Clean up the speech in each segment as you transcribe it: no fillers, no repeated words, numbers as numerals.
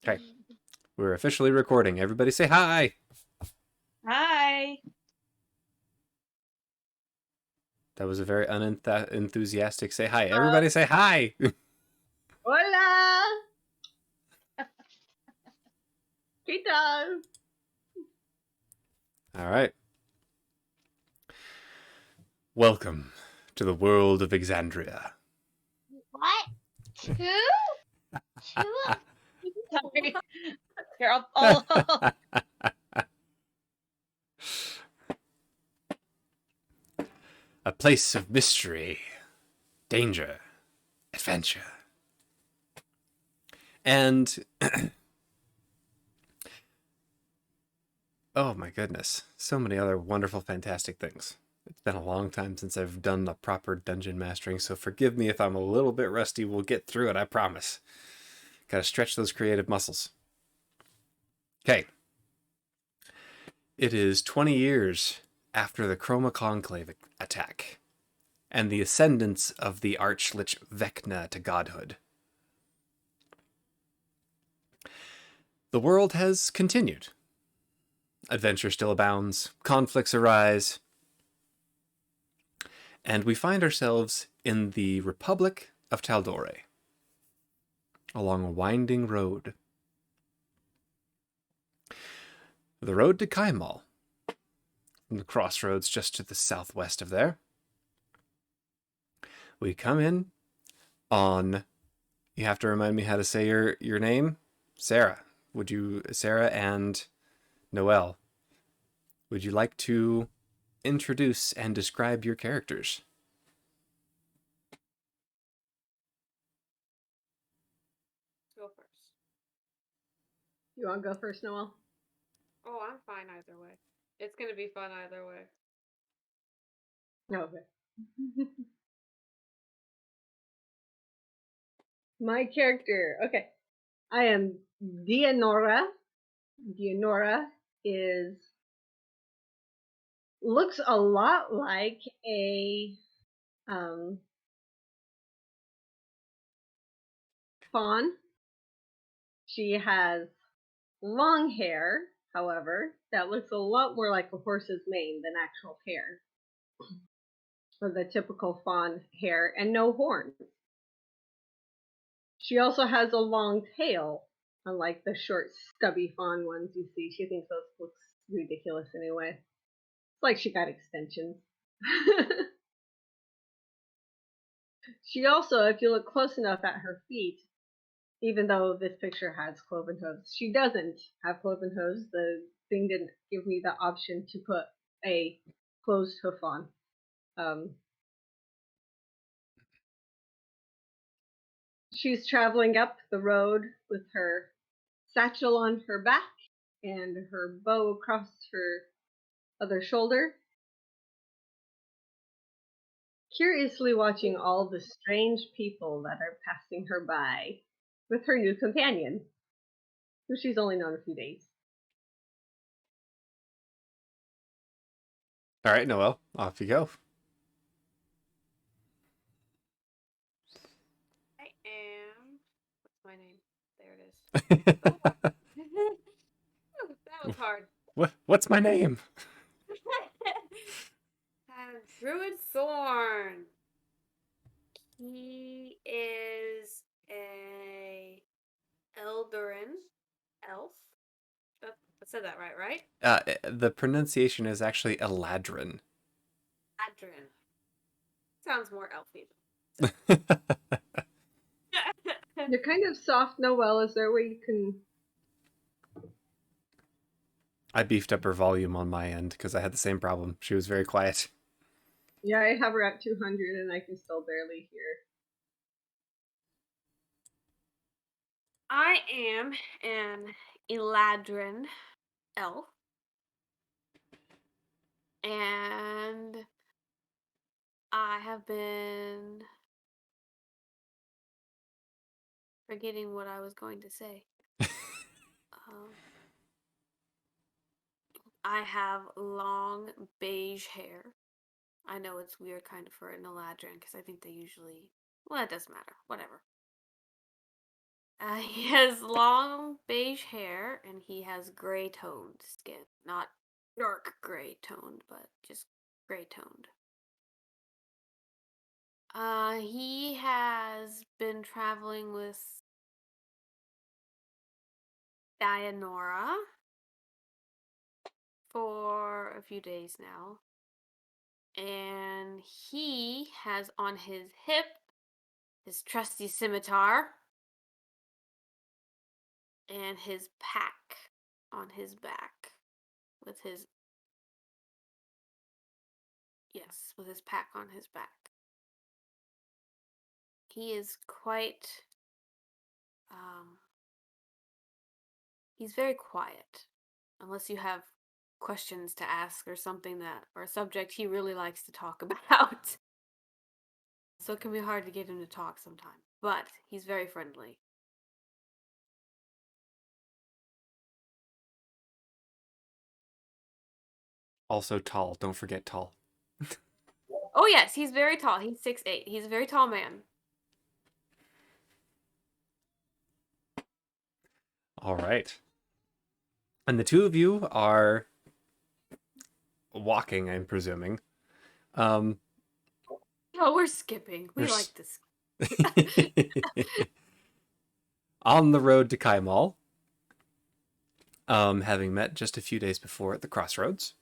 Okay, we're officially recording. Everybody say hi. Hi. That was a very unenthusiastic say hi. Everybody say hi. Hola. Kita. All right. Welcome to the world of Exandria. What? Two? Two? Sorry. Here, I'll A place of mystery, danger, adventure, and oh my goodness, so many other wonderful, fantastic things. It's been a long time since I've done a proper dungeon mastering, so forgive me if I'm a little bit rusty. We'll get through it, I promise. Gotta stretch those creative muscles. Okay. It is 20 years after the Chroma Conclave attack and the ascendance of the Archlich Vecna to godhood. The world has continued. Adventure still abounds, conflicts arise, and we find ourselves in the Republic of Taldore, along a winding road. The road to Kaimal, from the crossroads just to the southwest of there. We come in on, you have to remind me how to say your name, Sarah. Sarah and Noelle, would you like to introduce and describe your characters? Go first. You want to go first, Noel? Oh, I'm fine either way. It's gonna be fun either way. Okay. My character. Okay. I am Dianora. Dianora looks a lot like a fawn. She has long hair, however, that looks a lot more like a horse's mane than actual hair. For the typical fawn hair, and no horns. She also has a long tail, unlike the short, stubby fawn ones you see. She thinks those looks ridiculous anyway. It's like she got extensions. She also, if you look close enough at her feet, even though this picture has cloven hooves, she doesn't have cloven hooves. The thing didn't give me the option to put a closed hoof on. She's traveling up the road with her satchel on her back and her bow across her other shoulder, curiously watching all the strange people that are passing her by with her new companion, who she's only known a few days. All right, Noelle, off you go. I am. What's my name? There it is. Oh, that was hard. What's my name? Druid Thorn. He is a Eldarin elf. I said that right? The pronunciation is actually Eladrin. Adrin. Sounds more elfy. You're kind of soft, Noelle. Is there a way you can... I beefed up her volume on my end because I had the same problem. She was very quiet. Yeah, I have her at 200 and I can still barely hear. I am an Eladrin elf. And I have been forgetting what I was going to say. I have long beige hair. I know it's weird kind of for an Eladrin because I think they usually... Well, it doesn't matter. Whatever. He has long beige hair and he has gray toned skin. Not dark gray toned, but just gray toned. He has been traveling with Dianora for a few days now. And he has on his hip his trusty scimitar and his pack on his back with his with his pack on his back. He is quite he's very quiet unless you have questions to ask or something or a subject he really likes to talk about. So it can be hard to get him to talk sometimes, but he's very friendly. Also tall. Don't forget tall. Oh yes, he's very tall. He's 6'8". He's a very tall man. All right. And the two of you are walking, I'm presuming. Oh, we're skipping. We There's- like this. on the road to Kaimal, having met just a few days before at the crossroads.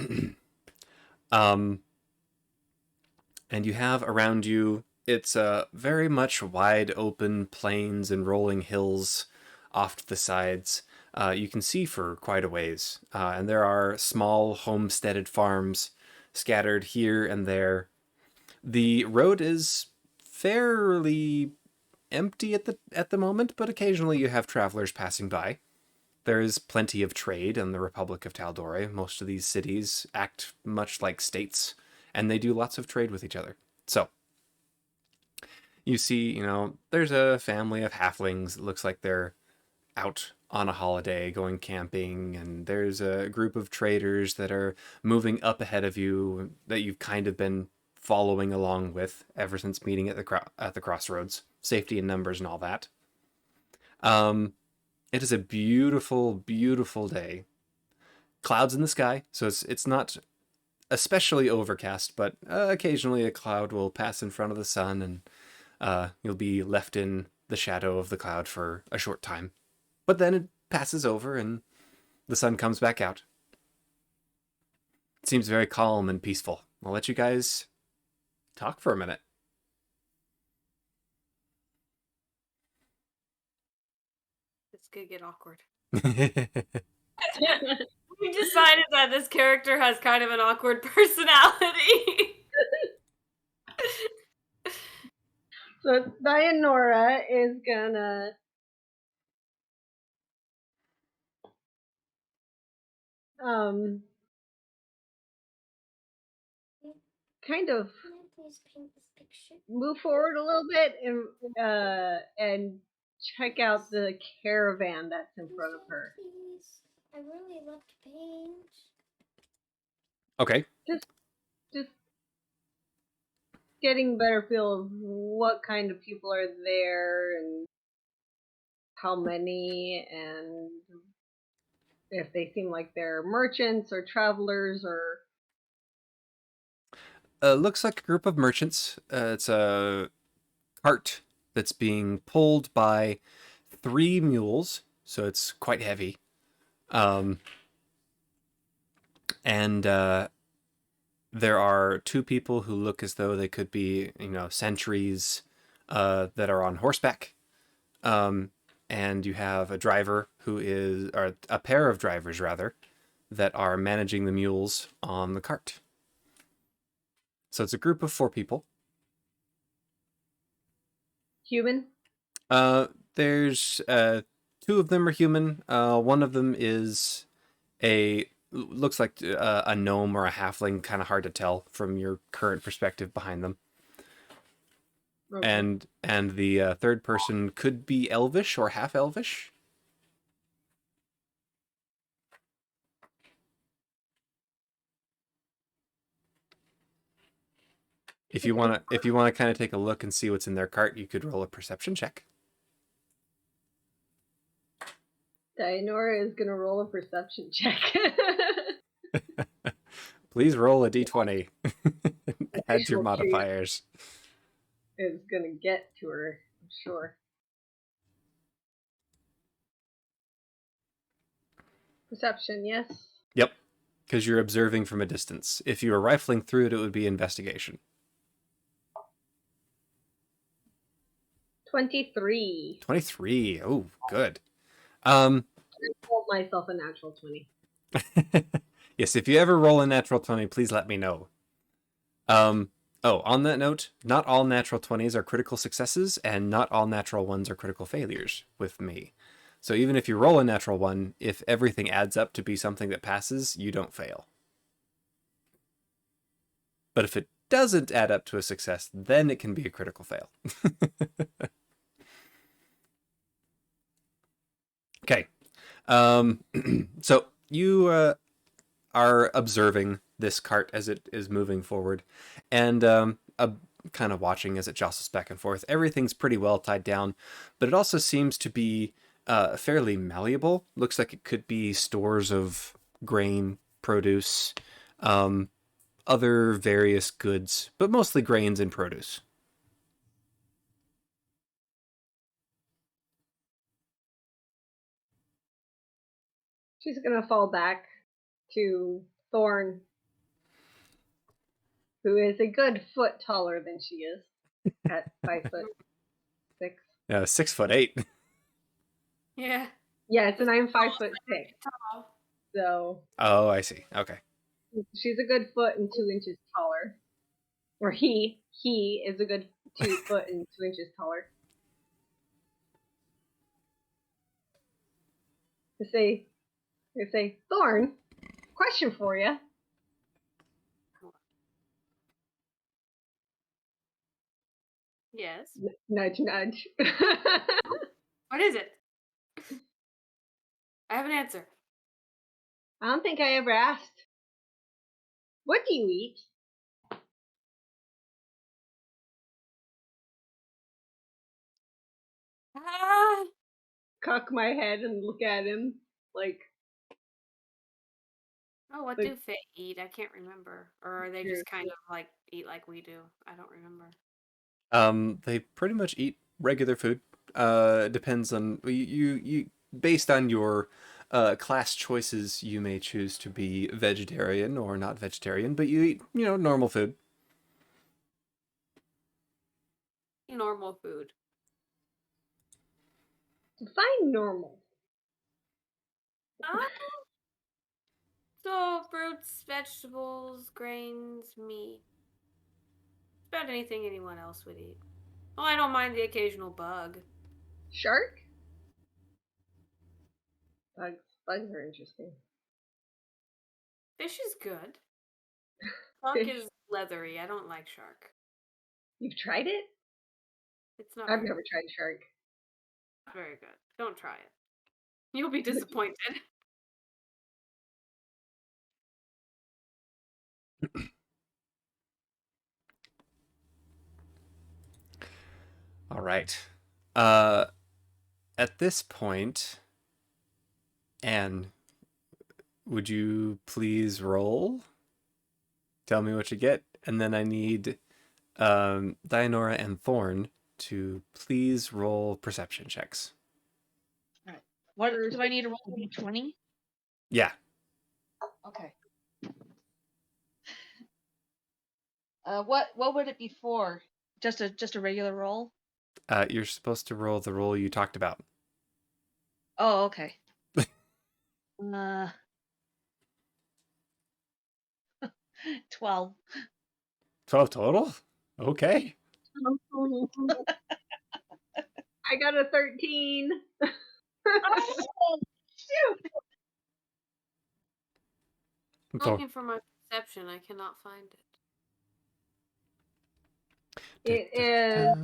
And you have around you, it's very much wide open plains and rolling hills off to the sides. You can see for quite a ways, and there are small homesteaded farms scattered here and there. The road is fairly empty at the moment, but occasionally you have travelers passing by. There is plenty of trade in the Republic of Taldore. Most of these cities act much like states, and they do lots of trade with each other. So, you see, there's a family of halflings. It looks like they're out on a holiday going camping, and there's a group of traders that are moving up ahead of you that you've kind of been following along with ever since meeting at the crossroads. Safety in numbers and all that. It is a beautiful, beautiful day. Clouds in the sky, so it's not especially overcast, but occasionally a cloud will pass in front of the sun, and you'll be left in the shadow of the cloud for a short time. But then it passes over, and the sun comes back out. It seems very calm and peaceful. I'll let you guys talk for a minute. This could get awkward. We decided that this character has kind of an awkward personality. So Dianora is gonna kind of Can I please paint this picture? move forward a little bit and check out the caravan that's in front of her. Please. I really love to paint. Okay. Just getting a better feel of what kind of people are there and how many, and if they seem like they're merchants or travelers or Looks like a group of merchants. It's a cart that's being pulled by 3 mules, so it's quite heavy. And there are 2 people who look as though they could be, sentries that are on horseback. And you have a driver or a pair of drivers rather, that are managing the mules on the cart. So it's a group of 4 people. human. There's 2 of them are human. One of them is looks like a gnome or a halfling, kind of hard to tell from your current perspective behind them. Okay. And the third person could be elvish or half elvish. If you wanna kind of take a look and see what's in their cart, you could roll a perception check. Dianora is gonna roll a perception check. Please roll a d20. Add your Visual cue modifiers. is gonna get to her, I'm sure. Perception, yes. Yep, because you're observing from a distance. If you were rifling through it, it would be investigation. 23. 23. Oh, good. I rolled myself a natural 20. Yes, if you ever roll a natural 20, please let me know. On that note, not all natural 20s are critical successes, and not all natural ones are critical failures with me. So even if you roll a natural one, if everything adds up to be something that passes, you don't fail. But if it doesn't add up to a success, then it can be a critical fail. Okay. So you are observing this cart as it is moving forward, and kind of watching as it jostles back and forth. Everything's pretty well tied down, but it also seems to be fairly malleable. Looks like it could be stores of grain, produce, other various goods, but mostly grains and produce. She's gonna fall back to Thorn, who is a good foot taller than she is at 5'6". 6'8". Yeah. Yes, and I'm 5'6". Tall. So Oh, I see. Okay. she's a good foot and 2 inches taller. Or he is a good 2 foot and 2 inches taller. They say, Thorn, question for you. Yes. Nudge, nudge. What is it? I have an answer. I don't think I ever asked. What do you eat? Ah! Cock my head and look at him like, Oh, what like do Fae eat? I can't remember. Or are they just kind of like eat like we do? I don't remember. They pretty much eat regular food. Depends on you based on your class choices. You may choose to be vegetarian or not vegetarian, but you eat normal food. Normal food. define normal. Ah, so fruits, vegetables, grains, meat. About anything anyone else would eat. Oh, I don't mind the occasional bug. Shark? Bugs. Bugs are interesting. Fish is good. Shark Fish. is leathery. I don't like shark. You've tried it? It's not I've very, never tried shark. very good. Don't try it. You'll be disappointed. All right. Uh, at this point, Anne, would you please roll? Tell me what you get, and then I need Dianora and Thorn to please roll perception checks. All right. What do I need to roll? D20? Yeah. Okay. What would it be for? Just a regular roll? You're supposed to roll the roll you talked about. Oh, okay. uh 12. 12 total? Okay. I got a 13. Oh, shoot. I'm Thor- looking for my perception. I cannot find it. It is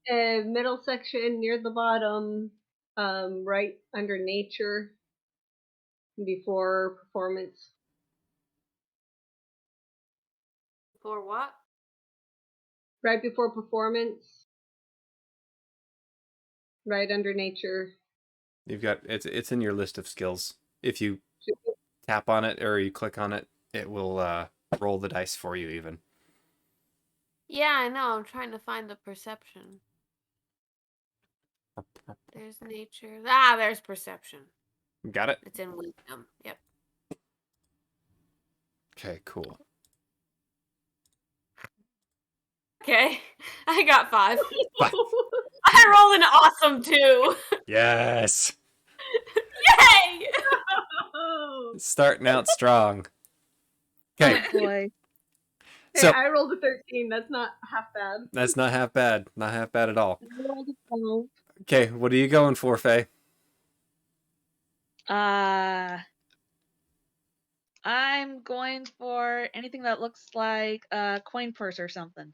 a middle section near the bottom, right under nature before performance. For what? Right before performance. Right under nature. You've got it's in your list of skills. If you tap on it or you click on it, it will roll the dice for you even. Yeah, I know. I'm trying to find the perception. There's nature. Ah, there's perception. Got it? It's in wisdom. Yep. Okay, cool. Okay. I got 5. Fine. I rolled an awesome 2. Yes. Yay! Starting out strong. Okay. Oh boy. Hey, So I rolled a 13. That's not half bad. that's not half bad. Not half bad at all. I rolled a 12. Okay, what are you going for, Faye? I'm going for anything that looks like a coin purse or something.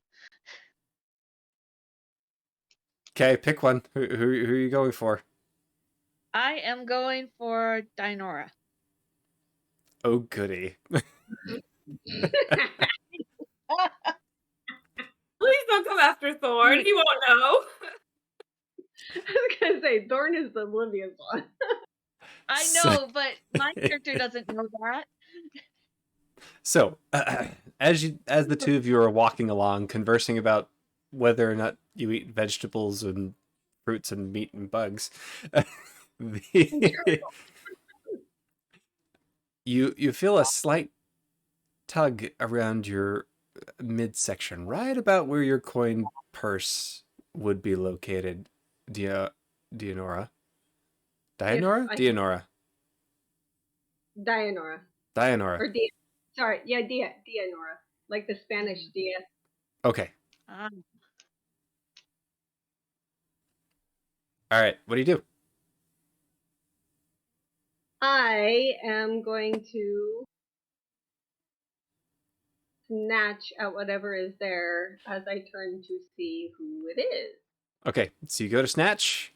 Okay, pick one. Who are you going for? I am going for Dinora. Oh, goody. Please don't come after Thorn. He won't know. I was gonna say Thorn is the oblivious one. I So- know, but my character doesn't know that. So, as the two of you are walking along, conversing about whether or not you eat vegetables and fruits and meat and bugs, you feel a slight tug around your midsection, right about where your coin purse would be located. Dianora? Dianora? I- Dianora. Dianora. Dianora. Or Dia. Sorry, yeah, Dianora. Like the Spanish Dia. Okay. Um, All right. What do you do? I am going to snatch at whatever is there as I turn to see who it is. Okay. So you go to snatch.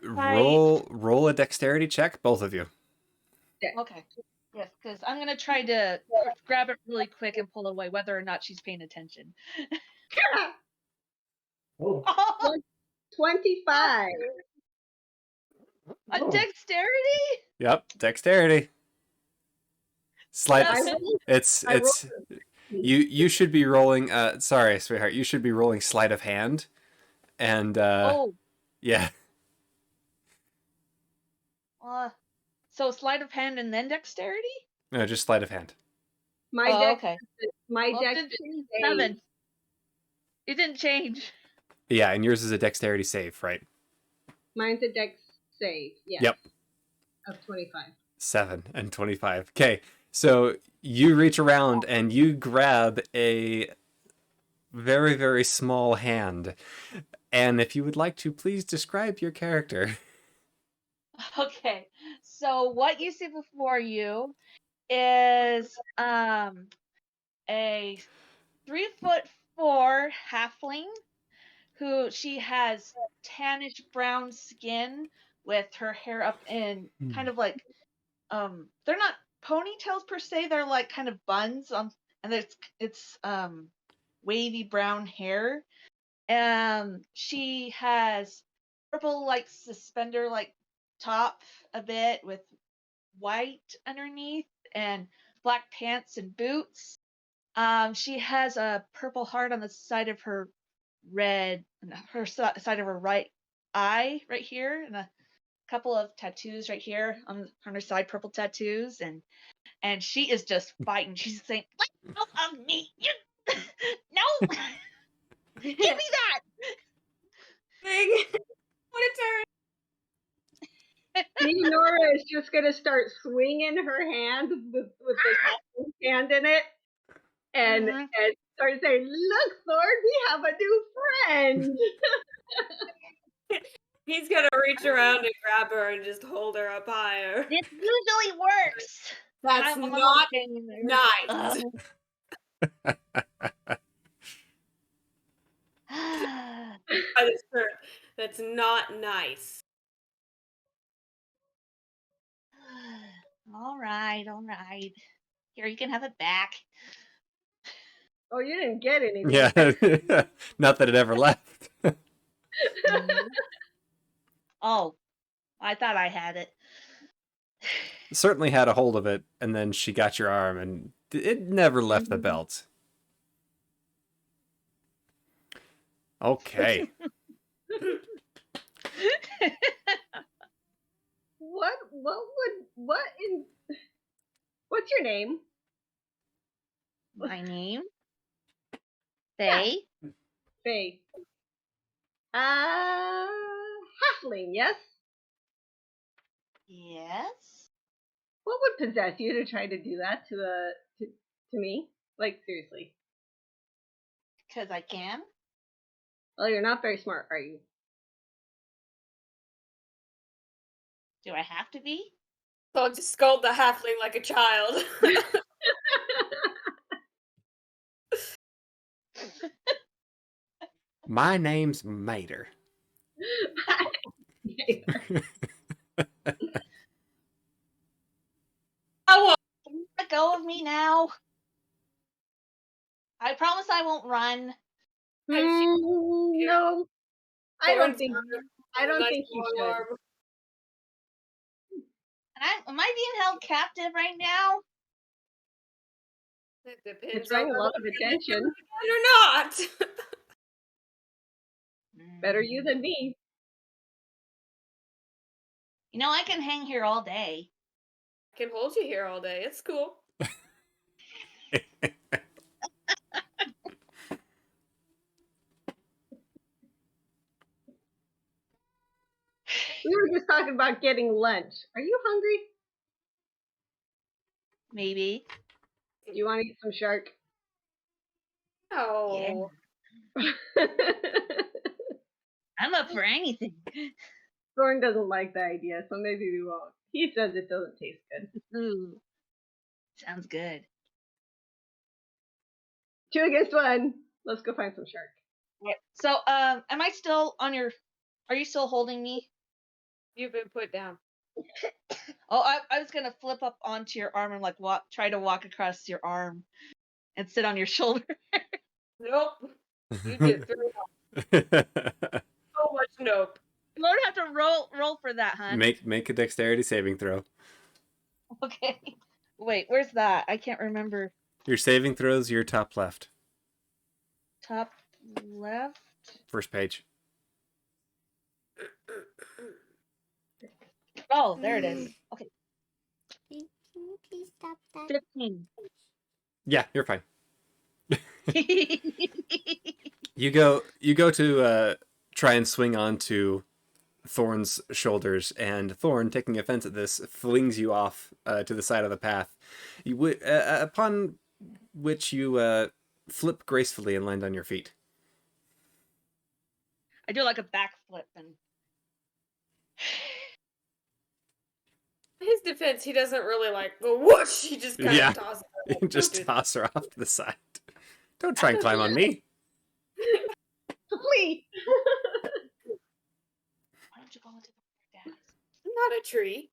Roll a dexterity check, both of you. okay. Yes, because I'm gonna try to grab it really quick and pull away, whether or not she's paying attention. Oh. 25. A dexterity? Yep, dexterity. Slight. I It's I rolled you should be rolling. Sorry, sweetheart. You should be rolling sleight of hand, and Oh, yeah. so sleight of hand and then dexterity? No, just sleight of hand. my Oh, dex. okay. My Well, dex it didn't change. is 7. It didn't change. Yeah, and yours is a dexterity save, right? Mine's a dex save. Yes. Yep. Of 25. 7 and 25. Okay, so you reach around and you grab a very, very small hand. And if you would like to, please describe your character. Okay. So what you see before you is a 3'4" halfling who she has tannish brown skin with her hair up in kind of like they're not ponytails per se, they're like kind of buns and it's wavy brown hair. She has purple like suspender like top a bit with white underneath and black pants and boots. She has a purple heart on the side of her side of her right eye right here, and a couple of tattoos right here on her side, purple tattoos, and she is just fighting. She's saying, "Let go of me! You no, give me that!" Thing. What a turn. Nora is just gonna start swinging her hand with this hand in it, and Mhm. and start saying, "Look, Thor, we have a new friend." He's gonna reach around and grab her and just hold her up higher. It usually works. That's I'm not getting there. nice. That is true. That's not nice. All right, all right. Here, you can have it back. Oh, you didn't get anything. Yeah, not that it ever left. Oh, I thought I had it. Certainly had a hold of it, and then she got your arm, and it never left the Mhm. belt. Okay. What's your name? My name? Yeah. Faye? Faye. Halfling, yes? Yes. What would possess you to try to do that to me? Like, seriously. Because I can. Well, you're not very smart, are you? Do I have to be? So just scold the halfling like a child. My name's Mater. I Can you let go of me now? I promise I won't run. No, I don't think you should. And am I being held captive right now? It It's depends drawing on a lot of attention. or not. Better you than me. You know, I can hang here all day. I can hold you here all day. It's cool. We were just talking about getting lunch. Are you hungry? Maybe. Do you want to eat some shark? No. I'm up for anything. Thorn doesn't like the idea, so maybe we won't. He says it doesn't taste good. Ooh, sounds good. 2 against 1. Let's go find some shark. Right. So, am I still on your? Are you still holding me? You've been put down. Oh, I was gonna flip up onto your arm and like try to walk across your arm and sit on your shoulder. Nope. You get through so much nope. You don't have to roll for that, huh? Make a dexterity saving throw. Okay. Wait, where's that? I can't remember. Your saving throws, your top left. Top left. First page. Oh, there it is. Okay, Can you please stop that? 15. Yeah, you're fine. You go to try and swing onto Thorn's shoulders, and Thorn, taking offense at this, flings you off to the side of the path. Upon which you flip gracefully and land on your feet. I do like a backflip and In his defense, he doesn't really like go whoosh. He just kind Yeah. of tosses You just toss her off to the side. Don't try and climb on me. Please. why don't you go into the dance? I'm not a tree.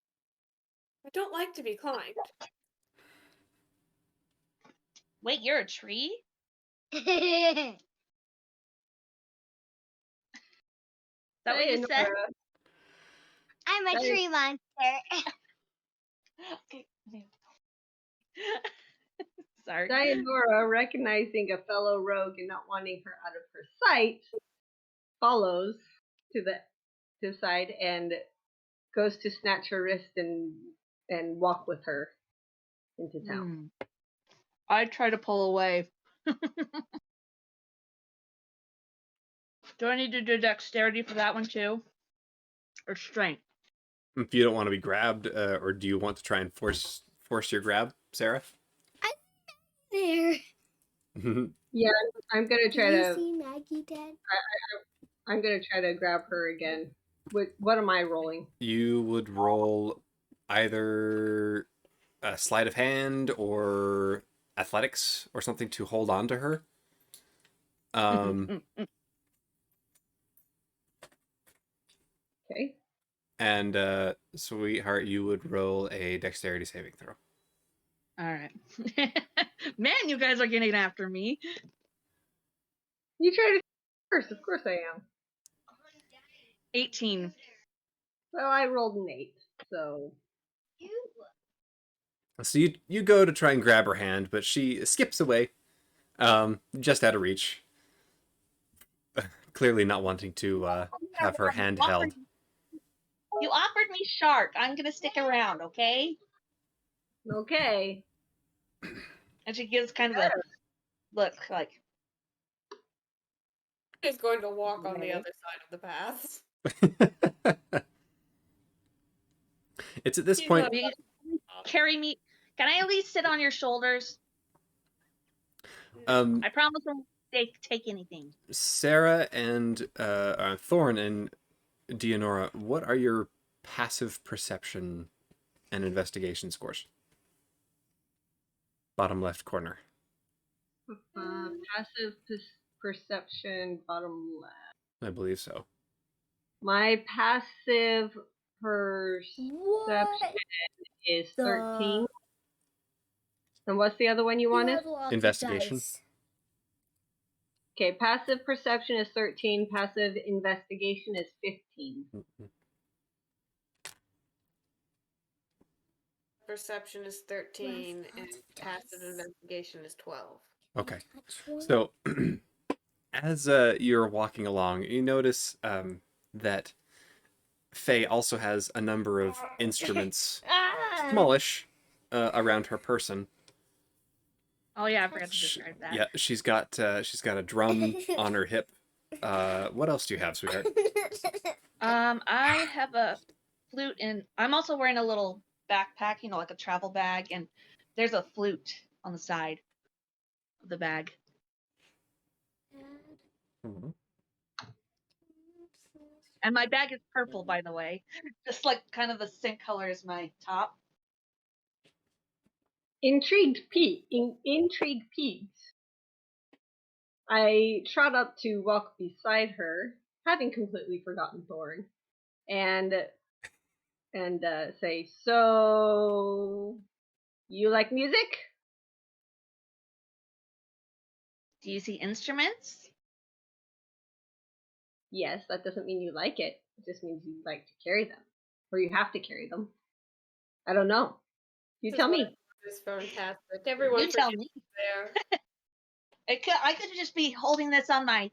I don't like to be climbed. Wait, you're a tree? Is that what you said? Nora. I'm a Hey. tree monster. Okay. Sorry. Dianora, recognizing a fellow rogue and not wanting her out of her sight, follows to the side and goes to snatch her wrist and walk with her into town. I try to pull away. Do I need to do dexterity for that one too? Or strength? If you don't want to be grabbed, or do you want to try and force your grab, Sarah? There. Yeah, I'm gonna Do try you to. see Maggie, Dad? I'm gonna try to grab her again. What am I rolling? You would roll either a sleight of hand or athletics or something to hold on to her. Okay. And sweetheart, you would roll a dexterity saving throw. All right. Man, you guys are getting after me. You try to first, of course I am. 18. So I rolled an 8. So So you go to try and grab her hand, but she skips away, just out of reach. Clearly not wanting to have her hand held. You offered me shark. I'm gonna stick around, okay? okay. And she gives kind of a look like, He's going to walk on the Okay. other side of the path. It's at this He's point. not- "Will you carry me? Can I at least sit on your shoulders? Um, I promise I won't take anything." Sarah and Thorn and Dionora, what are your passive perception and investigation scores? Bottom left corner. Passive perception, bottom left. I believe so. My passive perception What is the- 13. And what's the other one you wanted? had lots of Investigation. dice. Okay, passive perception is 13. Passive investigation is 15. Perception is 13 and Lots of passive dice. investigation is 12. Okay. Actually, So, as you're walking along, you notice that Faye also has a number of instruments, smallish, around her person. Oh yeah, I forgot to describe that. Yeah, she's got a drum on her hip. What else do you have, sweetheart? I have a flute and I'm also wearing a little backpack, like a travel bag, and there's a flute on the side of the bag. Mhm. And my bag is purple, by the way. Just like kind of the same color as my top. Intrigued Pete. I trot up to walk beside her, having completely forgotten Thorn, and say, "So, you like music?" Do you see instruments? Yes, that doesn't mean you like it. It just means you like to carry them, or you have to carry them. I don't know. You tell me. It's fantastic. Everyone You tell forgets me. there. I could just be holding this on my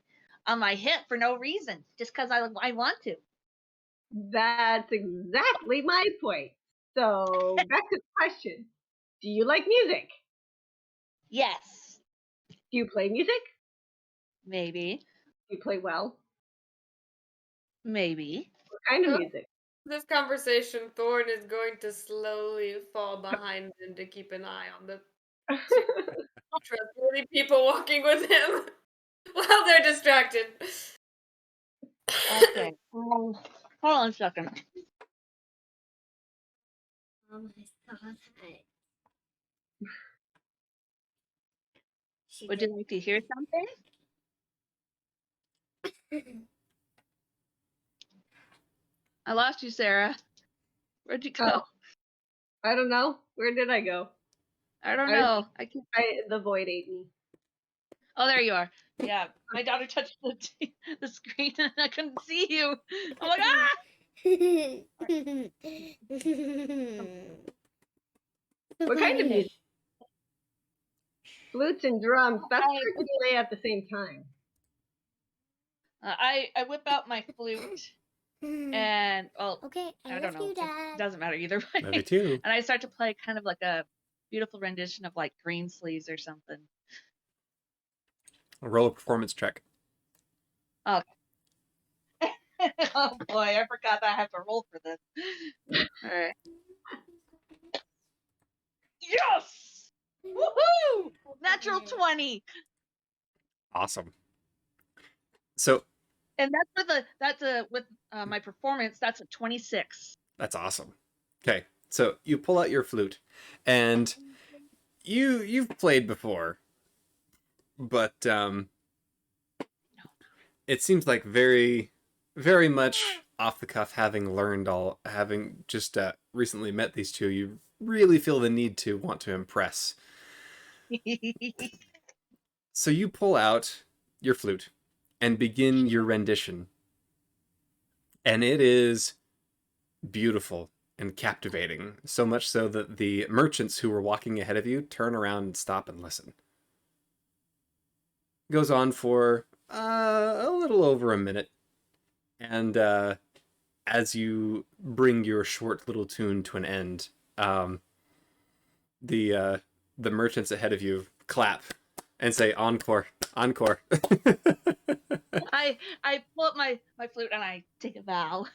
hip for no reason, just because I want to. That's exactly my point. So, back to the question. Do you like music? Yes, Do you play music? maybe, Do you play well? maybe. What kind of Huh? music? This conversation, Thorn is going to slowly fall behind him to keep an eye on the two trustworthy people walking with him while they're distracted. Okay. Hold on a second. Oh my god. She Would you like to hear something? I lost you, Sarah. Where'd you go? Oh, I don't know. Where did I go? I don't I was- know. The void ate me. Oh, there you are. Yeah, my daughter touched the screen and I couldn't see you. I'm like, ah! What kind of music? Flutes and drums. That's I- hard to play at the same time. I whip out my flute and Okay, I I don't love know. you, It Dad. doesn't matter either Love you way. too. And I start to play kind of like a beautiful rendition of like Green Sleeves or something. Roll a performance check. Oh boy, I forgot that I have to roll for this. All right. Yes! Woohoo! Natural 20. Awesome. So And with my performance, that's a 26. that's awesome. Okay, so you pull out your flute, and you've played before, but it seems like very, very much off the cuff, having just recently met these two, you really feel the need to want to impress. So you pull out your flute and begin your rendition. And it is beautiful and captivating, so much so that the merchants who were walking ahead of you turn around and stop and listen. It goes on for a little over a minute, and as you bring your short little tune to an end, the uh, the merchants ahead of you clap and say encore, encore. I pull up my flute and I take a bow.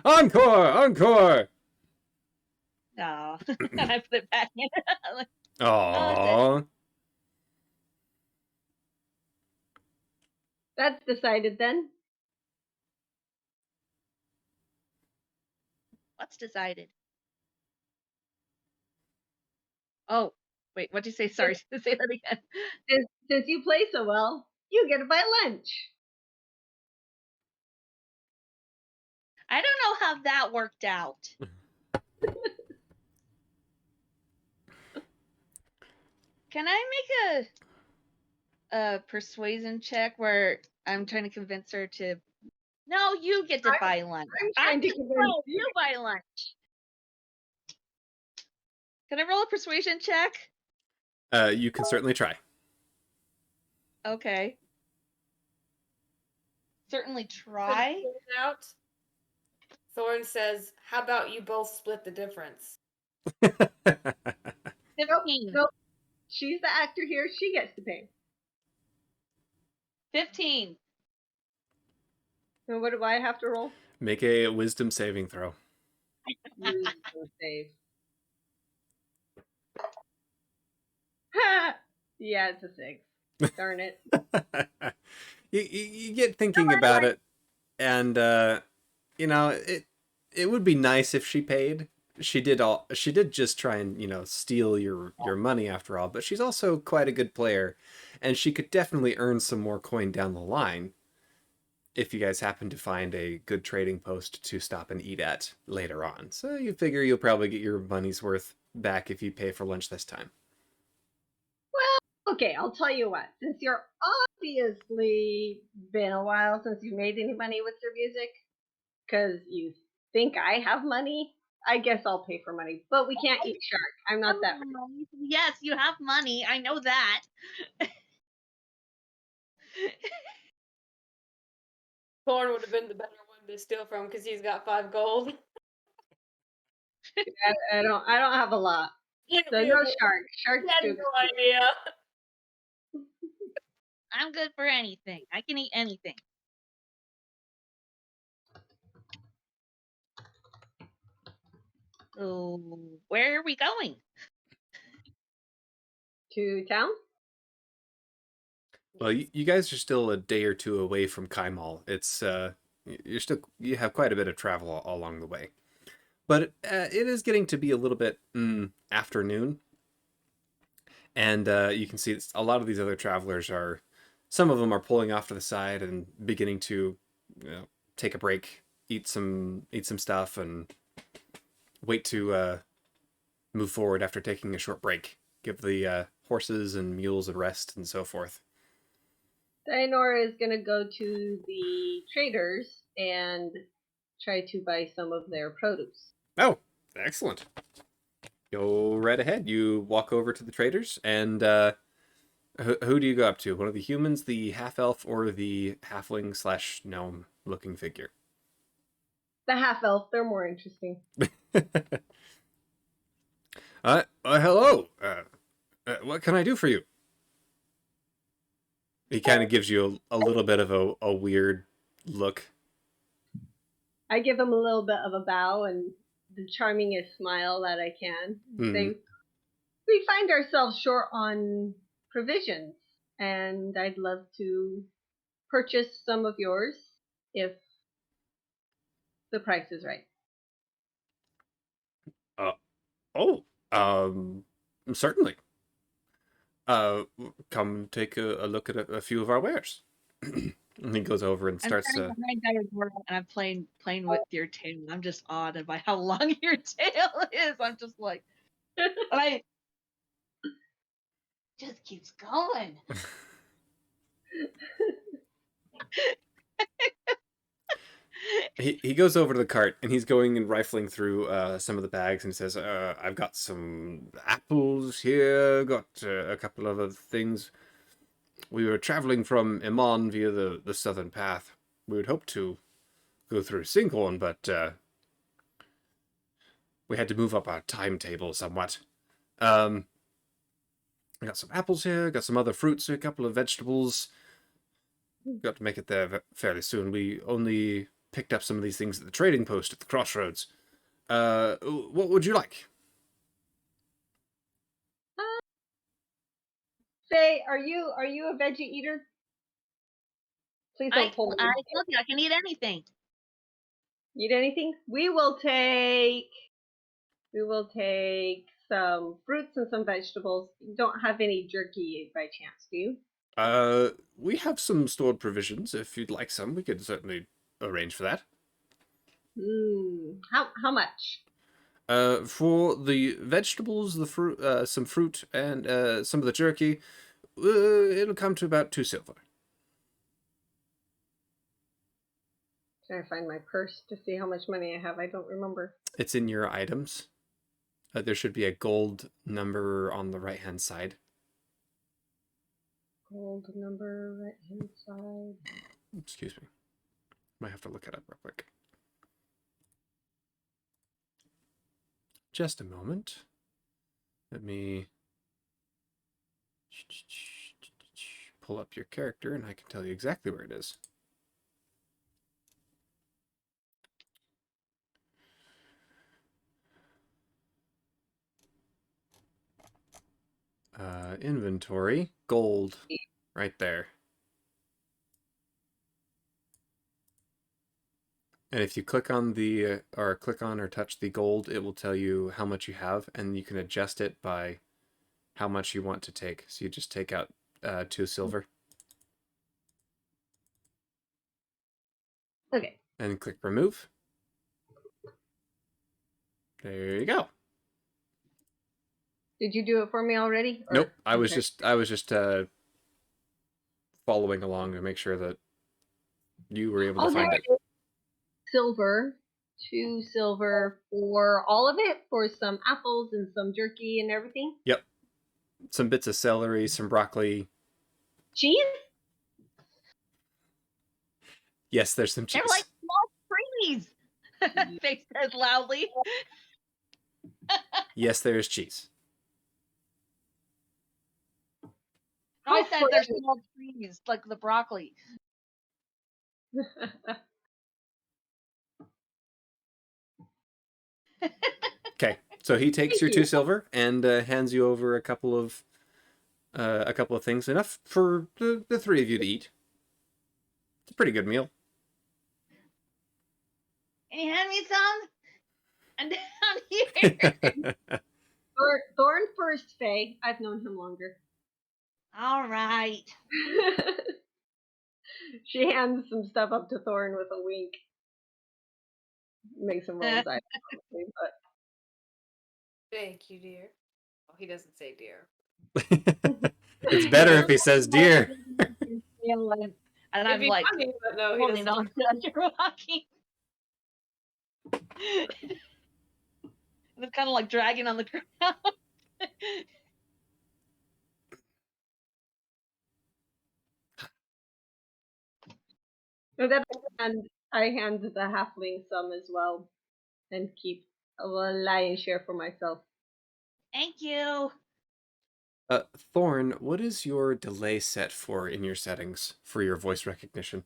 Encore, encore. No, and I put it back in. Like, Aww. That's decided then. what's decided? Oh, wait, what'd you say? Sorry, say that again. Since you play so well, you get to buy lunch. I don't know how that worked out. Can I make a persuasion check where I'm trying to convince her to? No, you get to buy lunch. I'm trying to convince you buy lunch. Can I roll a persuasion check? You can certainly try. Okay. Certainly try. Out. Thorn says, "How about you both split the difference?" 15. Nope. She's the actor here. She gets to pay. 15. So what do I have to roll? Make a wisdom saving throw. Wisdom save. Yeah, it's a 6. Darn it. You get thinking about it, and it would be nice if she paid. She did just try and steal your money after all, but she's also quite a good player, and she could definitely earn some more coin down the line if you guys happen to find a good trading post to stop and eat at later on. So you figure you'll probably get your money's worth back if you pay for lunch this time. Okay, I'll tell you what. Since you're obviously been a while since you made any money with your music, because you think I have money, I guess I'll pay for money. But we can't eat shark. I'm not that. Yes, you have money. I know that. Thorn would have been the better one to steal from because he's got 5 gold. I don't have a lot. So no shark. Shark's I too had no idea. I'm good for anything. I can eat anything. So, where are we going? To town. Well, you guys are still a day or two away from Kaimal. It's you have quite a bit of travel along the way, but it is getting to be a little bit afternoon, and you can see a lot of these other travelers are. Some of them are pulling off to the side and beginning to take a break, eat some stuff, and wait to move forward after taking a short break. Give the horses and mules a rest and so forth. Dinor is gonna go to the traders and try to buy some of their produce. Oh, excellent. Go right ahead. You walk over to the traders, and who do you go up to? One of the humans, the half elf, or the halfling slash gnome looking figure? The half elf, they're more interesting. Hello. What can I do for you? He kind of gives you a little bit of a weird look. I give him a little bit of a bow and the charmingest smile that I can. Say, we find ourselves short on provisions, and I'd love to purchase some of yours if the price is right. Oh, certainly. Come take a look at a few of our wares. And he goes over and I'm starts turning to. behind Diadora and I'm playing with your tail. I'm just awed by how long your tail is. I'm just like, and I just keeps going. He goes over to the cart and he's going and rifling through some of the bags and says, "I've got some apples here. Got a couple of other things. We were traveling from Iman via the southern path. We would hope to go through Sinkhorn, but we had to move up our timetable somewhat. I got some apples here. Got some other fruits. A couple of vegetables. Got to make it there fairly soon. We only picked up some of these things at the trading post at the crossroads. What would you like?" Faye, are you a veggie eater? Please I don't pull me. told you I can eat anything. Eat anything? We will take some fruits and some vegetables. You don't have any jerky by chance, do you? We have some stored provisions. If you'd like some, we could certainly arrange for that. How much? For the vegetables, the fruit, some fruit, and some of the jerky, it'll come to about 2 silver. Trying to find my purse to see how much money I have. I don't remember. It's in your items. There should be a gold number on the right-hand side. Gold number, right hand side. Excuse me. Might have to look it up real quick. Just a moment. Let me pull up your character and I can tell you exactly where it is. Inventory, gold, right there. And if you click on the, or click on or touch the gold, it will tell you how much you have, and you can adjust it by how much you want to take. So you just take out 2 silver. Okay. And click remove. There you go. Did you do it for me already? Nope. I was just following along to make sure that you were able to find it. Silver, 2 silver for all of it, for some apples and some jerky and everything. Yep. Some bits of celery, some broccoli. Cheese? Yes, there's some cheese. They're like small trees. Face says loudly. Yes, there is cheese. I said they're small trees, like the broccoli. Okay, so he takes your 2 silver and hands you over a couple of things, enough for the 3 of you to eat. It's a pretty good meal. Can you hand me some? I'm down here. Thorn first, Faye. I've known him longer. All right. She hands some stuff up to Thorn with a wink. Makes him roll his eyes, probably, but Thank you, dear. Oh, he doesn't say dear. It's better if he says dear. And I'm like funny, but no, he holding doesn't. on to as you're walking. And it's kind of like dragging on the ground. no, that and I hand the halfling some as well, and keep a lion's share for myself. Thank you. Thorn, what is your delay set for in your settings for your voice recognition?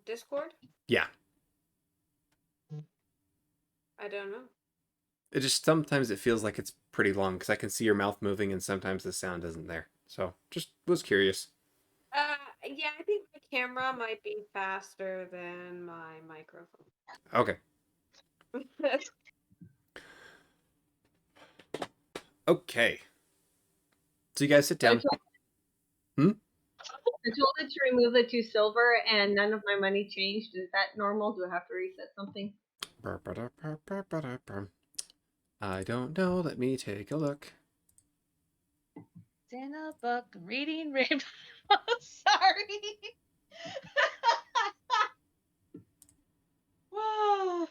Discord? Yeah. I don't know. It just sometimes it feels like it's pretty long because I can see your mouth moving and sometimes the sound isn't there. So just was curious. Yeah, I think my camera might be faster than my microphone. Okay. Okay. So you guys sit I down. told, Hmm? I told it to remove the 2 silver, and none of my money changed. Is that normal? Do I have to reset something? I don't know. Let me take a look. It's in a book, reading rainbow. Sorry. Whoa.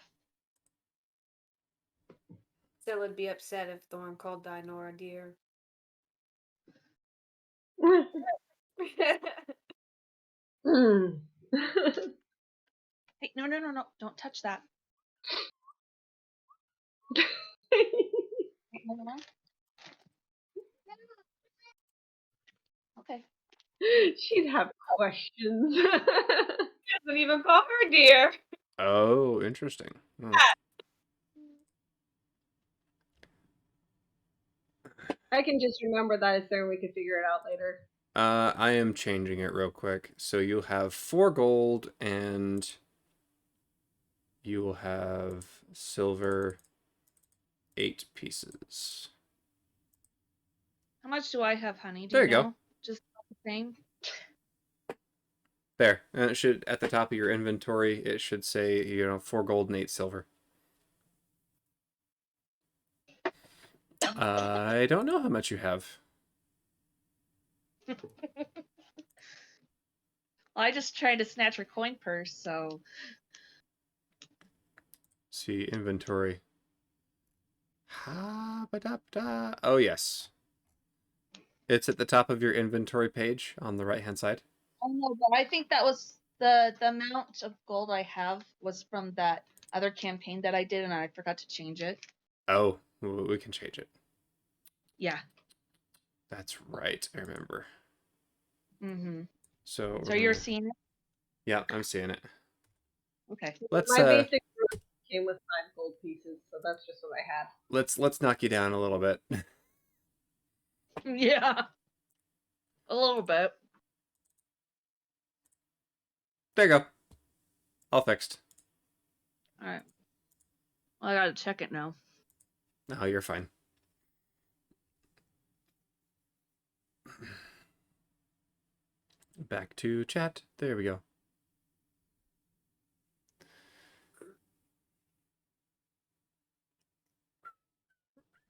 Still would be upset if Thorn called Dinora dear. Hey, no, no, no, no. Don't touch that. No, no, no. Okay. She'd have questions. Doesn't even call her dear. Oh, interesting. I can just remember that it's there and we can figure it out later. I am changing it real quick. So you'll have 4 gold and you will have silver 8 pieces. How much do I have, honey? Do There you you go. know? Just the same? There. And it should, at the top of your inventory, it should say, 4 gold and 8 silver. I don't know how much you have. Well, I just tried to snatch her coin purse, so. See, inventory. Ha-ba-da-da. Oh, yes. It's at the top of your inventory page on the right-hand side. Oh no, but I think that was the amount of gold I have was from that other campaign that I did, and I forgot to change it. Oh, we can change it. Yeah. That's right. I remember. Mm-hmm. So You're seeing it? Yeah, I'm seeing it. Okay. Let's My basic group came with 5 gold pieces, so that's just what I had. let's knock you down a little bit. Yeah. A little bit. There you go. All fixed. All right. Well, I gotta check it now. No, you're fine. Back to chat. There we go.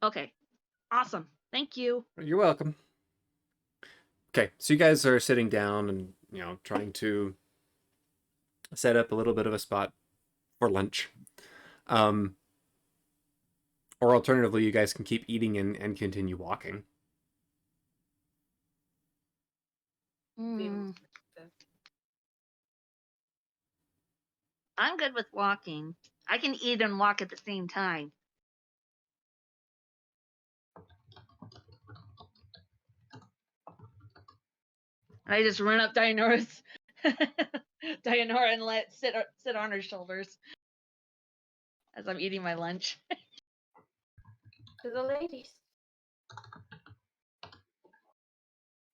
Okay. Awesome. Thank you. You're welcome. Okay, so you guys are sitting down and, trying to set up a little bit of a spot for lunch. Or alternatively, you guys can keep eating and continue walking. Mm. I'm good with walking. I can eat and walk at the same time. I just run up Dianora's Dianora and let sit on her shoulders as I'm eating my lunch. To the ladies.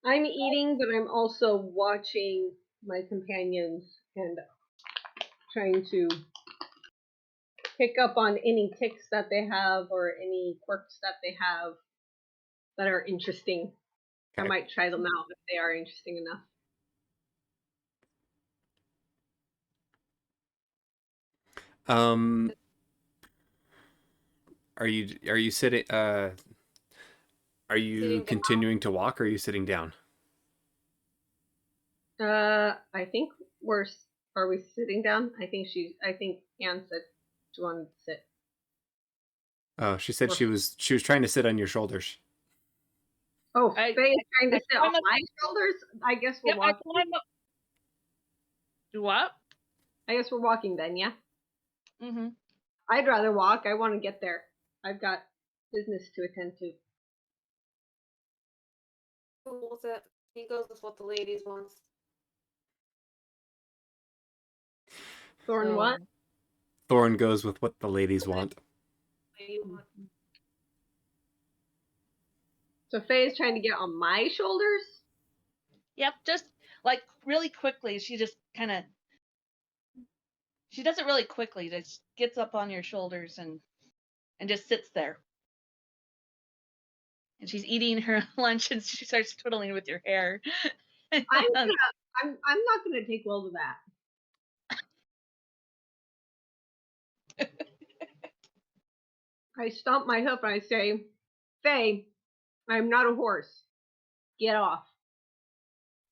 I'm eating, but I'm also watching my companions and trying to pick up on any ticks that they have or any quirks that they have that are interesting. Okay. I might try them out if they are interesting enough. Are you sitting are you Sitting continuing to walk or are you sitting down? I think are we sitting down? I think Anne said she wanted to sit. Oh, she said Or- she was trying to sit on your shoulders. Oh, I- Faye is trying to I sit on climb up- my shoulders? I guess we're Yep, I walking. climb up. Do what? I guess we're walking then, yeah? Mm-hmm. I'd rather walk. I want to get there. I've got business to attend to. Who was it? He goes with what the ladies want. Thorn, So, what? Thorn goes with what the ladies want. lady want. So Faye's trying to get on my shoulders? Yep, just like really quickly. She just kind of. She does it really quickly. Just gets up on your shoulders and just sits there. And she's eating her lunch, and she starts twiddling with your hair. I'm not gonna take well to that. I stomp my hip and I say, Faye, I'm not a horse. Get off.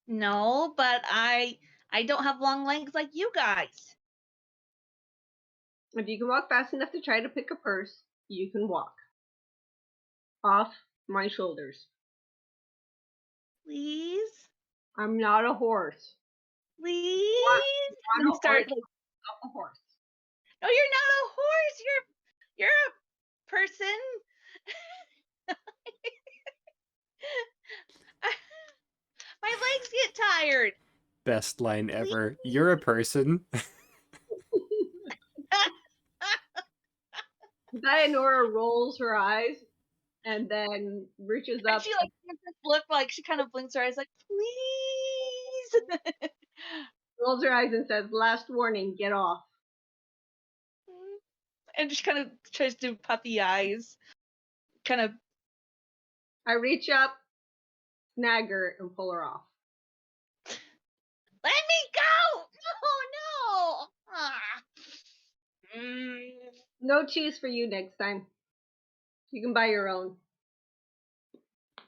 No, but I don't have long legs like you guys. If you can walk fast enough to try to pick a purse, you can walk. Off my shoulders. Please, I'm not a horse. please. I'm And a start horse. like, Not a horse. no, you're not a horse. You're a person. My legs get tired. Best line ever. You're a person. Dianora rolls her eyes and then reaches And up, she like gives this look, like she kind of blinks her eyes, like please. rolls her eyes and says, last warning, get off. And she kind of tries to do puppy eyes. Kind of. I reach up, snag her, and pull her off. Let me go! No, no! Ah. No cheese for you next time. You can buy your own.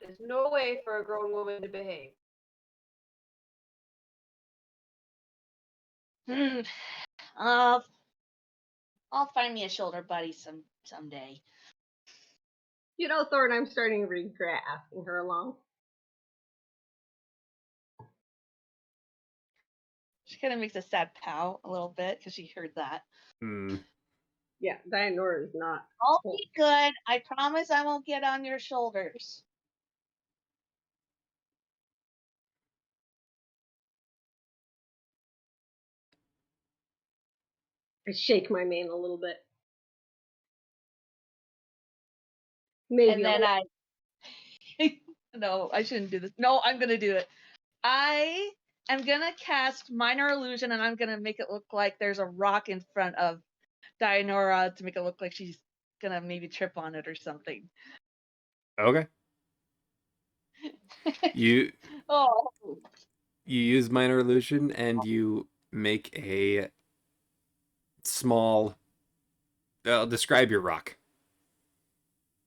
There's no way for a grown woman to behave. I'll find me a shoulder buddy someday. You know, Thorn, I'm starting to regret asking her along. She kind of makes a sad pout a little bit because she heard that. Yeah, Dianora is not. I'll be good. I promise I won't get on your shoulders. I shake my mane a little bit. Maybe. And then no, I shouldn't do this. No, I'm gonna do it. I am gonna cast Minor Illusion, and I'm gonna make it look like there's a rock in front of Dianora to make it look like she's gonna maybe trip on it or something. Okay. You Oh. you use minor illusion and you make a small. Describe your rock.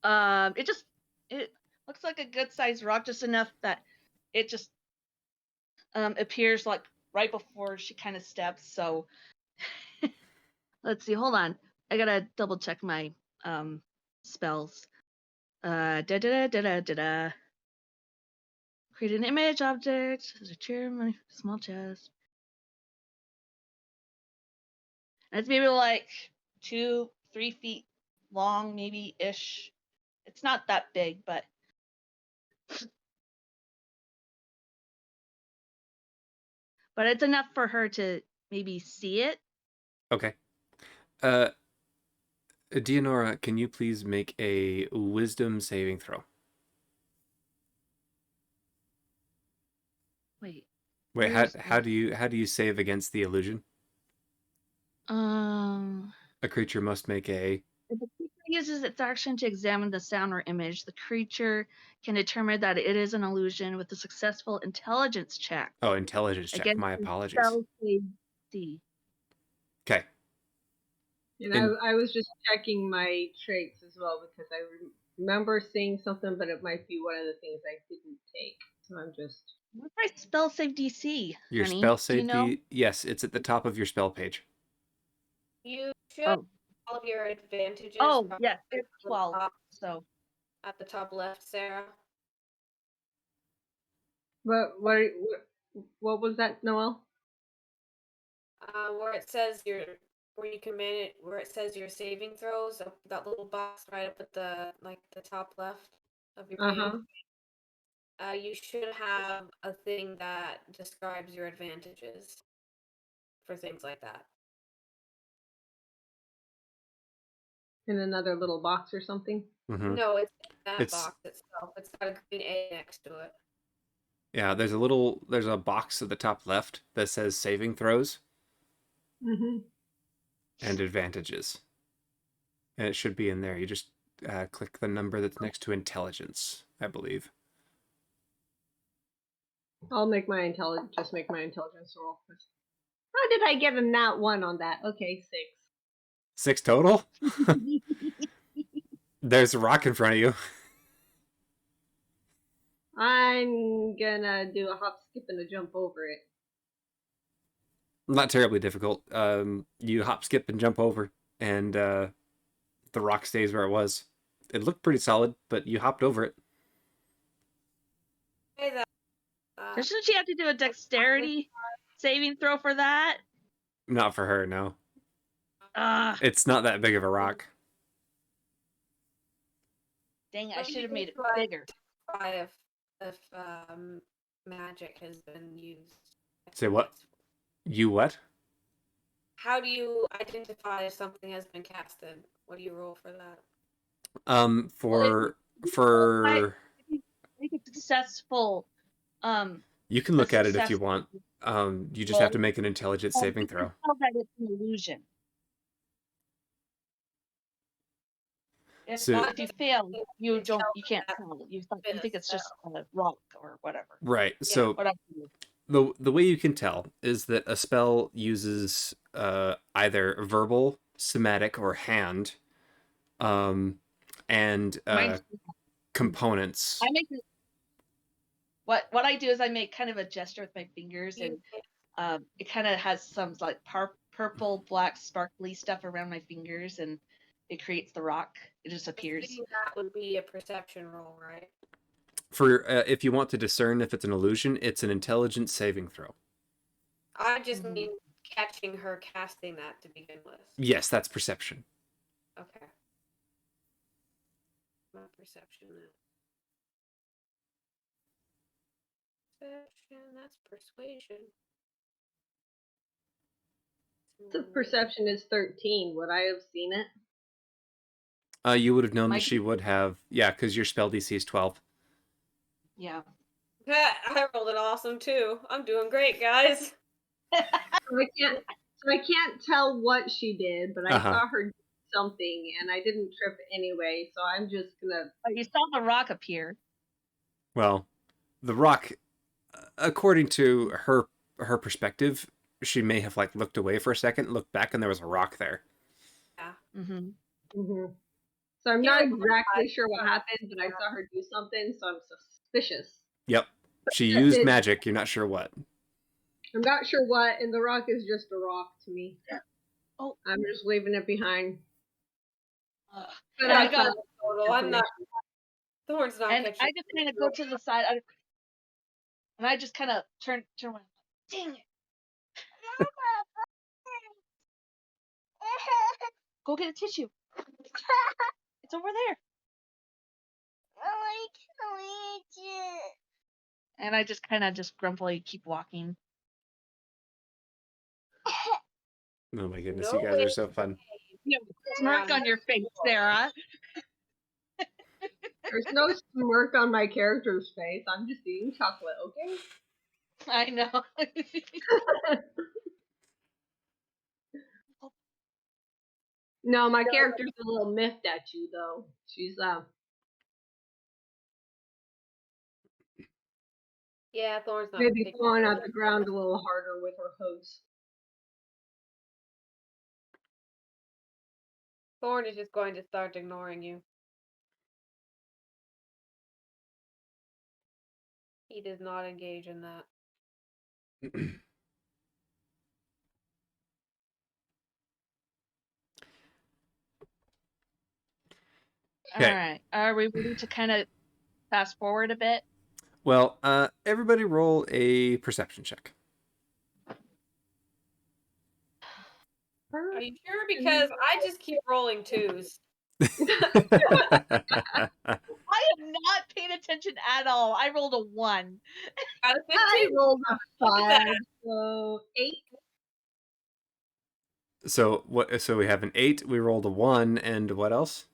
It looks like a good sized rock, just enough that it just appears like right before she kind of steps. So let's see. Hold on, I gotta double check my spells. Da da da da da da da. Create an image object as a chair, my small chest. And it's maybe like 2-3 feet long, maybe ish. It's not that big, but it's enough for her to maybe see it. Okay. Dianora, can you please make a wisdom saving throw? Wait, how do you save against the illusion? A creature must make a. If the creature uses its action to examine the sound or image, the creature can determine that it is an illusion with a successful intelligence check. Oh, intelligence check. Against My the apologies. spell save DC. Okay. And I was just checking my traits as well because I remember seeing something, but it might be one of the things I didn't take. So I'm just. What's my spell save DC? Your honey? spell Do save. you know? Yes, it's at the top of your spell page. You should Oh. all of your advantages. Oh, yes, it's at the 12. top- So at the top left, Sarah. What was that, Noel? Where it says where you can manage, where it says your saving throws, that little box right up at the top left of your page. You should have a thing that describes your advantages for things like that. In another little box or something? Mm-hmm. No, it's that box itself. It's got a green A next to it. Yeah, there's a box at the top left that says saving throws and advantages, and it should be in there. You just click the number that's next to intelligence. I believe. I'll make my intelligence roll. How did I get a nat 1 on that? Okay, 6. 6 total? There's a rock in front of you. I'm gonna do a hop, skip, and a jump over it. Not terribly difficult. You hop, skip, and jump over, and the rock stays where it was. It looked pretty solid, but you hopped over it. Say that. Doesn't she have to do a dexterity saving throw for that? Not for her, no. Ah, It's not that big of a rock. dang it! I What do should have you made it do to bigger. identify if magic has been used? Say what? You what? How do you identify if something has been casted? What do you roll for that? For If you make a successful, you can a look at it if you successful want. You just have to make an intelligence saving you can throw. tell that it's an illusion. So If you fail, you can't tell. You think it's just a rock or whatever. right. So Whatever. the way you can tell is that a spell uses either verbal, somatic, or hand, and Mine's- components. I make what I do is I make kind of a gesture with my fingers, and it kind of has some like purple, black, sparkly stuff around my fingers, and it creates the rock. It just appears. Assuming that would be a perception roll, right? For if you want to discern if it's an illusion, it's an intelligence saving throw. I just mean catching her casting that to begin with. Yes, that's perception. Okay. My perception then. Perception, that's persuasion. The perception is 13. Would I have seen it? You would have known that Mike- she would have, yeah, because your spell DC is 12. Yeah. I rolled an awesome too. I'm doing great, guys. So I can't tell what she did, but I saw her do something, and I didn't trip anyway. So I'm just gonna. But you saw the rock appear. Well, the rock, according to her perspective, she may have like looked away for a second, looked back, and there was a rock there. Yeah. Mm-hmm. So I'm not exactly sure what happened, but I saw her do something, so I'm suspicious. Yep, she used magic. You're not sure what. I'm not sure what, and the rock is just a rock to me. Oh. I'm just leaving it behind. But I I got Total. I'm not. Thorn's not and catching. I just kind of go to the side, and I just kind of turn around. Dang it! Go get a tissue. It's over there. I can't reach it. And I just kind of grumpily keep walking. Oh my goodness, you guys are so fun. You have a smirk on your face, Sarah. There's no smirk on my character's face. I'm just eating chocolate, okay? I know. No, my character's a little miffed at you, though. She's Yeah, Thorn's not. maybe picking falling it out up. the ground a little harder with her hose. Thorn is just going to start ignoring you. He does not engage in that. All right. Are we ready to kind of fast forward a bit? Well, everybody roll a perception check. Are you sure? Because I just keep rolling twos. I have not paid attention at all. I rolled a 1. Got a I 15. rolled a Look at 5, that. so 8. So what? So we have an 8. We rolled a 1, and what else?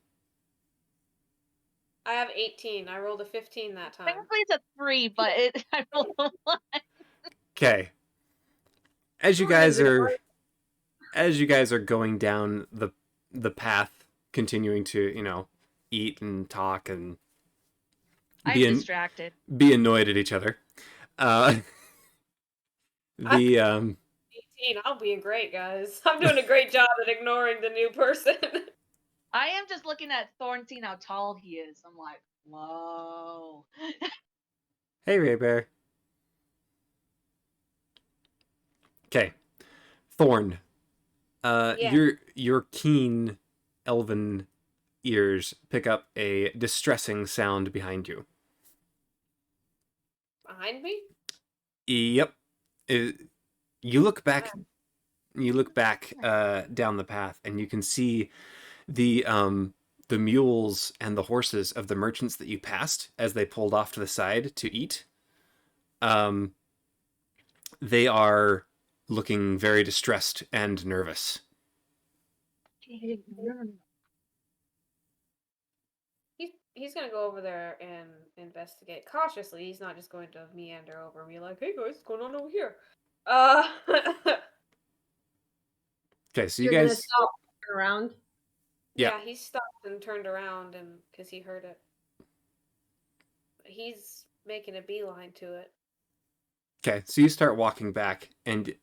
I have 18. I rolled a 15 that time. Technically, it's a 3, but I rolled a 1. Okay. As you guys are going down the path, continuing to eat and talk and I'm Being distracted. be annoyed at each other. Uh, the 18. I'm being great, guys. I'm doing a great job at ignoring the new person. I am just looking at Thorn, seeing how tall he is. I'm like, whoa. Hey, Ray Bear. Okay, Thorn. Yeah. Your keen elven ears pick up a distressing sound behind you. Behind me? Yep. It- you look back. Ah, You look back down the path, and you can see the mules and the horses of the merchants that you passed as they pulled off to the side to eat. Um, they are looking very distressed and nervous. he's gonna go over there and investigate cautiously. He's not just going to meander over and be like, "Hey guys, what's going on over here?" Uh, Okay, so you You're gonna guys, stop around. yeah. yeah, he stopped and turned around and because he heard it. He's making a beeline to it. Okay, so you start walking back, and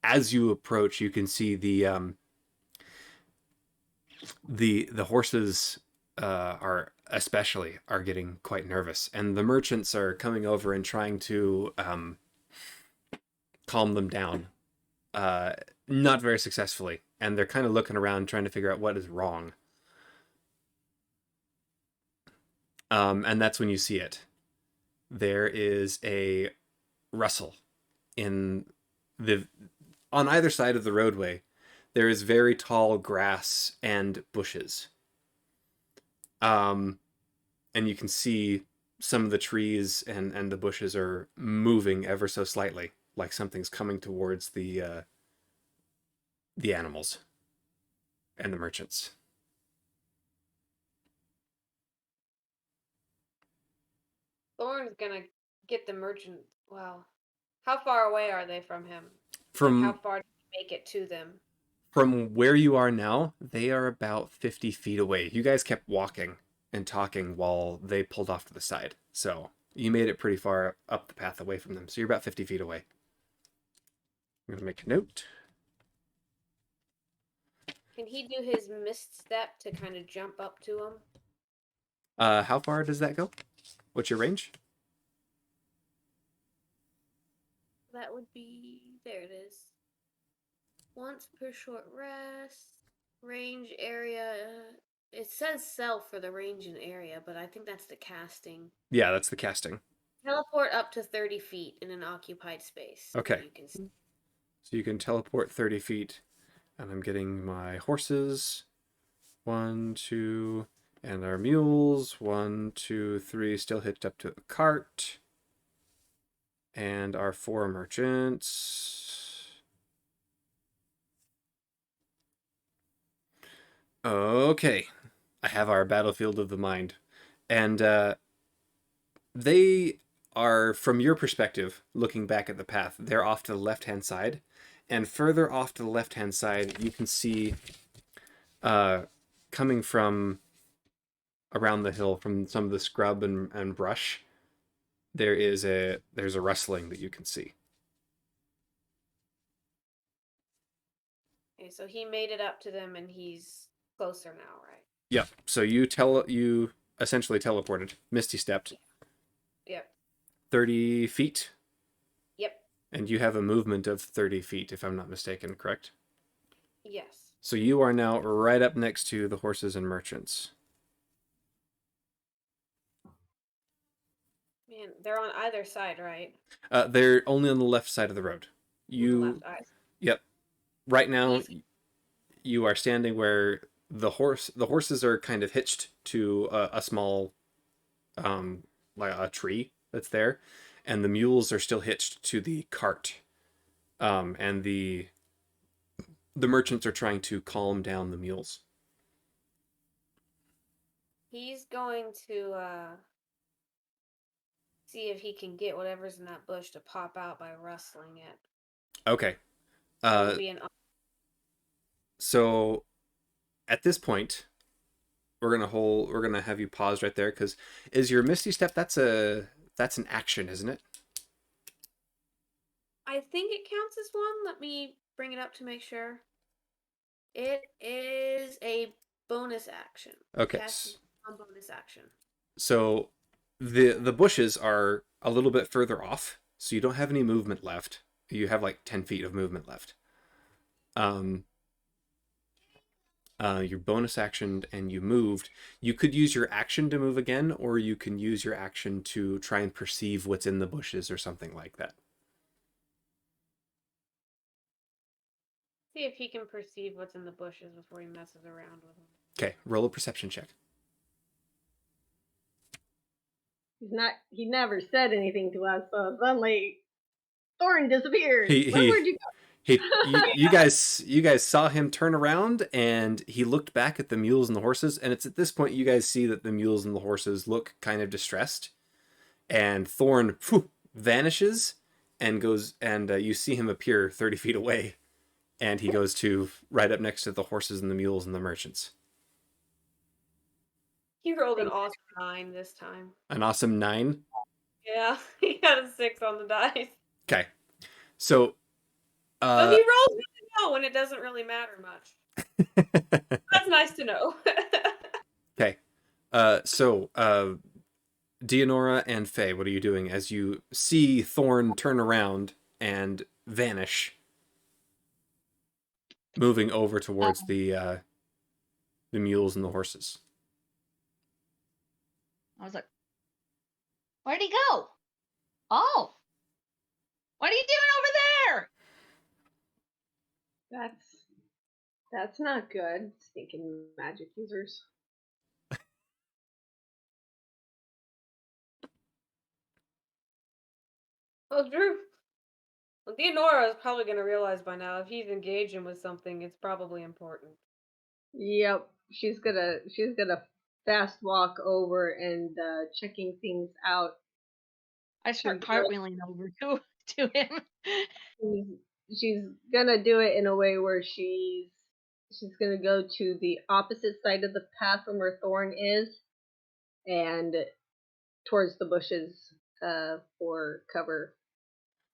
as you approach, you can see the horses are getting quite nervous, and the merchants are coming over and trying to calm them down. Uh, Not very successfully, and they're kind of looking around trying to figure out what is wrong. And that's when you see it. There is a rustle in the on either side of the roadway. There is very tall grass and bushes. Um, and you can see some of the trees and the bushes are moving ever so slightly, like something's coming towards the animals and the merchants. Thorn's gonna get the merchant. Well, how far away are they from him? Like, how From far did he make it to them? from where you are now, they are about 50 feet away. You guys kept walking and talking while they pulled off to the side. So you made it pretty far up the path away from them. So you're about 50 feet away. I'm going to make a note. Can he do his mist step to kind of jump up to him? How far does that go? What's your range? That would be. There it is. Once per short rest. Range area. It says self for the range and area, but I think that's the casting. Yeah, that's the casting. Teleport up to 30 feet in an occupied space. Okay. You can. So you can teleport 30 feet. And I'm getting my horses. 1, 2, and our mules. 1, 2, 3, still hitched up to the cart. And our 4 merchants. Okay. I have our battlefield of the mind. And they are, from your perspective, looking back at the path, they're off to the left hand side. And further off to the left hand side, you can see coming from around the hill from some of the scrub and brush, there's a rustling that you can see. Okay, so he made it up to them and he's closer now, right? Yep. So you essentially teleported, misty stepped Yep. 30 feet, Yep. and you have a movement of 30 feet, if I'm not mistaken, correct? Yes. So you are now right up next to the horses and merchants. Man, they're on either side, right? They're only on the left side of the road. On the left eye. Yep. Right now, He's you are standing where the horses are kind of hitched to a small, like a tree that's there, and the mules are still hitched to the cart. And the merchants are trying to calm down the mules. he's going to see if he can get whatever's in that bush to pop out by rustling it. Okay. It'll be an So at this point, we're gonna have you pause right there because is your Misty Step, that's an action, isn't it? I think it counts as one. Let me bring it up to make sure. It is a bonus action. Okay. Casting on bonus action. So the bushes are a little bit further off, so you don't have any movement left. You have like 10 feet of movement left. Your bonus action and you moved. You could use your action to move again, or you can use your action to try and perceive what's in the bushes or something like that. See if he can perceive what's in the bushes before he messes around with them. Okay, roll a perception check. He never said anything to us, so suddenly Thorn disappeared. Where'd Where'd you go? you guys saw him turn around and he looked back at the mules and the horses, and it's at this point you guys see that the mules and the horses look kind of distressed, and Thorn vanishes and goes, and you see him appear 30 feet away, and he goes to right up next to the horses and the mules and the merchants. He rolled an awesome 9 this time. An awesome 9? Yeah, he got a 6 on the dice. Okay. So So he rolls really well when it doesn't really matter much. That's nice to know. Okay. So Dianora and Faye, what are you doing as you see Thorn turn around and vanish, moving over towards the mules and the horses? I was like, where'd he go? Oh, what are you doing over there? That's not good. Stinking magic users. Well, Drew. Well, Theodora is probably going to realize by now if he's engaging with something, it's probably important. Yep, she's gonna fast walk over and checking things out. I start cartwheeling over to him. She's gonna do it in a way where she's gonna go to the opposite side of the path from where Thorn is, and towards the bushes for cover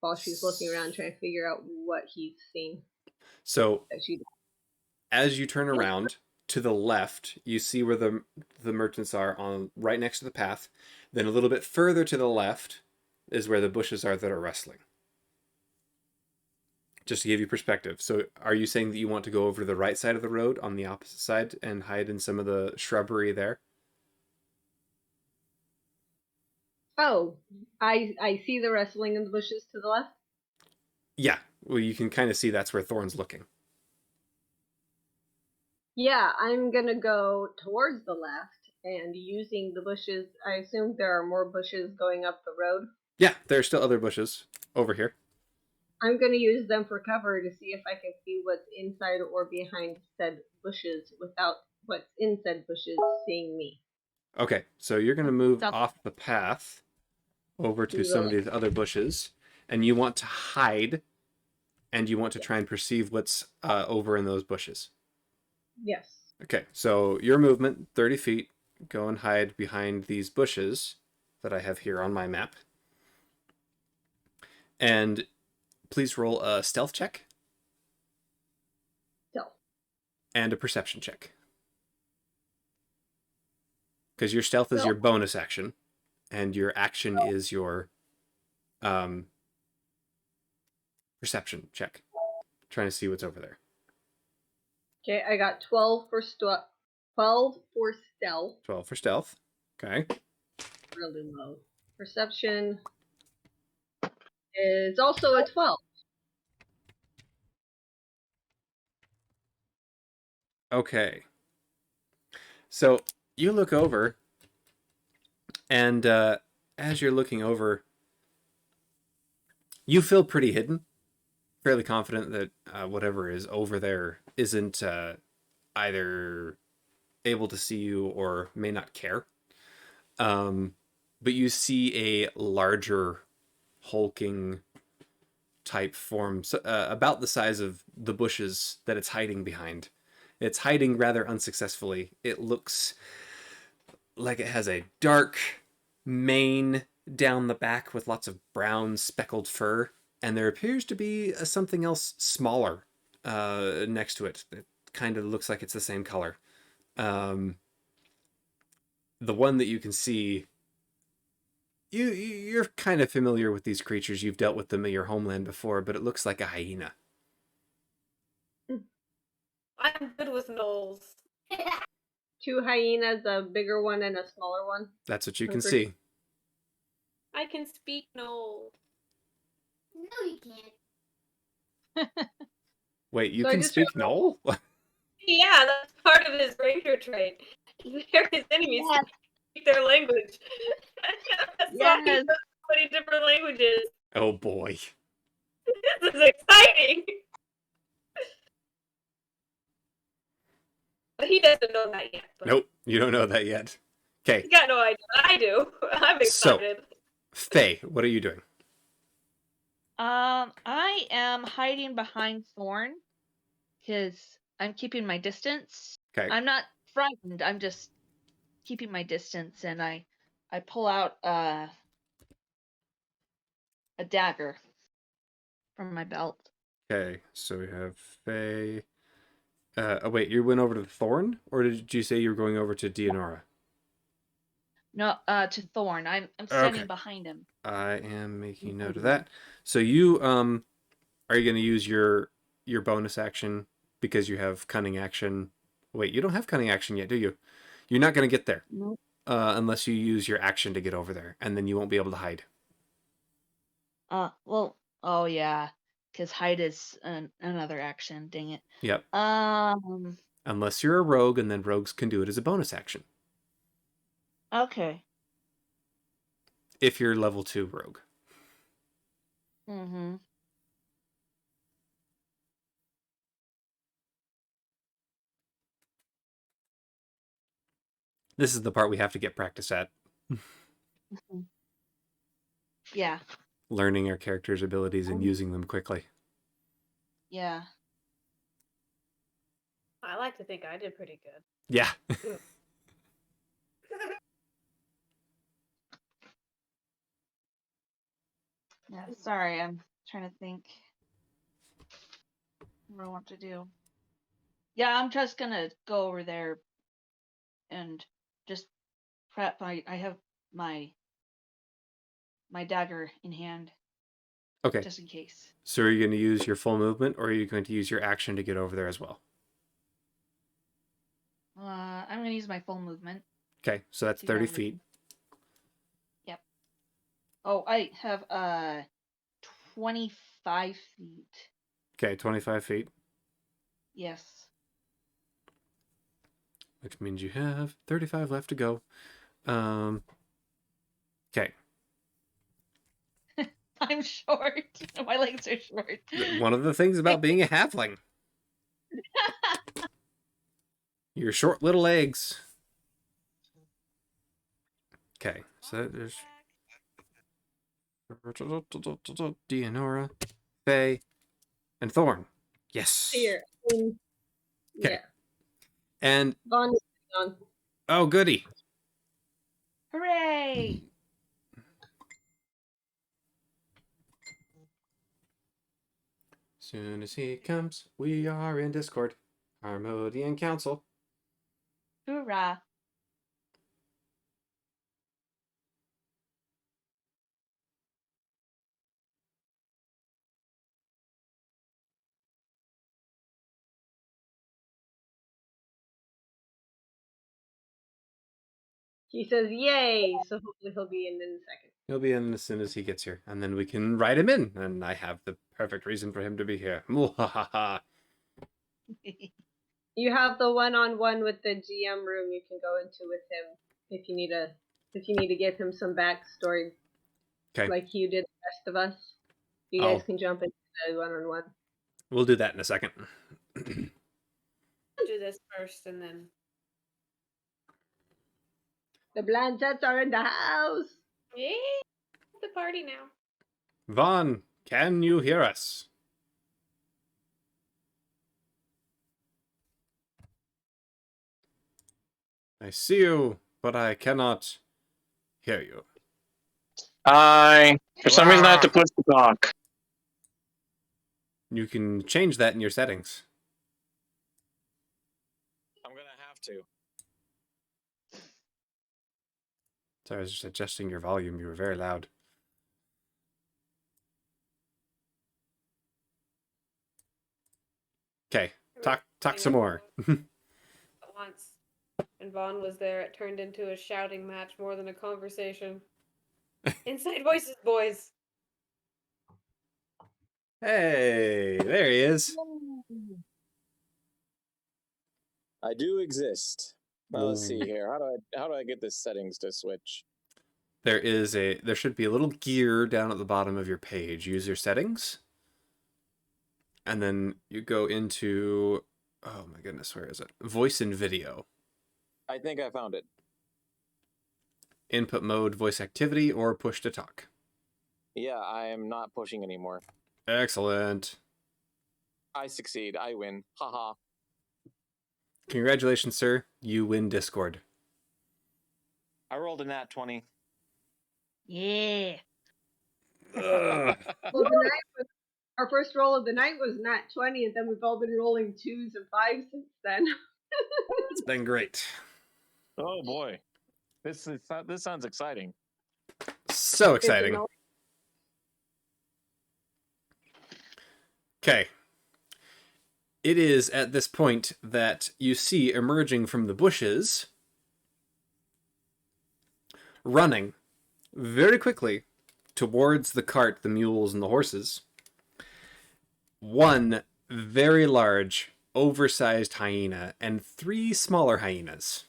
while she's looking around trying to figure out what he's seen. So as you turn around to the left, you see where the merchants are on right next to the path. Then a little bit further to the left is where the bushes are that are wrestling. Just to give you perspective. So are you saying that you want to go over to the right side of the road on the opposite side and hide in some of the shrubbery there? Oh, I see the wrestling in the bushes to the left. Yeah, well, you can kind of see that's where Thorn's looking. Yeah, I'm gonna go towards the left and using the bushes. I assume there are more bushes going up the road. Yeah, there are still other bushes over here. I'm gonna use them for cover to see if I can see what's inside or behind said bushes without what's in said bushes seeing me. Okay, so you're going to move Stop. off the path over to some of these other bushes, and you want to hide, and you want to try and perceive what's over in those bushes. Yes. Okay, so your movement, 30 feet, go and hide behind these bushes that I have here on my map. And please roll a stealth check. Stealth. And a perception check. Because your stealth is your bonus action, and your action is your perception check. Trying to see what's over there. Okay, I got 12 for 12 for stealth. 12 for stealth. Okay. Really low. Perception is also a 12. Okay. So you look over, and as you're looking over, you feel pretty hidden. Fairly confident that whatever is over there isn't either able to see you or may not care. But you see a larger, hulking type form, about the size of the bushes that it's hiding behind. It's hiding rather unsuccessfully. It looks like it has a dark mane down the back with lots of brown speckled fur, and there appears to be something else smaller next to it. It kind of looks like it's the same color. Um, the one that you can see, you're kind of familiar with these creatures. You've dealt with them in your homeland before, but it looks like a hyena. I'm good with gnolls. 2 hyenas, a bigger one and a smaller one. That's what you I'm can pretty- see. I can speak gnoll. No, you can't. Wait, you So I can just speak wrote- Knoll? Yeah, that's part of his ranger trait. They're his enemies. Yes. Speak their language. That's why he Yes. knows so many different languages. Oh boy. This is exciting. But he doesn't know that yet. But Nope, you don't know that yet. Okay, he's got no idea. I do. I'm So- excited. Faye, what are you doing? I am hiding behind Thorn because I'm keeping my distance. Okay. I'm not frightened. I'm just keeping my distance, and I pull out a dagger from my belt. Okay, so we have Faye. Oh wait, you went over to Thorn, or did you say you were going over to Dionora? No, to Thorn. I'm standing Okay. behind him. I am making note of that. So you are you going to use your bonus action because you have cunning action? Wait, you don't have cunning action yet, do you? You're not going to get there Nope. unless you use your action to get over there, and then you won't be able to hide. Well, oh yeah, because hide is another action. Dang it. Yep. Um. Unless you're a rogue, and then rogues can do it as a bonus action Okay. if you're level 2 rogue. Mm-hmm. This is the part we have to get practice at. Yeah. Learning our characters' abilities and using them quickly. Yeah. I like to think I did pretty good. Yeah. Yeah. Sorry, I'm trying to think what I want to do. Yeah, I'm just gonna go over there and just prep. I have my dagger in hand Okay. just in case. So are you going to use your full movement, or are you going to use your action to get over there as well? I'm gonna use my full movement. Okay, so that's To 30 go- feet. Yep. Oh, I have 25 feet. Okay, 25 feet, Yes. which means you have 35 left to go. Okay. I'm short. My legs are short. One of the things about being a halfling. Your short little legs. Okay, so there's Dionora, Faye, and Thorn. Yes. Here. Okay. Yeah. And Vaughn is on. oh goody. Hooray! Soon as he comes, we are in Discord. Harmodian Council. Hoorah! He says yay, so hopefully he'll be in a second. He'll be in as soon as he gets here, and then we can write him in, and I have the perfect reason for him to be here. Muhahaha. You have the one-on-one with the GM room you can go into with him if you need to give him some backstory, Okay, like you did the rest of us. You guys Oh. can jump into the one-on-one. we'll do that in a second. I'll do this first and then. The Blancets are in the house. Yay! The party now. Vaughn, can you hear us? I see you, but I cannot hear you. For some reason, I have to push the talk. You can change that in your settings. I'm gonna have to. Sorry, I was just adjusting your volume. You were very loud. Okay, talk some more. Once, and Vaughn was there, it turned into a shouting match more than a conversation. Inside voices, boys. Hey, there he is. I do exist. Now let's see here. How do I get the settings to switch? There should be a little gear down at the bottom of your page. Use your settings. And then you go into, oh my goodness, where is it? Voice and video. I think I found it. Input mode, voice activity, or push to talk. Yeah, I am not pushing anymore. Excellent. I succeed. I win. Haha. Congratulations, sir. You win Discord. I rolled a nat 20. Yeah. Ugh. Well, our first roll of the night was nat 20, and then we've all been rolling 2s and 5s since then. It's been great. Oh boy. This sounds exciting. So exciting. Okay. It is at this point that you see emerging from the bushes, running very quickly towards the cart, the mules, and the horses, one very large, oversized hyena and 3 smaller hyenas.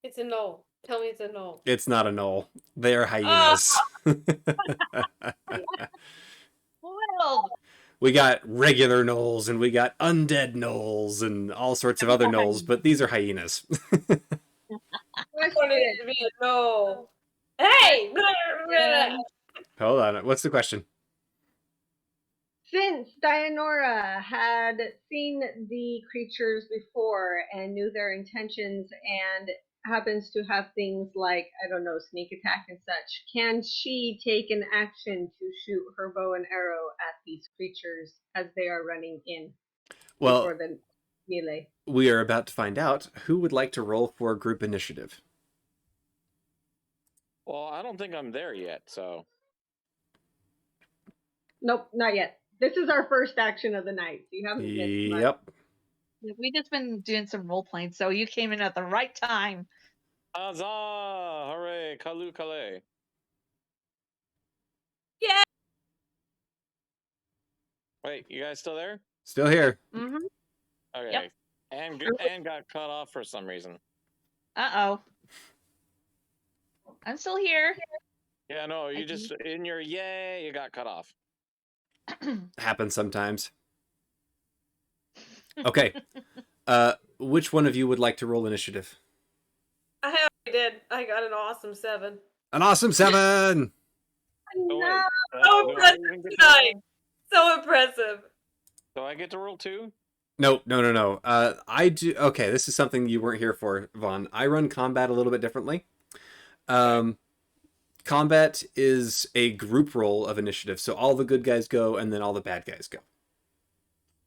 It's a no. Tell me it's a no. It's not a knoll. They are hyenas. Wild. We got regular gnolls and we got undead gnolls and all sorts of other gnolls, but these are hyenas. I wanted it to be a no. Hey! Hold on. What's the question? Since Dianora had seen the creatures before and knew their intentions and happens to have things like, I don't know, sneak attack and such, can she take an action to shoot her bow and arrow at these creatures as they are running in Well, before the melee? we are about to find out. Who would like to roll for group initiative? Well, I don't think I'm there yet, so. Nope, not yet. This is our first action of the night, so you haven't missed much. Yep. We just been doing some role playing, so you came in at the right time. Huzzah! Hooray! Kalu Kale. Yeah. Wait, you guys still there? Still here. Mm-hmm. Okay. Yep. And got cut off for some reason. Uh-oh. I'm still here. Yeah, no, you just, in your yay, you got cut off. Happens sometimes. Okay. Which one of you would like to roll initiative? I already did. I got an awesome 7. An awesome 7! Oh, wait. No. So do I impressive even get to tonight. roll? So impressive. Do I get to roll too? No. I do. Okay, this is something you weren't here for, Vaughn. I run combat a little bit differently. Combat is a group roll of initiative, so all the good guys go, and then all the bad guys go.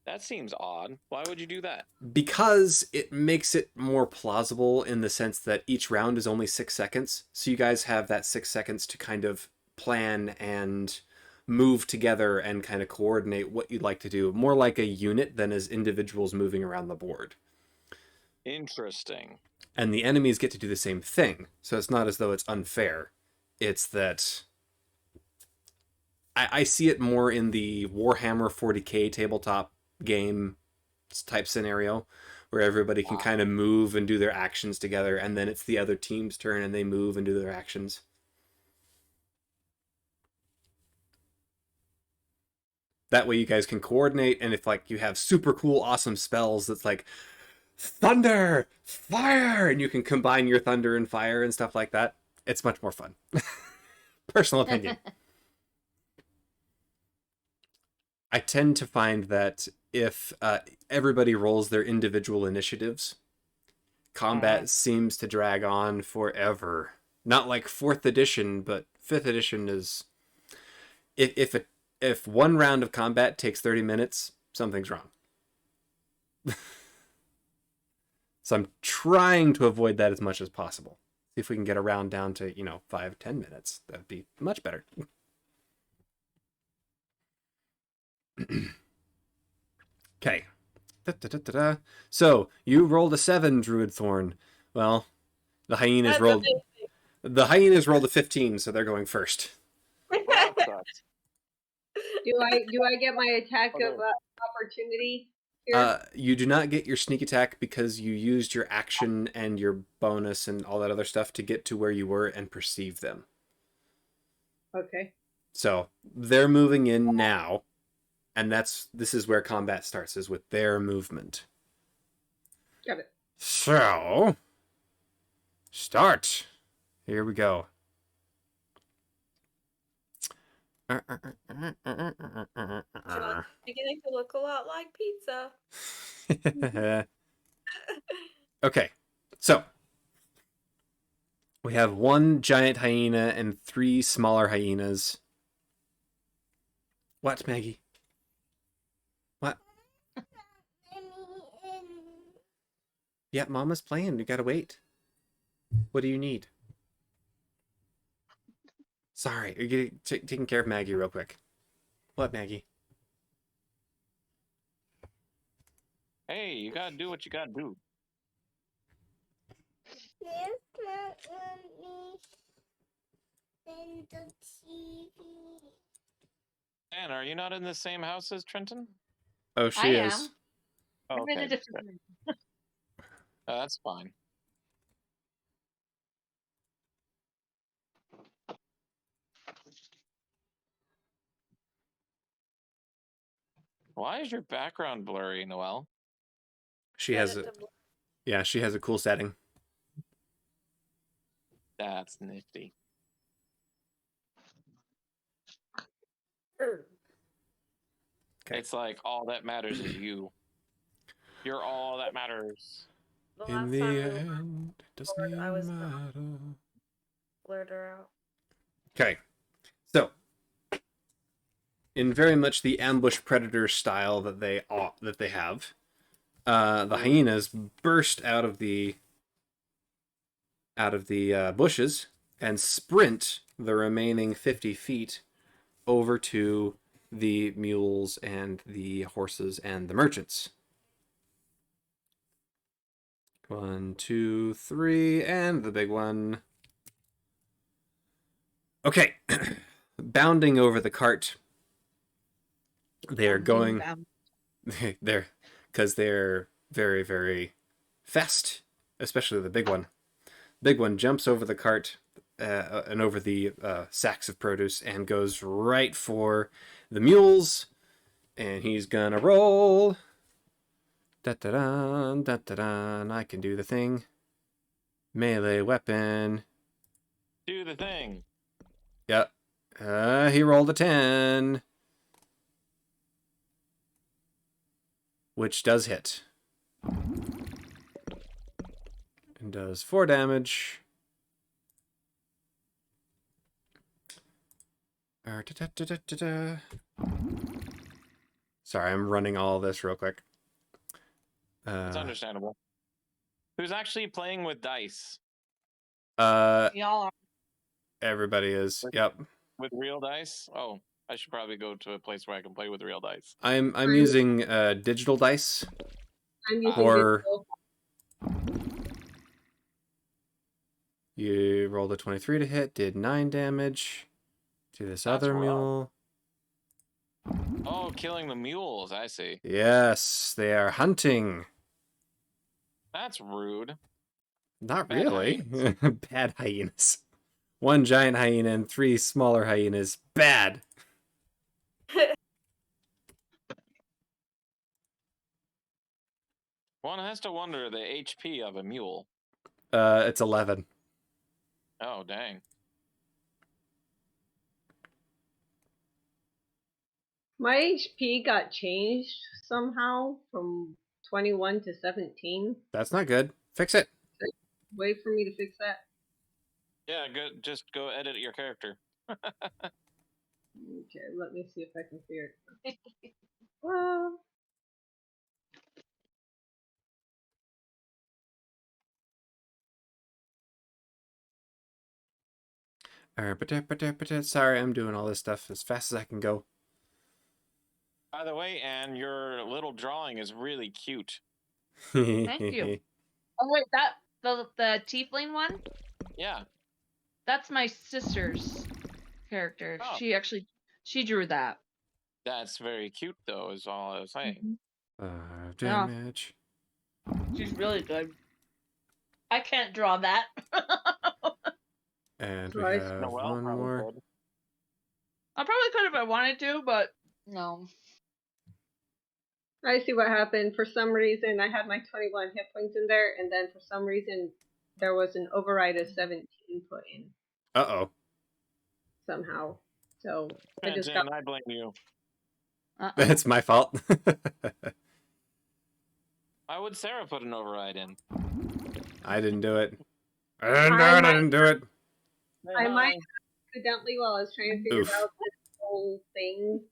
That seems odd. Why would you do that? Because it makes it more plausible in the sense that each round is only 6 seconds, so you guys have that 6 seconds to kind of plan and move together and kind of coordinate what you'd like to do, more like a unit than as individuals moving around the board. Interesting. And the enemies get to do the same thing, so it's not as though it's unfair. It's that I see it more in the Warhammer 40k tabletop game type scenario where everybody can kind of move and do their actions together, and then it's the other team's turn and they move and do their actions. That way you guys can coordinate, and if like you have super cool awesome spells that's like thunder, fire, and you can combine your thunder and fire and stuff like that, it's much more fun. Personal opinion. I tend to find that if everybody rolls their individual initiatives, combat seems to drag on forever. Not like 4th edition, but 5th edition is if one round of combat takes 30 minutes, something's wrong. So I'm trying to avoid that as much as possible. See if we can get a round down to, 5-10 minutes. That'd be much better. Okay. Da-da-da-da-da. So you rolled a 7, Druid Thorn. Well, the hyenas That's rolled amazing. the hyenas rolled a 15, so they're going first. Well, that sucks. Do I get my attack Okay. of opportunity here? You do not get your sneak attack because you used your action and your bonus and all that other stuff to get to where you were and perceive them. Okay. So they're moving in now, and this is where combat starts, is with their movement. Got it. So start. Here we go. Beginning to look a lot like pizza. Okay, so we have one giant hyena and 3 smaller hyenas. What, Maggie? What? Yeah, Mama's playing. You gotta wait. What do you need? Sorry, you're taking care of Maggie real quick. What, Maggie? Hey, you gotta do what you gotta do. Dan, are you not in the same house as Trenton? Oh, I she am. is. Oh, I'm in a okay. different room. That's fine. Why is your background blurry, Noelle? She has a she has a cool setting. That's nifty. Okay. It's like all that matters is you. You're all that matters. In the end, it doesn't matter. Blurred her out. Okay, so in very much the ambush predator style that they have, the hyenas burst out of the bushes and sprint the remaining 50 feet over to the mules and the horses and the merchants. 1, 2, 3, and the big one. Okay, bounding over the cart. They're going. Because they're very, very fast, especially the big one. Big one jumps over the cart and over the sacks of produce and goes right for the mules. And he's gonna roll. Da-da-da, da-da-da, I can do the thing. Melee weapon. Do the thing. Yep. He rolled a 10. Which does hit. And does 4 damage. Sorry, I'm running all this real quick. It's understandable. Who's actually playing with dice? Y'all are. Everybody is. Yep. With real dice? Oh, I should probably go to a place where I can play with real dice. I'm using digital dice. I'm using Or digital. you rolled a 23 to hit, did 9 damage to this That's other rough. mule. Oh, killing the mules, I see. Yes, they are hunting. That's rude. Not Bad really. Bad hyenas. 1 giant hyena and 3 smaller hyenas. Bad. One has to wonder the HP of a mule. It's 11. Oh, dang. My HP got changed somehow from 21 to 17. That's not good. Fix it. Wait for me to fix that. Yeah, good. Just go edit your character. Okay, let me see if I can figure it out. Well, Sorry, I'm doing all this stuff as fast as I can go. By the way, Anne, your little drawing is really cute. Thank you. Oh wait, that the tiefling one? Yeah. That's my sister's character. Oh. She drew that. That's very cute, though, is all I was saying. Damage. She's really good. I can't draw that. And we Right. have Noelle one probably more. could. I probably could if I wanted to, but no. I see what happened. For some reason, I had my 21 hit points in there, and then for some reason, there was an override of 17 put in Uh-oh. somehow. So I just Jane, got. I blame you. That's my fault. Why would Sarah put an override in? I didn't do it. I didn't do it. I might accidentally, while I was trying to figure Oof. out this whole thing,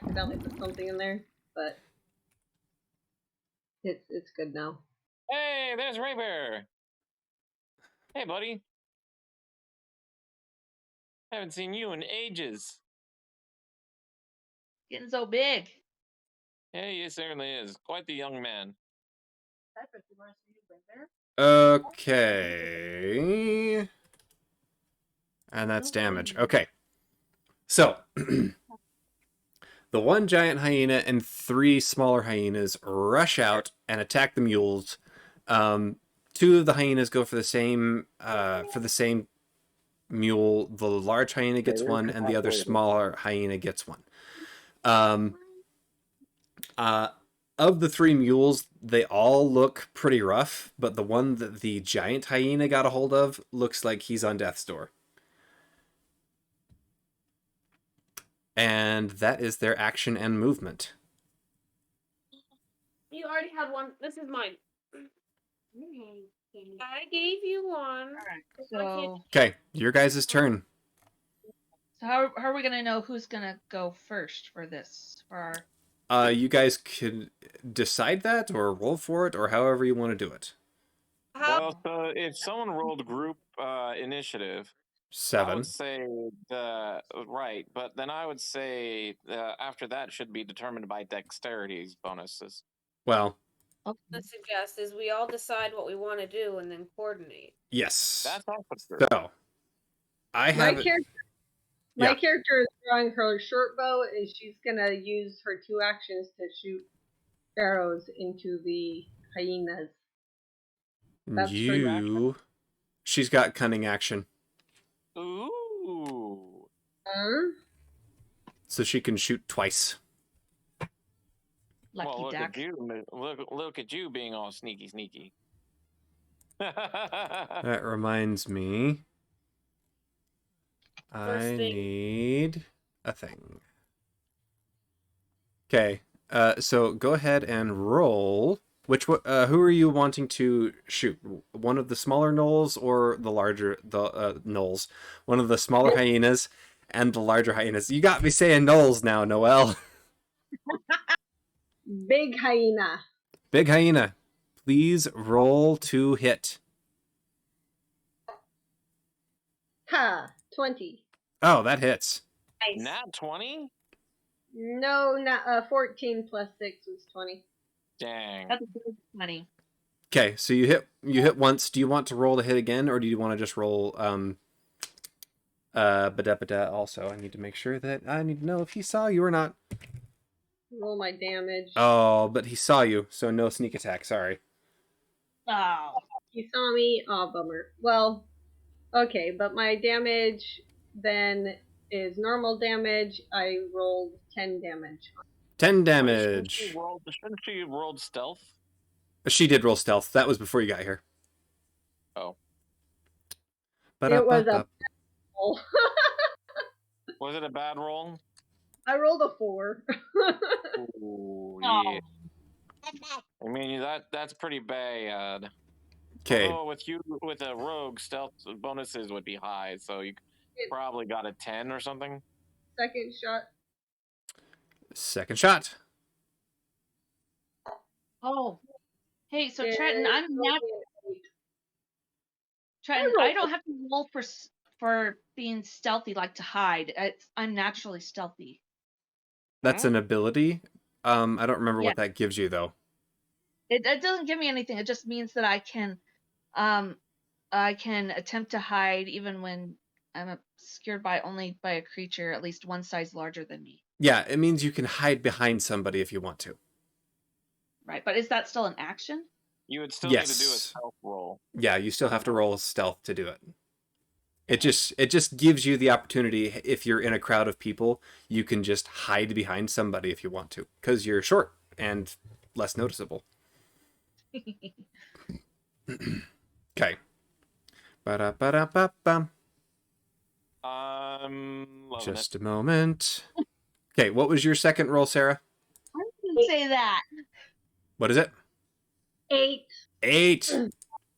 accidentally put something in there, but it's good now. Hey, there's Ray Bear. Hey, buddy. Haven't seen you in ages. Getting so big. Yeah, he certainly is. Quite the young man. Okay. And that's damage. Okay. So, the one giant hyena and 3 smaller hyenas rush out and attack the mules. 2 of the hyenas go for the same mule. The large hyena gets one, and the other smaller hyena gets one. Of the 3 mules, they all look pretty rough, but the one that the giant hyena got a hold of looks like he's on death's door. And that is their action and movement. You already had one. This is mine. I gave you one. So Okay, your guys' turn. how are we gonna know who's gonna go first for this? For our You guys could decide that or roll for it or however you want to do it. Well, so if someone rolled group initiative, I 7. would say right, but then I would say after that should be determined by dexterity bonuses. Well, I suggest is we all decide what we want to do and then coordinate. yes. That's also true. So, I have My character is drawing her short bow, and she's gonna use her 2 actions to shoot arrows into the hyenas. That's She's got cunning action. Ooh. So she can shoot twice. lucky Well, look duck. at you! Look at you being all sneaky. That reminds me. First I thing. need a thing. Okay. So go ahead and roll. Who are you wanting to shoot? One of the smaller gnolls or the larger gnolls? One of the smaller hyenas and the larger hyenas. You got me saying gnolls now, Noelle. Big hyena. Big hyena. Please roll to hit. Ha! 20. Oh, that hits. Nice. Nat 20? No, not 14 plus 6 was 20. Dang. That's a good money. Okay, so you hit once. Do you want to roll to hit again, or do you want to just roll bada also? I need to make sure that I need to know if he saw you or not. Roll my damage. Oh, but he saw you, so no sneak attack, sorry. Oh. He saw me. Oh, bummer. Well, okay, but my damage then is normal damage. I rolled 10 damage. 10 Shouldn't damage. she have rolled stealth? She did roll stealth. That was before you got here. Oh. It was a Was it a bad roll? I rolled a 4. Ooh, Oh. yeah. I mean that's pretty bad. Okay. Although with a rogue, stealth bonuses would be high, so you probably got a 10 or something. Second shot. Second shot. Oh. Hey, so is Trenton, only an 8. Trenton, rolled I don't have to roll for being stealthy like to hide. I'm naturally stealthy. That's an ability. I don't remember Yeah. what that gives you though. It doesn't give me anything. It just means that I can attempt to hide even when I'm obscured only by a creature at least one size larger than me. Yeah, it means you can hide behind somebody if you want to. Right, but is that still an action? You would still need to do a Yes. stealth roll. Yeah, you still have to roll stealth to do it. It just gives you the opportunity, if you're in a crowd of people, you can just hide behind somebody if you want to, because you're short and less noticeable. Okay. Ba-da-ba-da-ba-bum. Loving Just a moment. Okay, what was your second roll, Sarah? I didn't say that. What is it? 8. 8.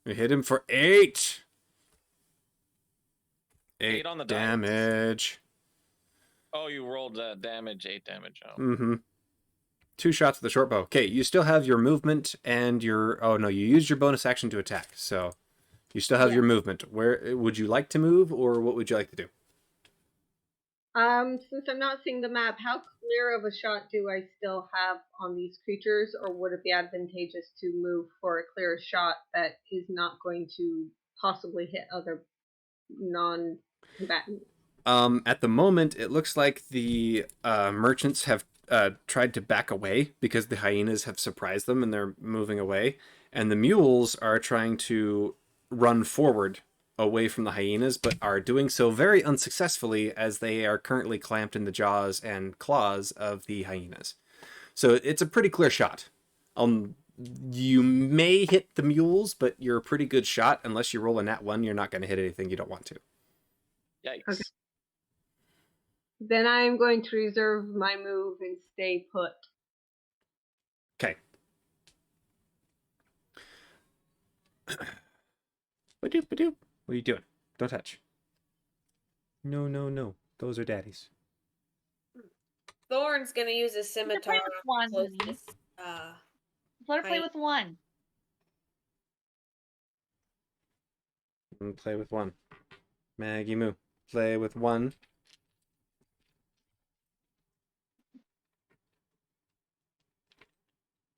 We hit him for 8. 8 on the dice? damage. Oh, you rolled damage, 8 damage. Oh. Mm-hmm. 2 shots with the short bow. Okay, you still have your movement and your... Oh, no, you used your bonus action to attack, so you still have your movement. Where would you like to move, or what would you like to do? Since I'm not seeing the map, how clear of a shot do I still have on these creatures, or would it be advantageous to move for a clear shot that is not going to possibly hit other non-combatants? At the moment, it looks like the merchants have tried to back away because the hyenas have surprised them and they're moving away. And the mules are trying to run forward away from the hyenas, but are doing so very unsuccessfully as they are currently clamped in the jaws and claws of the hyenas. So it's a pretty clear shot. You may hit the mules, but you're a pretty good shot. Unless you roll a nat 1, you're not going to hit anything you don't want to. Yikes. Okay. Then I'm going to reserve my move and stay put. Okay. Ba-doop, ba-doop. What are you doing? Don't touch. No, no, no. Those are daddies. Thorn's gonna use a scimitar. with one, honey. Closest, Let her play I- with one. Play with one. Maggie Moo. Play with one.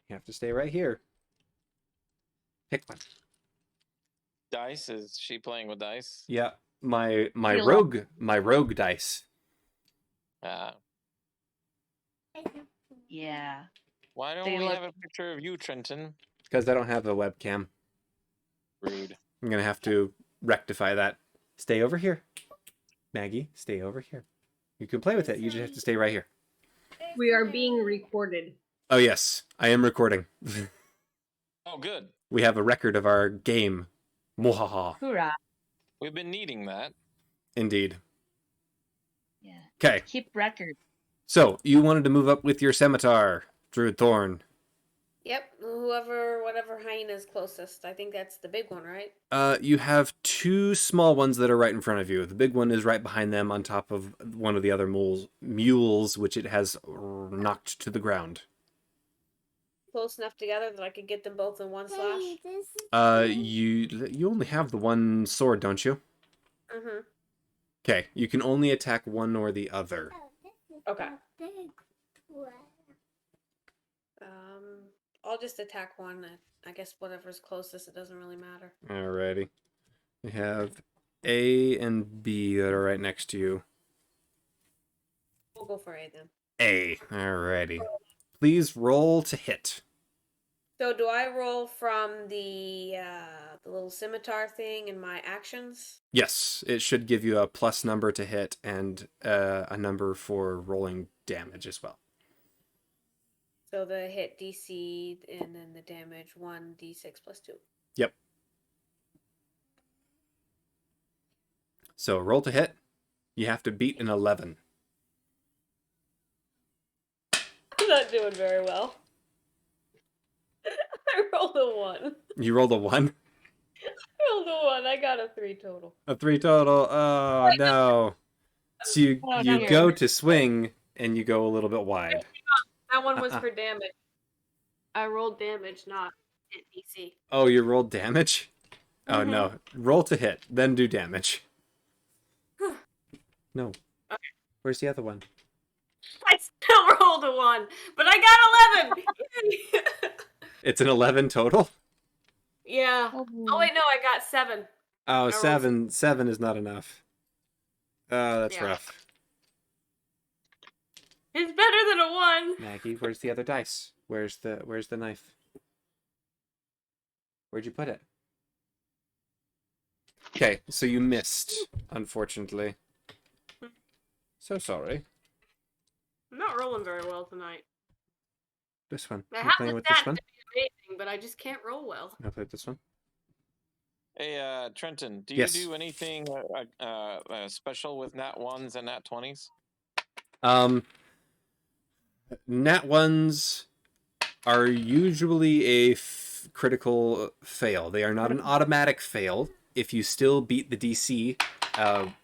You have to stay right here. Pick one. Dice? Is she playing with dice? Yeah. My Kilo. rogue dice. Yeah. Why don't They we look- have a picture of you, Trenton? Because I don't have a webcam. Rude. I'm gonna have to rectify that. Stay over here. Maggie, stay over here. You can play with it. You just have to stay right here. We are being recorded. Oh yes, I am recording. Oh, good. We have a record of our game. Mwahaha. Hoorah. We've been needing that. Indeed. Yeah. Okay, Keep record. so you wanted to move up with your scimitar, Druid Thorn. Yep, whatever hyena's closest. I think that's the big one, right? You have 2 small ones that are right in front of you. The big one is right behind them on top of one of the other mules, which it has knocked to the ground. Close enough together that I could get them both in one slash. You only have the one sword, don't you? Mm-hmm. Okay, you can only attack one or the other. Okay. I'll just attack one. I guess whatever's closest, it doesn't really matter. Alrighty. We have A and B that are right next to you. We'll go for A then. A. Alrighty. Please roll to hit. So do I roll from the little scimitar thing in my actions? Yes, it should give you a plus number to hit and a number for rolling damage as well. So the hit DC and then the damage 1d6 plus 2. Yep. So roll to hit. You have to beat an 11. not doing very well. I rolled a 1. You rolled a 1? I rolled a 1. I got a 3 total. A 3 total. Oh, no. So Oh, you dear. go to swing, and you go a little bit wide. That one was for damage. I rolled damage, not hit DC. Oh, you rolled damage? Oh, Mhm. no. Roll to hit, then do damage. No. Okay. Where's the other one? I still rolled a 1, but I got 11! Yay! It's an 11 total? Yeah. Oh, Oh, wait, no, I got 7. Oh, rolled 7. 7 is not enough. Oh, that's Yeah. rough. It's better than a 1. Maggie, where's the other dice? Where's the knife? Where'd you put it? Okay, so you missed, unfortunately. So sorry. I'm not rolling very well tonight. This one. I You have playing the with this stats one? to be amazing, but I just can't roll well. I'll play this one. Hey, Trenton, do Yes. you do anything special with nat 1s and nat 20s? Nat 1s are usually a critical fail. They are not an automatic fail. If you still beat the DC,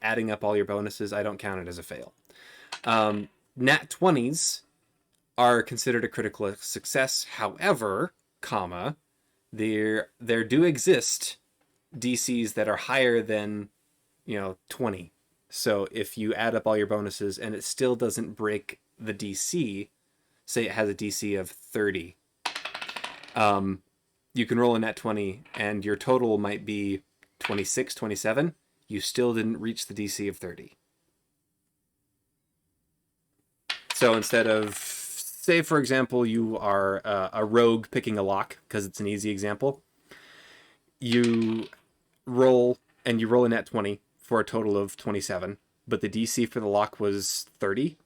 adding up all your bonuses, I don't count it as a fail. Nat 20s are considered a critical success. However, there do exist DCs that are higher than 20. So if you add up all your bonuses and it still doesn't break the DC, say it has a DC of 30, you can roll a nat 20 and your total might be 26, 27. You still didn't reach the DC of 30. So instead of, say for example, you are a rogue picking a lock, because it's an easy example, you roll a nat 20 for a total of 27, but the DC for the lock was 30.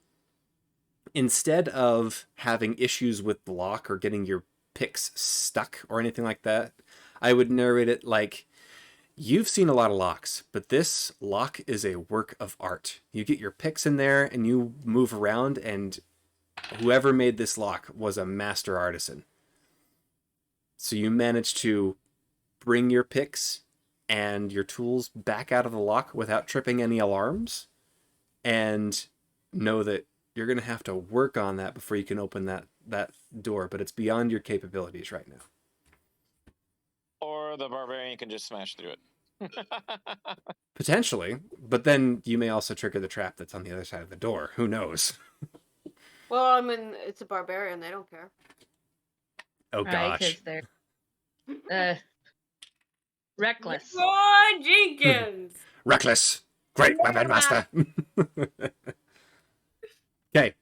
Instead of having issues with the lock or getting your picks stuck or anything like that, I would narrate it like, you've seen a lot of locks, but this lock is a work of art. You get your picks in there and you move around, and whoever made this lock was a master artisan. So you manage to bring your picks and your tools back out of the lock without tripping any alarms, and know that you're going to have to work on that before you can open that door, but it's beyond your capabilities right now. Or the barbarian can just smash through it. Potentially, but then you may also trigger the trap that's on the other side of the door. Who knows? Well, I mean, it's a barbarian. They don't care. Oh Right, gosh. because they're reckless. Roy Jenkins! Reckless. Great weapon master. Okay.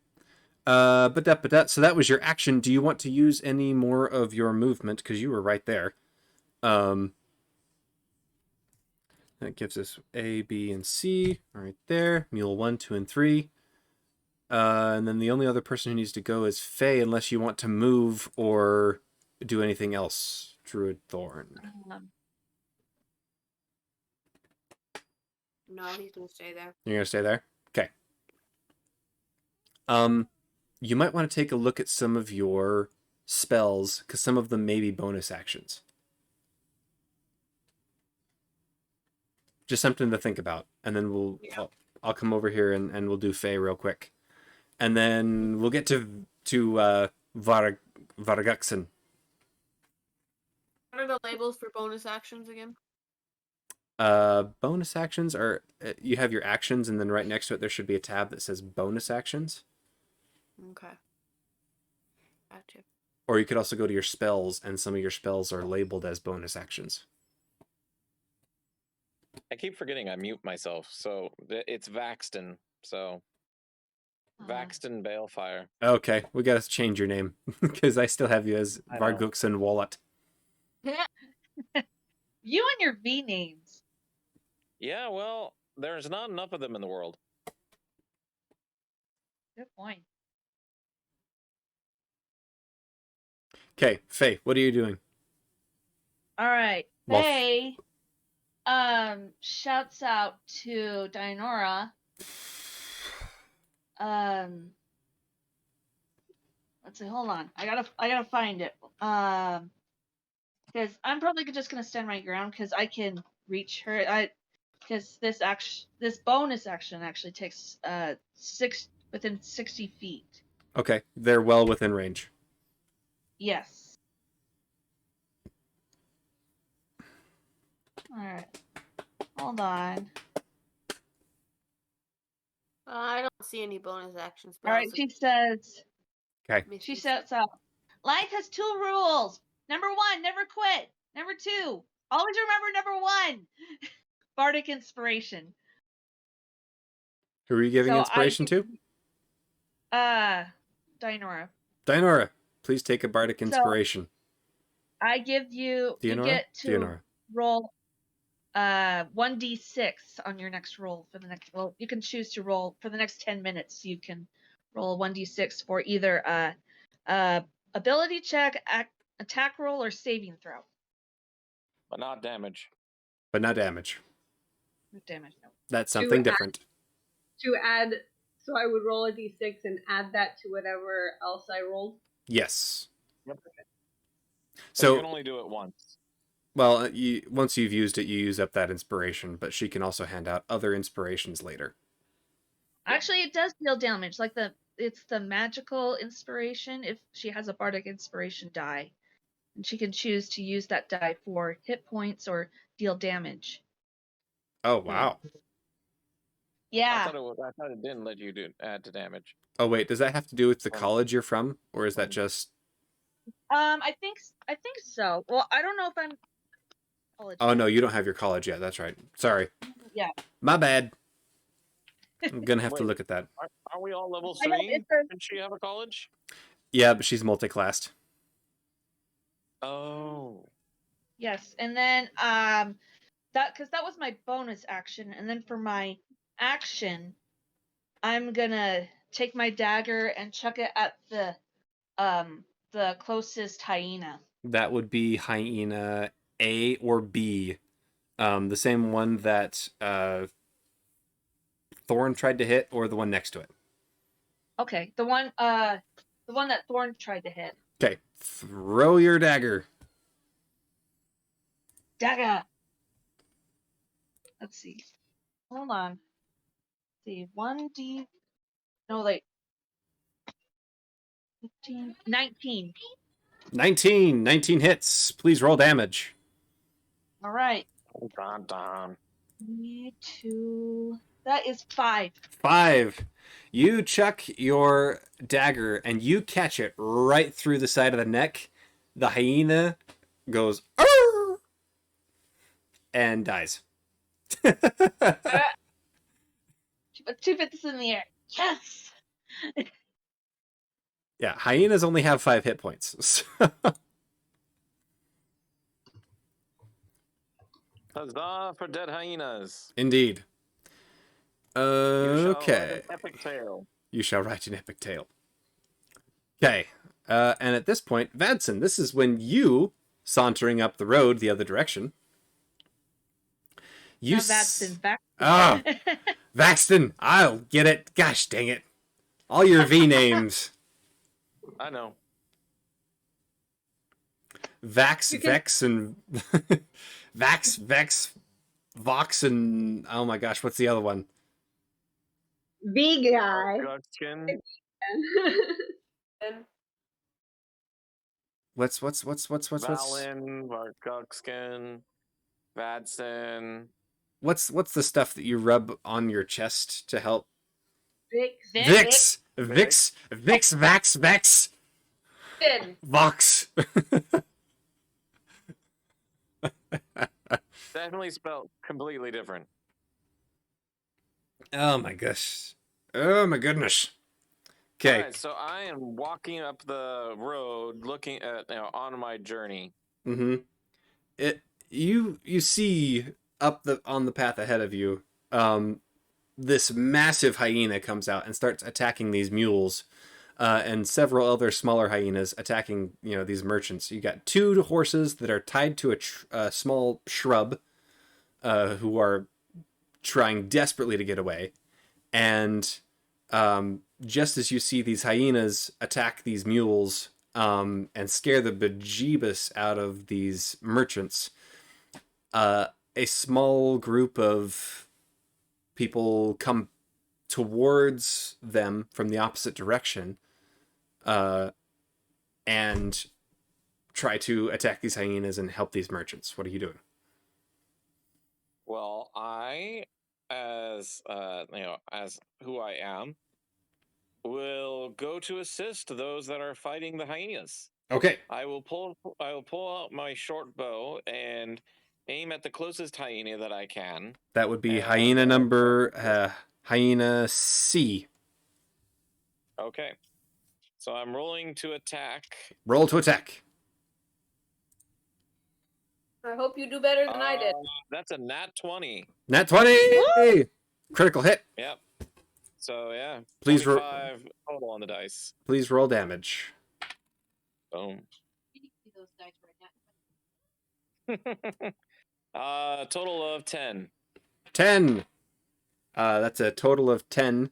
So that was your action. Do you want to use any more of your movement? Because you were right there. That gives us A, B, and C right there. Mule 1, 2, and 3. And then the only other person who needs to go is Faye, unless you want to move or do anything else. Druid Thorn. No, he's gonna stay there. You're gonna stay there? Okay. You might want to take a look at some of your spells, because some of them may be bonus actions. Just something to think about, and then I'll come over here and we'll do Faye real quick, and then we'll get to Varagaksen. What are the labels for bonus actions again? Bonus actions are you have your actions, and then right next to it there should be a tab that says bonus actions. Okay. Gotcha. Or you could also go to your spells, and some of your spells are labeled as bonus actions. I keep forgetting I mute myself, so it's Vaxton. So Vaxton Balefire. Okay, we gotta change your name, because I still have you as Varguksen Wallet. You and your V names. Yeah, well, there's not enough of them in the world. Good point. Okay, Faye, what are you doing? All right. Well, Faye shouts out to Dinora. let's see. Hold on. I gotta find it. Because I'm probably just gonna stand my ground because I can reach her. Because this bonus action actually takes within 60 feet. Okay, they're well within range. Yes. All right. Hold on. I don't see any bonus action spells. All right. She says. Okay. She sets out. Life has 2 rules. Number 1, never quit. Number 2, always remember number 1. Bardic inspiration. Who are you giving So inspiration to? Dinora. Dinora, please take a bardic inspiration. So I give you. Dinora? You get to Dinora. roll 1d6 on your next roll for the next. Well, you can choose to roll for the next 10 minutes. You can roll 1d6 for either ability check, attack roll, or saving throw. But not damage. But not damage. No damage. No. That's something add- different. To add, so I would roll a d6 and add that to whatever else I rolled. Yes. Yep. So you can only do it once. Well, once you've used it, you use up that inspiration, but she can also hand out other inspirations later. Actually, it does deal damage. Like it's the magical inspiration. If she has a bardic inspiration die, and she can choose to use that die for hit points or deal damage. Oh, wow. Yeah. I thought it didn't let you add to damage. Oh, wait, does that have to do with the college you're from, or is that just... I think so. Well, I don't know if I'm college. Oh, no, you don't have your college yet. That's right. Sorry. Yeah. My bad. I'm going to have to look at that. Are we all level I know, 3? Can she have a college? Yeah, but she's multi-classed. Oh. Yes, and then because that was my bonus action, and then for my action, I'm gonna take my dagger and chuck it at the closest hyena. That would be hyena A or B. The same one that Thorn tried to hit, or the one next to it. Okay, the one that Thorn tried to hit. Okay, throw your dagger. Dagger. Let's see. Hold on. Let's see, 1d. No, like 15, 19. 19 hits. Please roll damage. All right. Oh, Don. 2. That is 5. 5. You chuck your dagger and you catch it right through the side of the neck. The hyena goes "Arr!" and dies. She put 2 fists in the air. Yes. Yeah, hyenas only have 5 hit points. Huzzah for dead hyenas. Indeed. You shall Okay. write an epic tale. You shall write an epic tale. Okay. And at this point, Vadson, this is when you, sauntering up the road the other direction, you Now that's in fact. Ah, Vaxton, I'll get it. Gosh dang it. All your V names. I know. Vax, You can- Vex, and... Vax, Vex, Vox, and... Oh my gosh, what's the other one? V guy. Gutskin. What's... Valin, Varkukskin, Vadson. What's the stuff that you rub on your chest to help? Vix. Vix, Vax, Vex, Vin. Vox. Definitely spelled completely different. Oh my gosh. Oh my goodness. Okay. Alright, so I am walking up the road looking at, on my journey. Mm-hmm. You see up on the path ahead of you, this massive hyena comes out and starts attacking these mules, and several other smaller hyenas attacking, these merchants. You got 2 horses that are tied to a small shrub, who are trying desperately to get away, and just as you see these hyenas attack these mules and scare the bejeebus out of these merchants, a small group of people come towards them from the opposite direction and try to attack these hyenas and help these merchants. What are you doing? Well, I, as as who I am, will go to assist those that are fighting the hyenas. Okay. I will pull out my short bow and aim at the closest hyena that I can. That would be And hyena C. okay. So I'm rolling to attack. Roll to attack. I hope you do better than I did. That's a nat 20. Nat 20! Critical hit. Yep. So yeah, Please 25 total on the dice. Please roll damage. Boom. Total of 10. 10. That's a total of 10.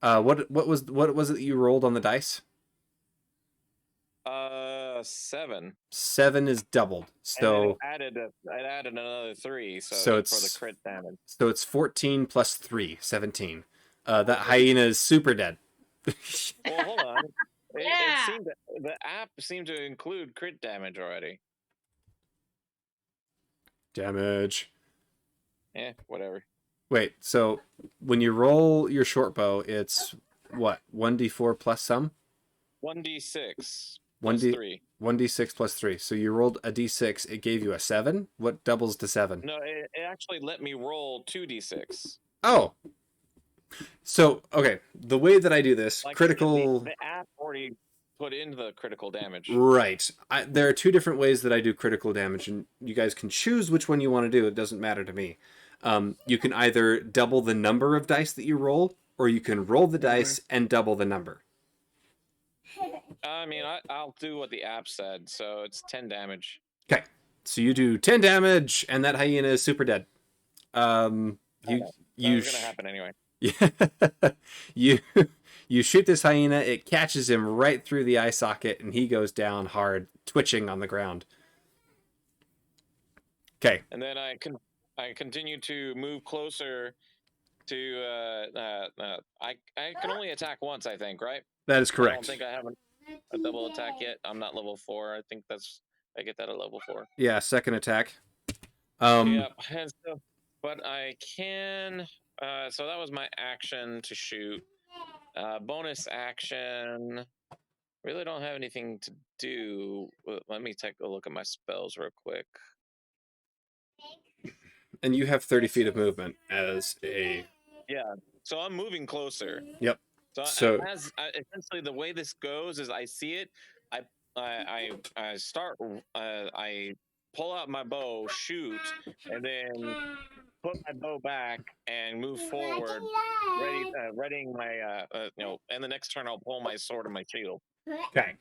What was it that you rolled on the dice? 7. 7 is doubled. So I added another 3, So for the it's- crit damage. so it's 14 plus 3, 17. That hyena is super dead. Well, hold on. Yeah. The app seemed to include crit damage already. Damage. Whatever. Wait, so when you roll your short bow, it's what? 1d4 plus some? 1d6 1 plus d 3. 1d6 plus 3. So you rolled a d6, it gave you a 7? What doubles to 7? No, it actually let me roll 2d6. Oh. So, okay, the way that I do this, Like critical... The app already put in the critical damage. Right. There are two different ways that I do critical damage, and you guys can choose which one you want to do. It doesn't matter to me. You can either double the number of dice that you roll, or you can roll the dice and double the number. I mean, I'll do what the app said, so it's 10 damage. Okay. So you do 10 damage, and that hyena is super dead. You That was gonna happen anyway. you shoot this hyena, it catches him right through the eye socket, and he goes down hard, twitching on the ground. Okay. And then I continue to move closer to I can only attack once, I think, right? That is I correct. don't think I have a double attack yet. I'm not level 4. I think I get that at level 4. Yeah, second attack. Yeah, but I can. So that was my action to shoot. Bonus action. Really don't have anything to do. Let me take a look at my spells real quick. And you have 30 feet of movement as a... Yeah, so I'm moving closer. Yep. So essentially the way this goes is I see it, I start, I pull out my bow, shoot, and then put my bow back and move forward, readying my and the next turn I'll pull my sword and my shield. Okay.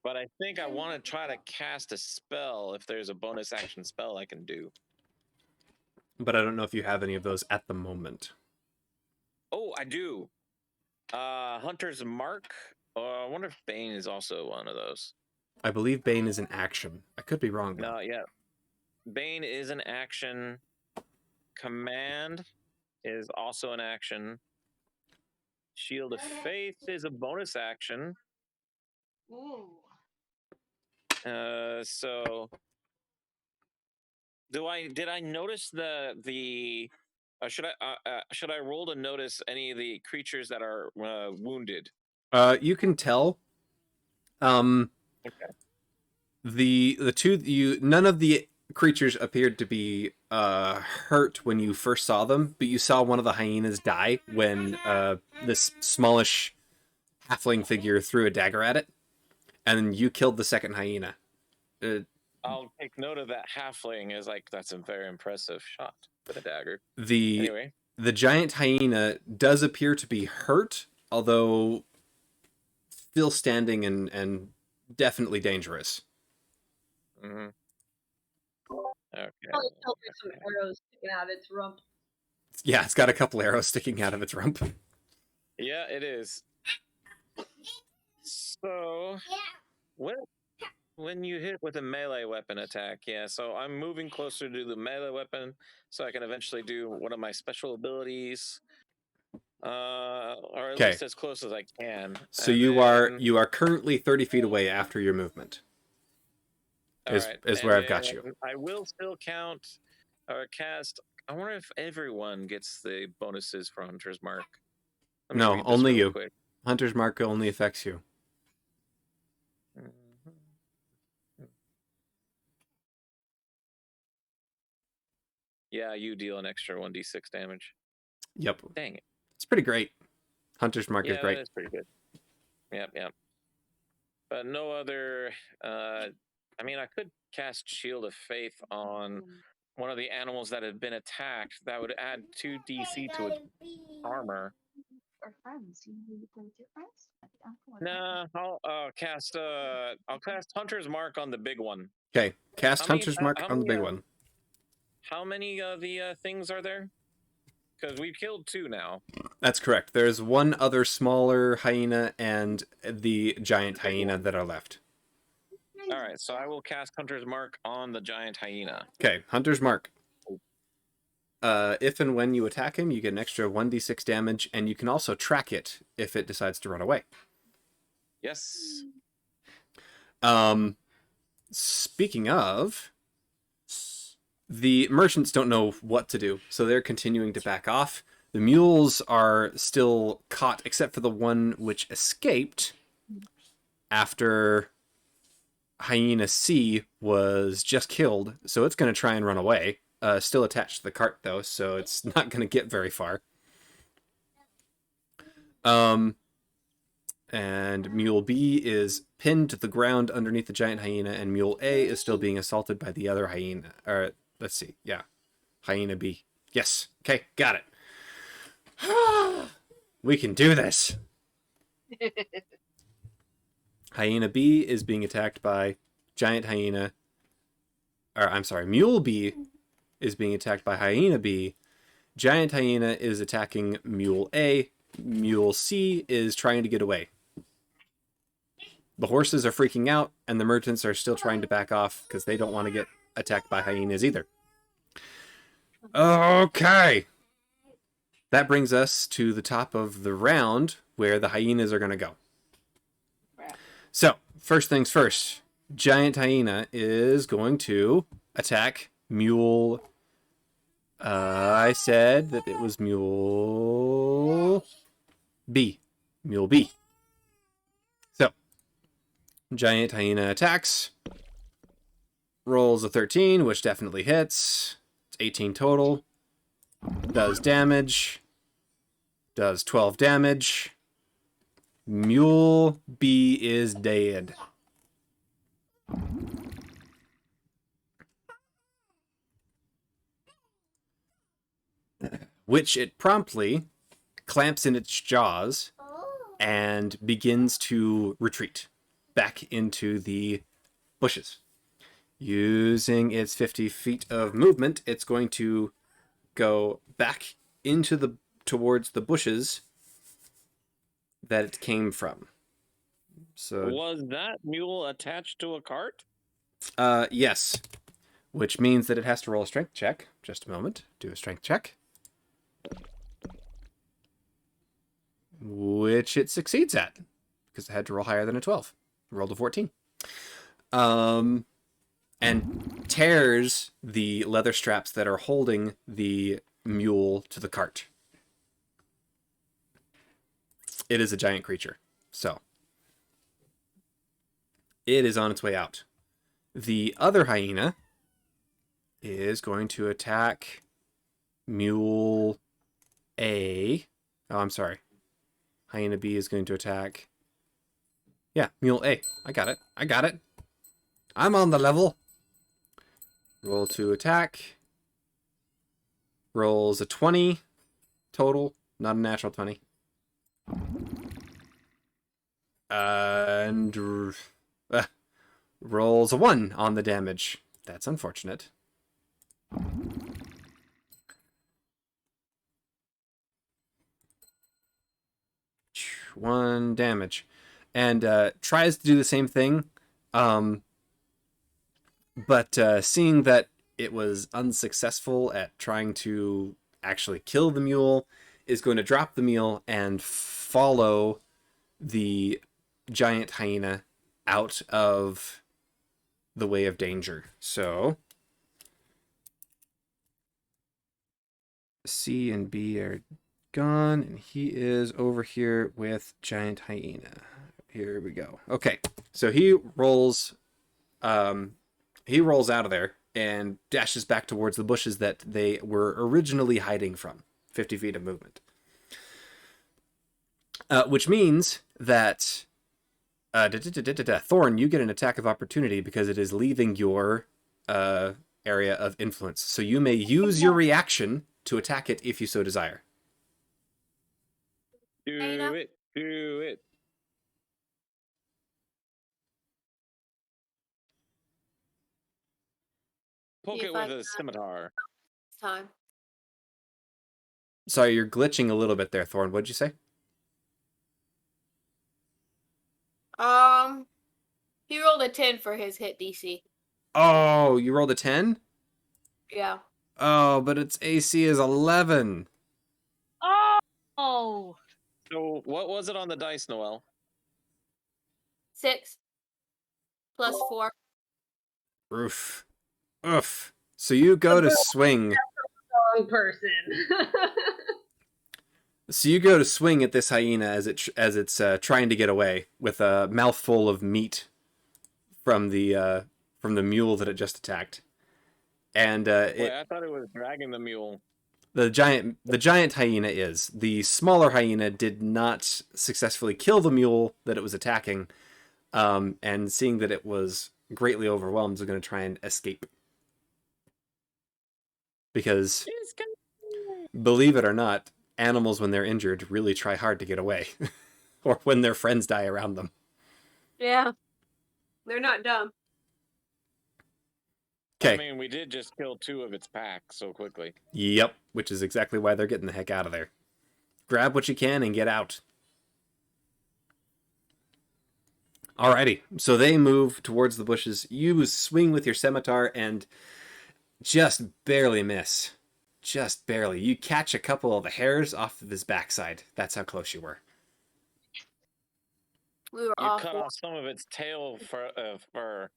But I think I want to try to cast a spell if there's a bonus action spell I can do. But I don't know if you have any of those at the moment. Oh, I do. Hunter's Mark. I wonder if Bane is also one of those. I believe Bane is an action. I could be wrong, though. No, yeah. Bane is an action. Command is also an action. Shield of Faith is a bonus action. Ooh. So did I notice the should I roll to notice any of the creatures that are wounded? You can tell. Okay. The two none of the creatures appeared to be hurt when you first saw them, but you saw one of the hyenas die when this smallish halfling figure threw a dagger at it, and you killed the second hyena. I'll take note of that halfling as that's a very impressive shot with a dagger. The giant hyena does appear to be hurt, although still standing and definitely dangerous. Mm-hmm. Okay. Probably killed with some arrows sticking out its rump. Yeah, it's got a couple arrows sticking out of its rump. Yeah, it is. So, when you hit with a melee weapon attack, yeah, so I'm moving closer to the melee weapon so I can eventually do one of my special abilities. Or at Okay. least as close as I can. So And you then, are currently 30 feet away after your movement. all right, Is and where I've got you. then I will still count or cast. I wonder if everyone gets the bonuses for Hunter's Mark. Let me No, read this only real you. quick. Hunter's Mark only affects you. Yeah, you deal an extra 1d6 damage. Yep. Dang it. It's pretty great. Hunter's Mark is Yeah, great. that is pretty good. Yep. But no other. I mean, I could cast Shield of Faith on one of the animals that had been attacked. That would add 2 DC to its armor. Or friends. You need to play with your friends. Nah, I'll cast Hunter's Mark on the big one. Okay, cast How many- Hunter's Mark how on the many, big one. How many of the things are there? Because we killed 2 now. That's correct. There's one other smaller hyena and the giant hyena that are left. All right, so I will cast Hunter's Mark on the giant hyena. Okay, Hunter's Mark. If and when you attack him, you get an extra 1d6 damage, and you can also track it if it decides to run away. Yes. Speaking of, the merchants don't know what to do, so they're continuing to back off. The mules are still caught, except for the one which escaped after Hyena C was just killed, so it's going to try and run away. Still attached to the cart, though, so it's not going to get very far. And Mule B is pinned to the ground underneath the giant hyena, and Mule A is still being assaulted by the other hyena. Or, let's see, yeah. Hyena B. Yes, okay, got it. We can do this. Hyena B is being attacked by giant hyena. Or, I'm sorry, Mule B is being attacked by Hyena B. Giant hyena is attacking Mule A. Mule C is trying to get away. The horses are freaking out, and the merchants are still trying to back off because they don't want to get attacked by hyenas either. Okay. That brings us to the top of the round where the hyenas are going to go. So, first things first. Giant hyena is going to attack Mule. I said that it was Mule B. Mule B. So, giant hyena attacks. Rolls a 13, which definitely hits. It's 18 total. Does damage. Does 12 damage. Mule B is dead. Which it promptly clamps in its jaws and begins to retreat back into the bushes. Using its 50 feet of movement, it's going to go back towards the bushes that it came from. So Was that mule attached to a cart? yes, which means that it has to roll a strength check. Just a moment. Do a strength check. Which it succeeds at, because it had to roll higher than a 12. It rolled a 14. And tears the leather straps that are holding the mule to the cart. It is a giant creature, so it is on its way out. The other hyena is going to attack Mule A. Oh, I'm sorry. Hyena B is going to attack... Yeah, Mule A. I got it. I'm on the level. Roll to attack. Rolls a 20 total, not a natural 20. And rolls a 1 on the damage. That's unfortunate. 1 damage. And tries to do the same thing. But seeing that it was unsuccessful at trying to actually kill the mule, is going to drop the mule and follow the giant hyena out of the way of danger. So C and B are gone, and he is over here with giant hyena. Here we go. Okay, so he rolls out of there and dashes back towards the bushes that they were originally hiding from. 50 feet of movement. Which means that Thorn, you get an attack of opportunity because it is leaving your area of influence. So you may use your reaction to attack it if you so desire. Do it. Do it. Poke See it if I with a can- scimitar. It's time. Sorry, you're glitching a little bit there, Thorn. What'd you say? He rolled a 10 for his hit DC. Oh, you rolled a 10? Yeah. Oh, but its AC is 11. Oh. So what was it on the dice, Noel? 6 plus 4. Oof. Oof. So you go to swing. Wrong person. So you go to swing at this hyena as it's trying to get away with a mouthful of meat from the mule that it just attacked, and Wait, I thought it was dragging the mule. the giant hyena is the smaller hyena did not successfully kill the mule that it was attacking, and seeing that it was greatly overwhelmed, is going to try and escape because, believe it or not, animals when they're injured really try hard to get away, or when their friends die around them. Yeah. They're not dumb. Okay. I mean, we did just kill 2 of its pack so quickly. Yep, which is exactly why they're getting the heck out of there. Grab what you can and get out. Alrighty, so they move towards the bushes. You swing with your scimitar and just barely miss. Just barely. You catch a couple of the hairs off of his backside. That's how close you were. We were You cut awful. off some of its tail fur.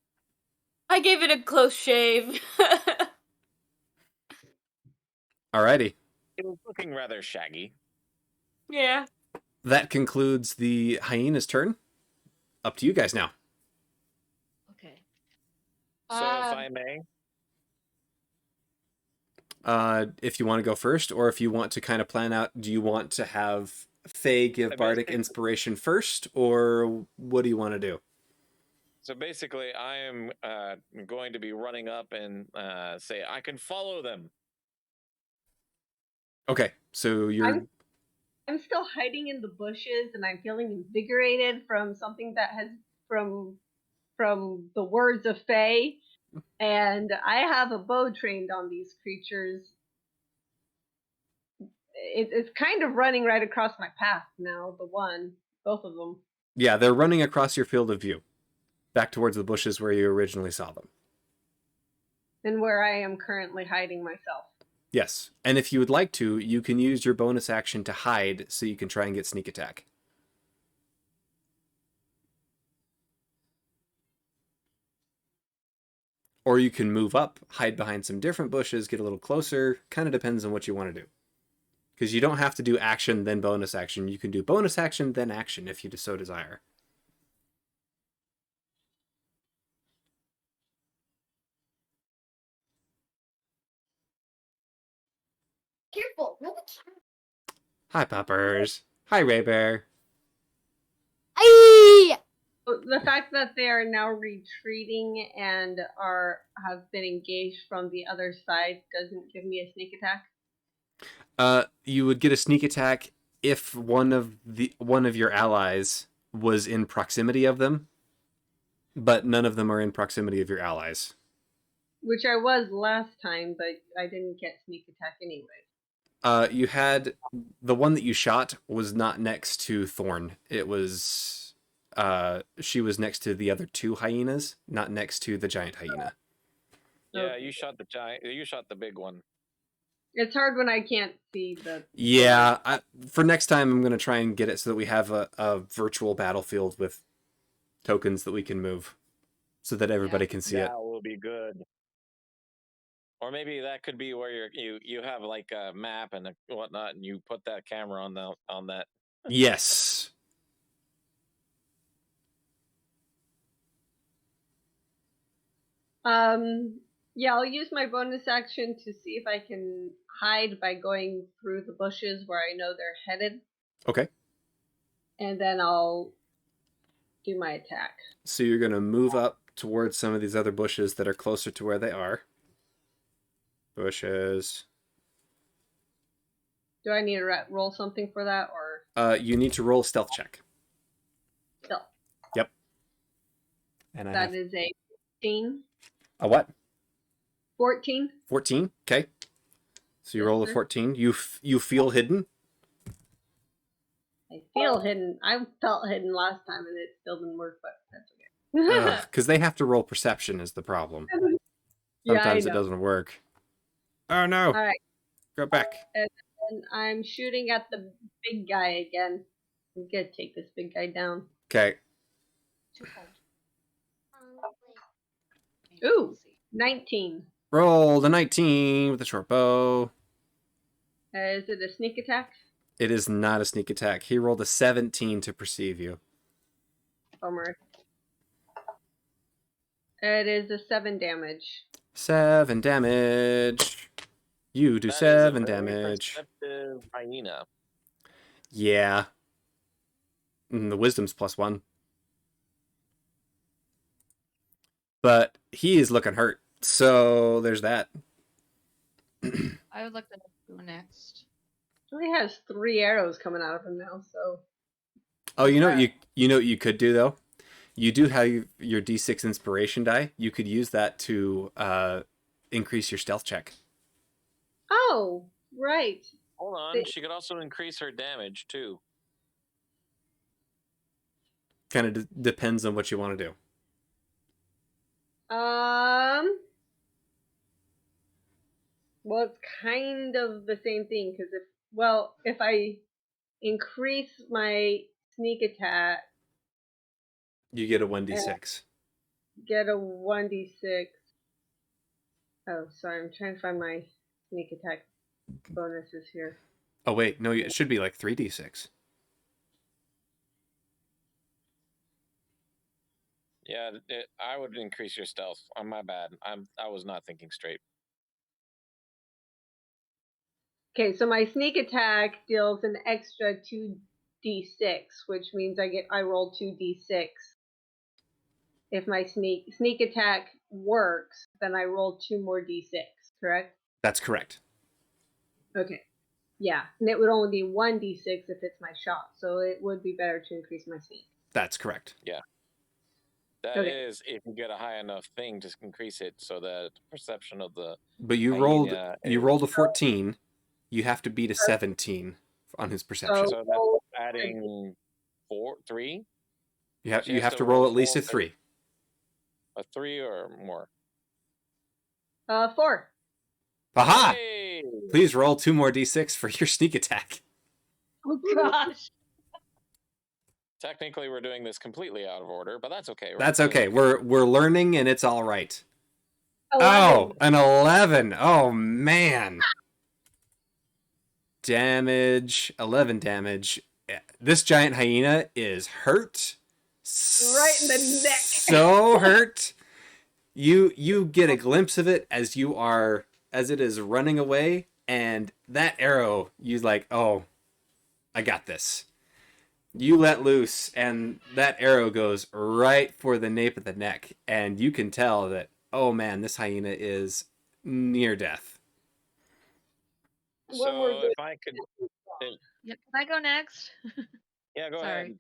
I gave it a close shave. Alrighty. It was looking rather shaggy. Yeah. That concludes the hyena's turn. Up to you guys now. Okay. So if I may, If you want to go first, or if you want to kind of plan out, do you want to have Faye give Bardic Inspiration first, or what do you want to do? so basically, I am going to be running up and say, I can follow them. Okay, so you're... I'm still hiding in the bushes, and I'm feeling invigorated from something that has from the words of Faye. And I have a bow trained on these creatures. It's kind of running right across my path now. Both of them. Yeah, they're running across your field of view, back towards the bushes where you originally saw them. And where I am currently hiding myself. Yes, and if you would like to, you can use your bonus action to hide so you can try and get sneak attack. Or you can move up, hide behind some different bushes, get a little closer. Kind of depends on what you want to do. Because you don't have to do action, then bonus action. You can do bonus action, then action, if you so desire. Careful. No, Hi, Poppers. Hi, Ray Bear. Aye! The fact that they are now retreating and have been engaged from the other side doesn't give me a sneak attack. You would get a sneak attack if one of your allies was in proximity of them, but none of them are in proximity of your allies. Which I was last time, but I didn't get sneak attack anyway. You had the one that you shot was not next to Thorn. It was she was next to the other two hyenas, not next to the giant hyena. Yeah, Okay. you shot the giant. You shot the big one. It's hard when I can't see the. Yeah, for next time I'm gonna try and get it so that we have a virtual battlefield with tokens that we can move, so that everybody can see it. That will be good. Or maybe that could be where you have like a map and whatnot, and you put that camera on that. Yes. Yeah, I'll use my bonus action to see if I can hide by going through the bushes where I know they're headed, Okay. and then I'll do my attack. So you're gonna move up towards some of these other bushes that are closer to where they are. Bushes. Do I need to roll something for that, or You need to roll a stealth check. still? Yep. And I That have is a 14. a what? 14. 14. Okay. So you Yes, roll a sir. 14. You feel hidden. I feel hidden. I felt hidden last time, and it still didn't work, but that's okay. Because they have to roll perception is the problem. Yeah, I Sometimes it know. doesn't work. Oh no! All right, Go back. and I'm shooting at the big guy again. I'm gonna take this big guy down. Okay. Twofold. Ooh, 19. Roll the 19 with a short bow. Is it a sneak attack? It is not a sneak attack. He rolled a 17 to perceive you. Bummer. It is a 7 damage. 7 damage. You do That is a 7 very damage. perceptive hyena. Yeah. The wisdom's +1. But he is looking hurt. So there's that. I would like to go next. He only has 3 arrows coming out of him now, so. Oh, you know what you could do though? You do have your D6 inspiration die. You could use that to increase your stealth check. Oh, right. Hold on, she could also increase her damage too. Kind of depends on what you want to do. Well, it's kind of the same thing because if I increase my sneak attack, You get a 1d6. get a 1d6. Oh, sorry, I'm trying to find my sneak attack bonuses here. Oh wait, no, it should be like 3d6. Yeah, I would increase your stealth. My bad. I was not thinking straight. Okay, so my sneak attack deals an extra 2d6, which means I roll 2d6. If my sneak attack works, then I roll 2 more d6, correct? That's correct. Okay. Yeah, and it would only be 1d6 if it's my shot, so it would be better to increase my sneak. That's correct. Yeah. That is if you get a high enough thing to increase it so that the perception of the But you rolled a 14. You have to beat a 17 on his perception. So that's adding 3? You have to roll at least a 3. A 3 or more. 4. Aha! Hey! Please roll 2 more d6 for your sneak attack. Oh gosh. Technically, we're doing this completely out of order, but that's okay. That's okay. We're learning, and it's all right. 11. Oh, an 11. Oh man. Damage, 11 damage. This giant hyena is hurt. Right in the neck. So hurt. You get a glimpse of it as it is running away, and that arrow, you like, oh, I got this. You let loose, and that arrow goes right for the nape of the neck, and you can tell that, oh man, this hyena is near death. So if I could, Yeah, can I go next? yeah, go Sorry. ahead.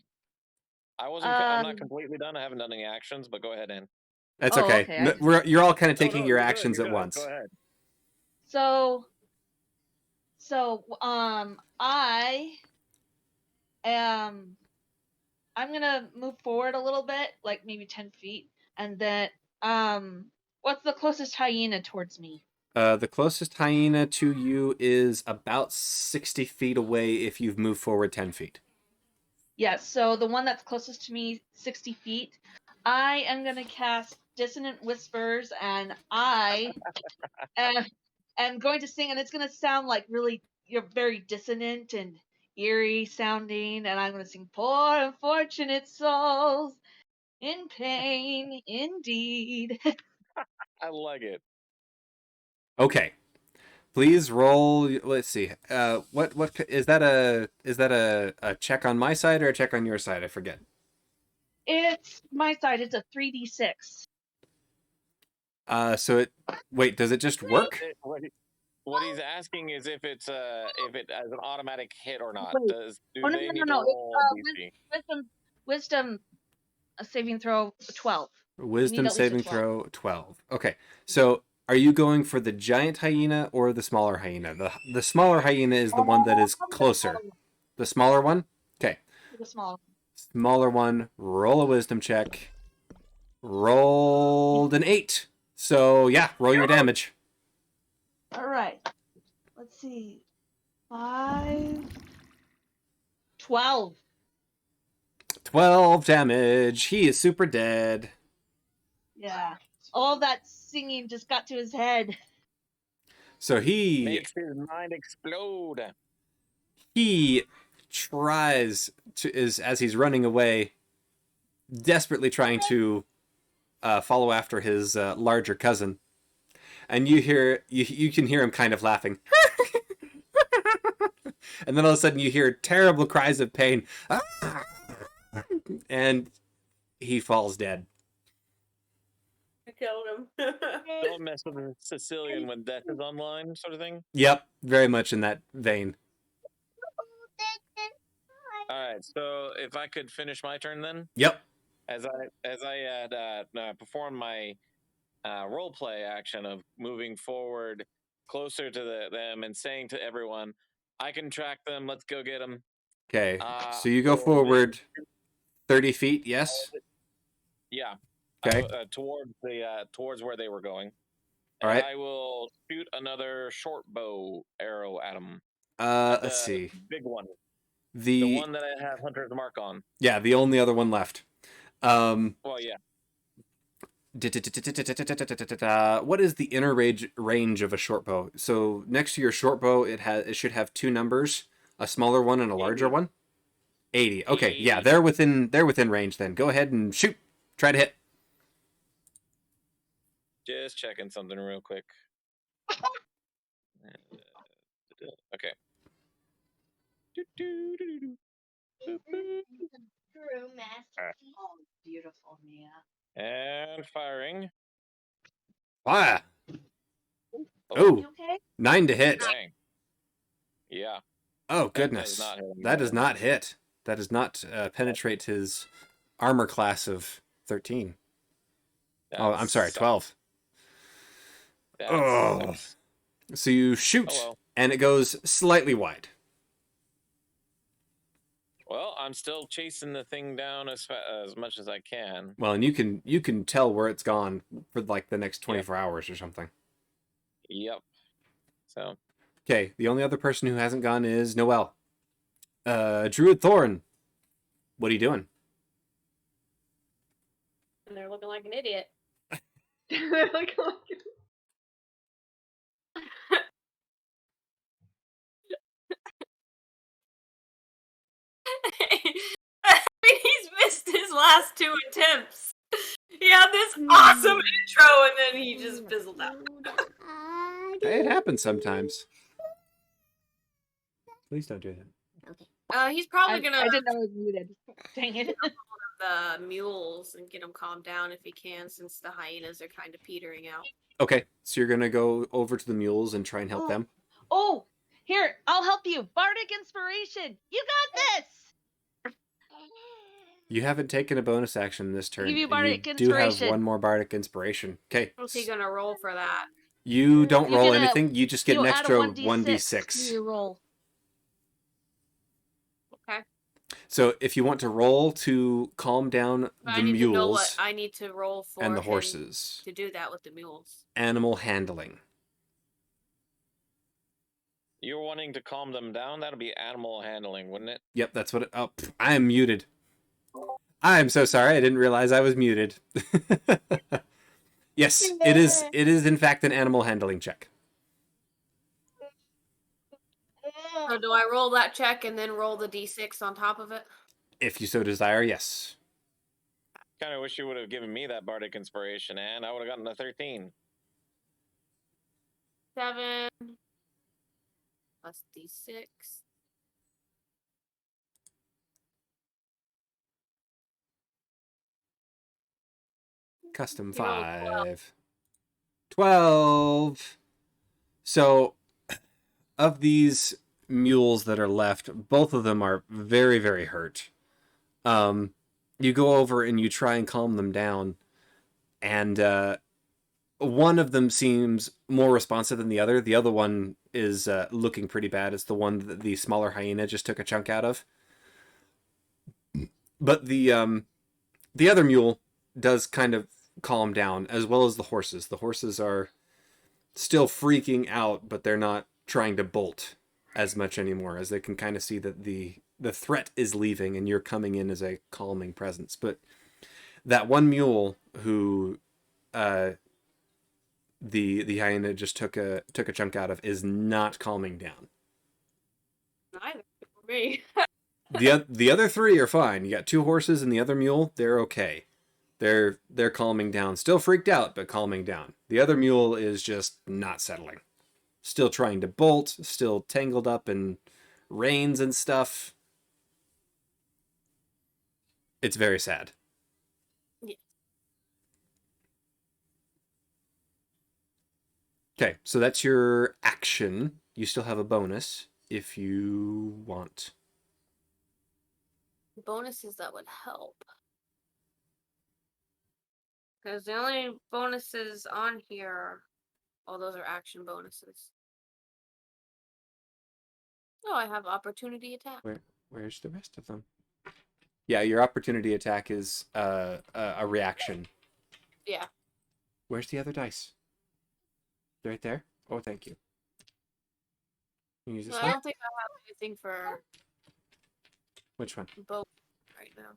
I'm not completely done. I haven't done any actions, but go ahead, Ann. That's Oh, okay. okay, You're all kind of taking your you're good, actions you're at good. once. Go ahead. So So I'm gonna move forward a little bit, like maybe 10 feet, and then what's the closest hyena towards me? The closest hyena to you is about 60 feet away if you've moved forward 10 feet. Yeah, so the one that's closest to me, 60 feet, I am gonna cast Dissonant Whispers, and I am going to sing, and it's gonna sound like really, very dissonant and eerie sounding, and I'm gonna sing "Poor unfortunate souls in pain indeed." I like it. Okay. Please roll. Let's see. What is that a check on my side or a check on your side? I forget. It's my side. It's a 3d6. So it. Wait, does it just work? What he's asking is if it has an automatic hit or not. Wait. Do Oh no they no need no to no! roll a It's DC? wisdom a saving throw 12. You need Wisdom at least a saving 12. throw 12. Okay. So are you going for the giant hyena or the smaller hyena? The smaller hyena is the one that is closer. The smaller one? Okay. The small. Smaller one. Roll a wisdom check. Rolled an 8. So yeah, roll your damage. All right. Let's see. 5. 12. 12 damage. He is super dead. Yeah. All that singing just got to his head. So Makes his mind explode. he tries to as he's running away, desperately trying to follow after his larger cousin, and you can hear him kind of laughing, and then all of a sudden you hear terrible cries of pain, and he falls dead. I killed him. Don't mess with a Sicilian when death is online, sort of thing. Yep, very much in that vein. All right, so if I could finish my turn then, Yep. as I had performed my role play action of moving forward closer to them and saying to everyone, "I can track them. Let's go get them." Okay, so you go forward 30 feet, yes? Yeah. Okay. Towards where they were going. All right. I will shoot another short bow arrow at them. Let's see. Big one. The one that I have Hunter's Mark on. Yeah, the only other one left. Well, yeah. What is the inner range of a short bow? So next to your short bow, it should have two numbers, a smaller one and a larger 80. one. 80. Okay, 80. yeah, they're within range then. Go ahead and shoot. Try to hit. Just checking something real quick. Okay. Oh, beautiful, Mia. And firing. Ah. Oh, Oh, you okay? 9 to hit. Dang. Yeah. Oh goodness, that does not hit. That does not penetrate his armor class of 13. Oh, I'm sorry, 12. Oh. So you shoot, and it goes slightly wide. Well, I'm still chasing the thing down as much as I can. Well, and you can tell where it's gone for like the next 24 hours or something. Yep. So. Okay, the only other person who hasn't gone is Noelle. Druid Thorn, what are you doing? And they're looking like an idiot. I mean, he's missed his last 2 attempts. He had this awesome intro and then he just fizzled out. Hey, it happens sometimes. Please don't do that. Okay. He's probably gonna. I didn't know it was muted. Dang it. The mules and get them calmed down if he can, since the hyenas are kind of petering out. Okay, so you're gonna go over to the mules and try and help them. Oh, here, I'll help you. Bardic inspiration. You got this. You haven't taken a bonus action this turn. Give you and bardic you do have inspiration. one more bardic inspiration. Okay. What's he gonna roll for that? You don't You roll get anything. You just get you an add a extra 1d6 to 1d6. your roll. Okay. So if you want to roll to calm down But the I need to know what mules I need to roll for and the him horses, to do that with the mules. animal handling. You're wanting to calm them down? That'll be animal handling, wouldn't it? Yep, that's what it, oh, I am muted. I'm so sorry. I didn't realize I was muted. Yes, it is. It is in fact an animal handling check. So do I roll that check and then roll the d6 on top of it? If you so desire, yes. Kind of wish you would have given me that bardic inspiration, and I would have gotten a 13. 7 plus d6. Custom You rolled 5. 12. So, of these mules that are left, both of them are very, very hurt. You go over and you try and calm them down, and one of them seems more responsive than the other. The other one is looking pretty bad. It's the one that the smaller hyena just took a chunk out of. But the other mule does kind of calm down, as well as the horses. The horses are still freaking out, but they're not trying to bolt as much anymore, as they can kind of see that the threat is leaving and you're coming in as a calming presence. But that one mule who the hyena just took a chunk out of is not calming down. Neither for me. The other three are fine. You got two horses and the other mule, they're okay. They're calming down. Still freaked out, but calming down. The other mule is just not settling. Still trying to bolt, still tangled up in reins and stuff. It's very sad. Yeah. Okay, so that's your action. You still have a bonus if you want. Bonuses that would help. Because the only bonuses on here, all those are action bonuses. Oh, I have opportunity attack. Where's the rest of them? Yeah, your opportunity attack is a reaction. Yeah. Where's the other dice? Right there? Oh, thank you. Can you use this I one? don't think I have anything for Which one? both right now.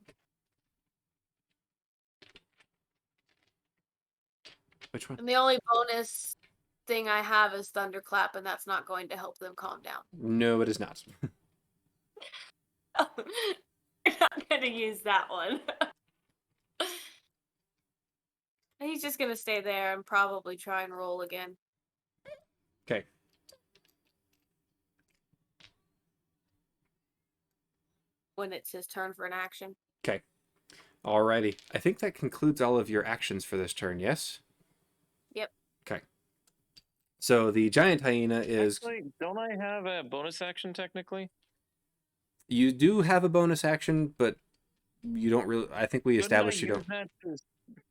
Which one? And the only bonus thing I have is Thunderclap, and that's not going to help them calm down. No, it is not. I'm not going to use that one. He's just going to stay there and probably try and roll again. Okay. When it's his turn for an action. Okay. Alrighty. I think that concludes all of your actions for this turn, yes? Yep. Okay. So the giant hyena is... Actually, don't I have a bonus action technically? You do have a bonus action, but you don't really... I think we established you don't...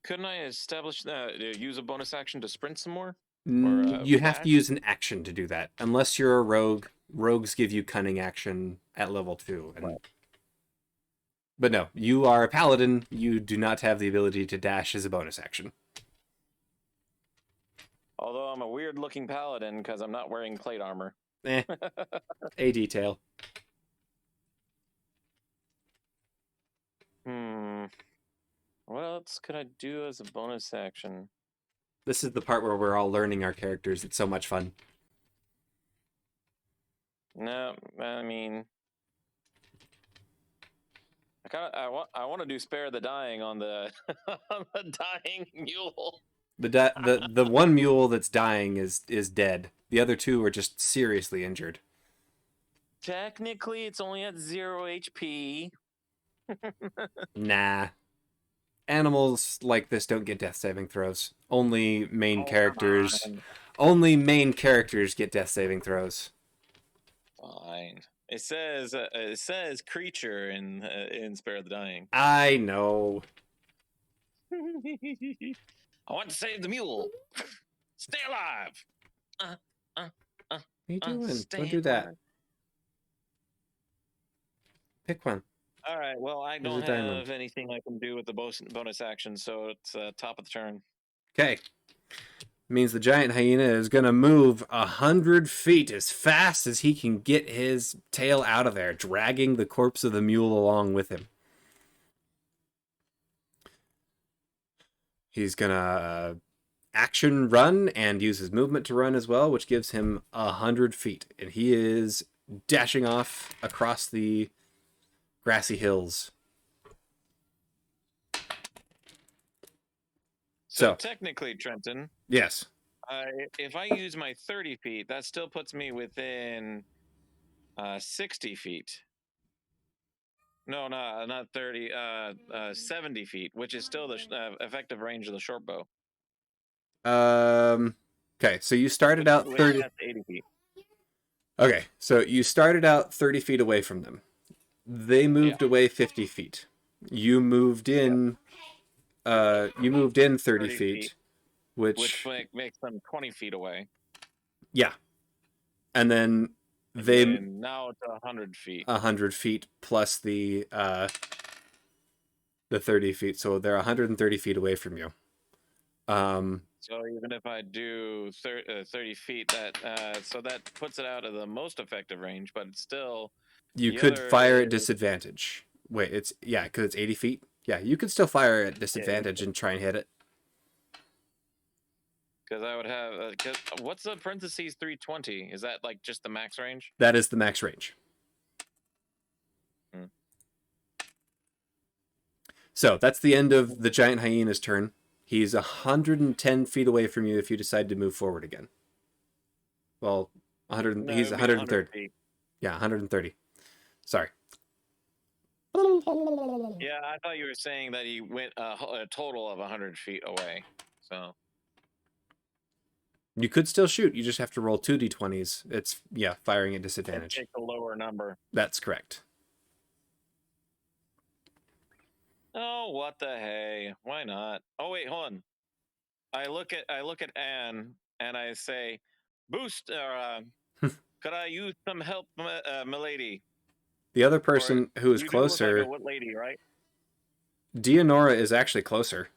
Couldn't I establish that? Use a bonus action to sprint some more? You have to dash? use an action to do that. Unless you're a rogue. Rogues give you cunning action at level 2. And... Right. But no, you are a paladin. You do not have the ability to dash as a bonus action. Although I'm a weird looking paladin because I'm not wearing plate armor. A detail. What else could I do as a bonus action? This is the part where we're all learning our characters. It's so much fun. No, I mean, I want to do spare the dying on the on the dying mule. The one mule that's dying is dead. The other two are just seriously injured. Technically, it's only at 0 HP. Nah. Animals like this don't get death saving throws. Only main characters. Only main characters get death saving throws. Fine. It says creature in Spare the Dying. I know. I want to save the mule. Stay alive. What are you doing? Stay Don't do that. alive. Pick one. All right. Well, I There's don't a diamond. have anything I can do with the bonus action, so it's top of the turn. Okay. Means the giant hyena is going to move 100 feet as fast as he can get his tail out of there, dragging the corpse of the mule along with him. He's going to action run and use his movement to run as well, which gives him 100 feet. And he is dashing off across the grassy hills. So So, technically, Trenton, yes. if I use my 30 feet, that still puts me within 60 feet. No, not 30. 70 feet, which is still the effective range of the short bow. Okay, so you started out Which 30. has 80 feet. Okay, so you started out 30 feet away from them. They moved away 50 feet. You moved in. You moved in 30 feet, which makes them 20 feet away. Yeah, and then And now it's 100 feet. 100 feet plus the 30 feet, so they're 130 feet away from you. So even if I do 30 feet, that puts it out of the most effective range, but it's still. You could fire at disadvantage. Wait, because it's 80 feet. Yeah, you could still fire at disadvantage and try and hit it. Because I would have. What's the parentheses 320? Is that like just the max range? That is the max range. So that's the end of the giant hyena's turn. He's 110 feet away from you if you decide to move forward again. Well, he's 130. Yeah, 130. Sorry. Yeah, I thought you were saying that he went a total of 100 feet away. So you could still shoot. You just have to roll 2d20s. It's, firing at disadvantage. Take the lower number. That's correct. Oh, what the hey? Why not? Oh wait, hold on. I look at Anne and I say, "Boost! Could I use some help, milady?" The other person who is closer. Like what lady, right? Dianora is actually closer.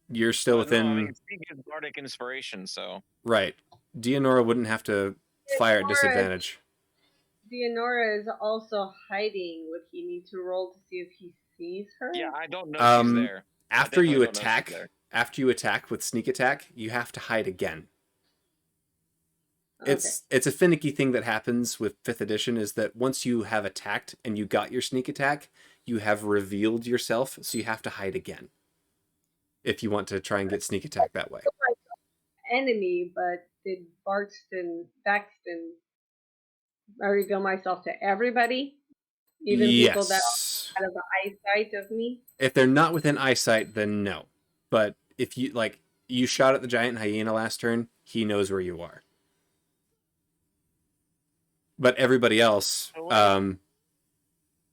You're still within. No, I mean, she gives bardic inspiration, so. Right. Dianora wouldn't have to fire at disadvantage. Dianora is also hiding. Would he need to roll to see if he sees her? Yeah, I don't know she's there. After you attack with sneak attack, you have to hide again. Okay. It's a finicky thing that happens with 5th edition is that once you have attacked and you got your sneak attack, you have revealed yourself, so you have to hide again. If you want to try and get sneak attack that way. Enemy, but did Barkston I reveal myself to everybody? Even people that are out of the eyesight of me? If they're not within eyesight, then no. But if you shot at the giant hyena last turn, he knows where you are. But everybody else,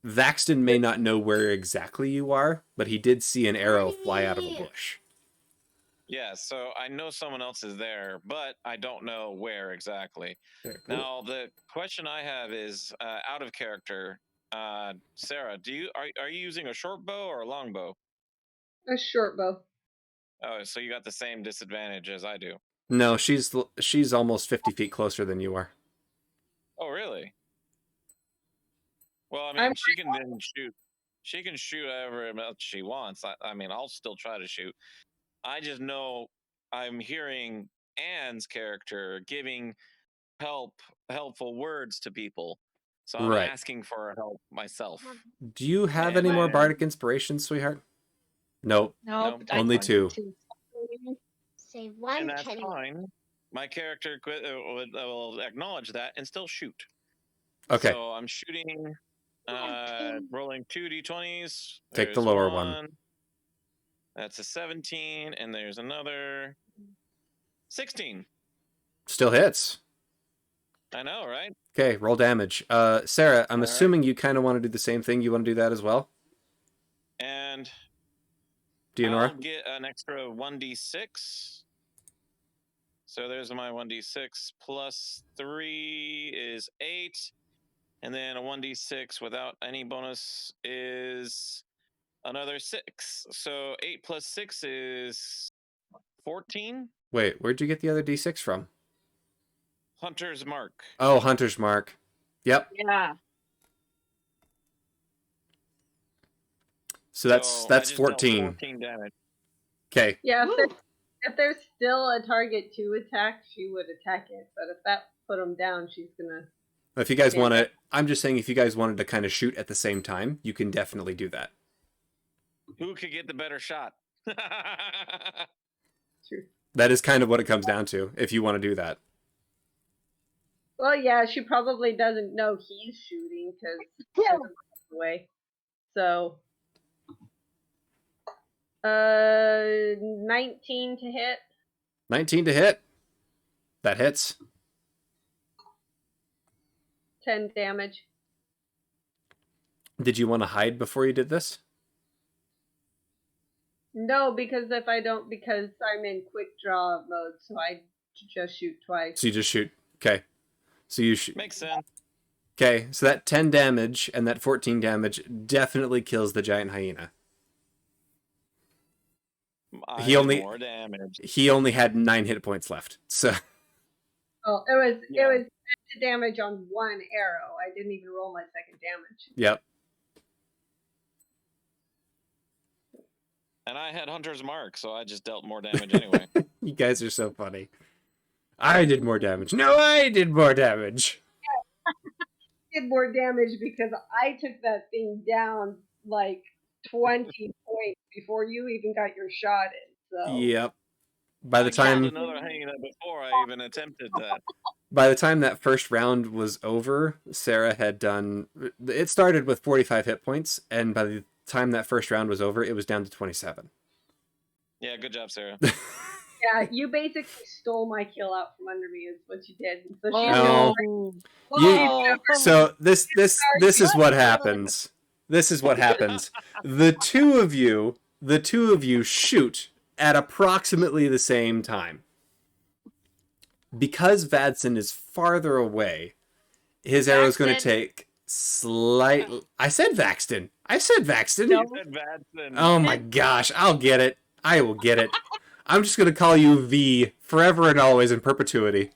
Vaxton may not know where exactly you are, but he did see an arrow fly out of a bush. Yeah, so I know someone else is there, but I don't know where exactly. Cool. Now, the question I have is out of character. Sarah, are you using a short bow or a long bow? A short bow. Oh, so you got the same disadvantage as I do. No, she's almost 50 feet closer than you are. Oh, really? Well, I mean, she can then shoot. She can shoot however much she wants. I mean, I'll still try to shoot. I just know I'm hearing Anne's character giving helpful words to people. So I'm asking for help myself. Do you have any more bardic inspiration, sweetheart? Nope. Nope. Only 2. Say one. And that's fine. My character will acknowledge that and still shoot. Okay. So I'm shooting, rolling 2d20s. Take the lower one. That's a 17, and there's another 16. Still hits. I know, right? Okay, roll damage. Sarah, I'm assuming you kind of want to do the same thing. You want to do that as well? And Dianora? I'll get an extra 1d6. So there's my 1d6 plus 3 is 8. And then a 1d6 without any bonus is another 6. So 8 plus 6 is 14. Wait, where'd you get the other D6 from? Hunter's Mark. Oh, Hunter's Mark. Yep. Yeah. So that's I just dealt 14. 14 damage. Okay. Yeah, Woo. if there's still a target to attack, she would attack it. But if that put him down, she's gonna. If you guys Yeah. want to, I'm just saying, if you guys wanted to kind of shoot at the same time, you can definitely do that. Who could get the better shot? That is kind of what it comes down to, if you want to do that. Well, yeah, she probably doesn't know he's shooting because away. So, 19 to hit. 19 to hit. That hits. 10 damage. Did you want to hide before you did this? No, because if I don't, because I'm in quick draw mode, so I just shoot twice. So you just shoot. Okay. So you shoot. Makes sense. Okay, so that 10 damage and that 14 damage definitely kills the giant hyena. I He did only- more damage. He only had 9 hit points left. So Oh, Yeah. it was damage on one arrow. I didn't even roll my second damage. yep. And I had Hunter's Mark, so I just dealt more damage anyway. You guys are so funny. I did more damage. No, I did more damage. Did more damage because I took that thing down like 20 points before you even got your shot in. So Yep. By the I killed time another hyena before I even attempted that. that first round was over, Sarah had done. It started with 45 hit points, and by the time that first round was over, it was down to 27. Yeah, good job, Sarah. yeah, you basically stole my kill out from under me is what you did. So she No. Oh. So this is what happens. This is what happens. The two of you shoot at approximately the same time. Because Vadson is farther away, his arrow is going to Vaxton. take slightly. I said Vaxton. No. You said Vadson. Oh my gosh, I'll get it. I will get it. I'm just going to call you V forever and always in perpetuity.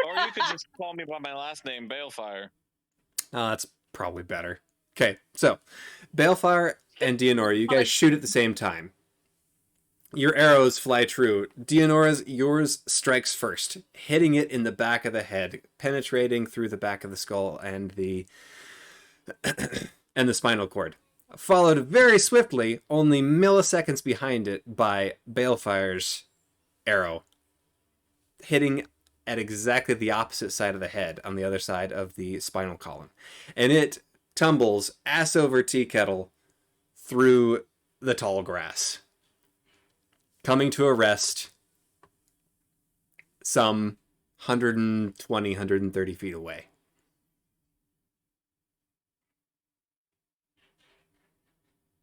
Or you could just call me by my last name, Balefire. That's probably better. Okay, so Balefire and Dianora, you guys shoot at the same time. Your arrows fly true. Yours strikes first, hitting it in the back of the head, penetrating through the back of the skull and the and the spinal cord. Followed very swiftly, only milliseconds behind it, by Balefire's arrow, hitting at exactly the opposite side of the head, on the other side of the spinal column. And it tumbles ass over tea kettle through the tall grass, coming to a rest some 120, 130 feet away.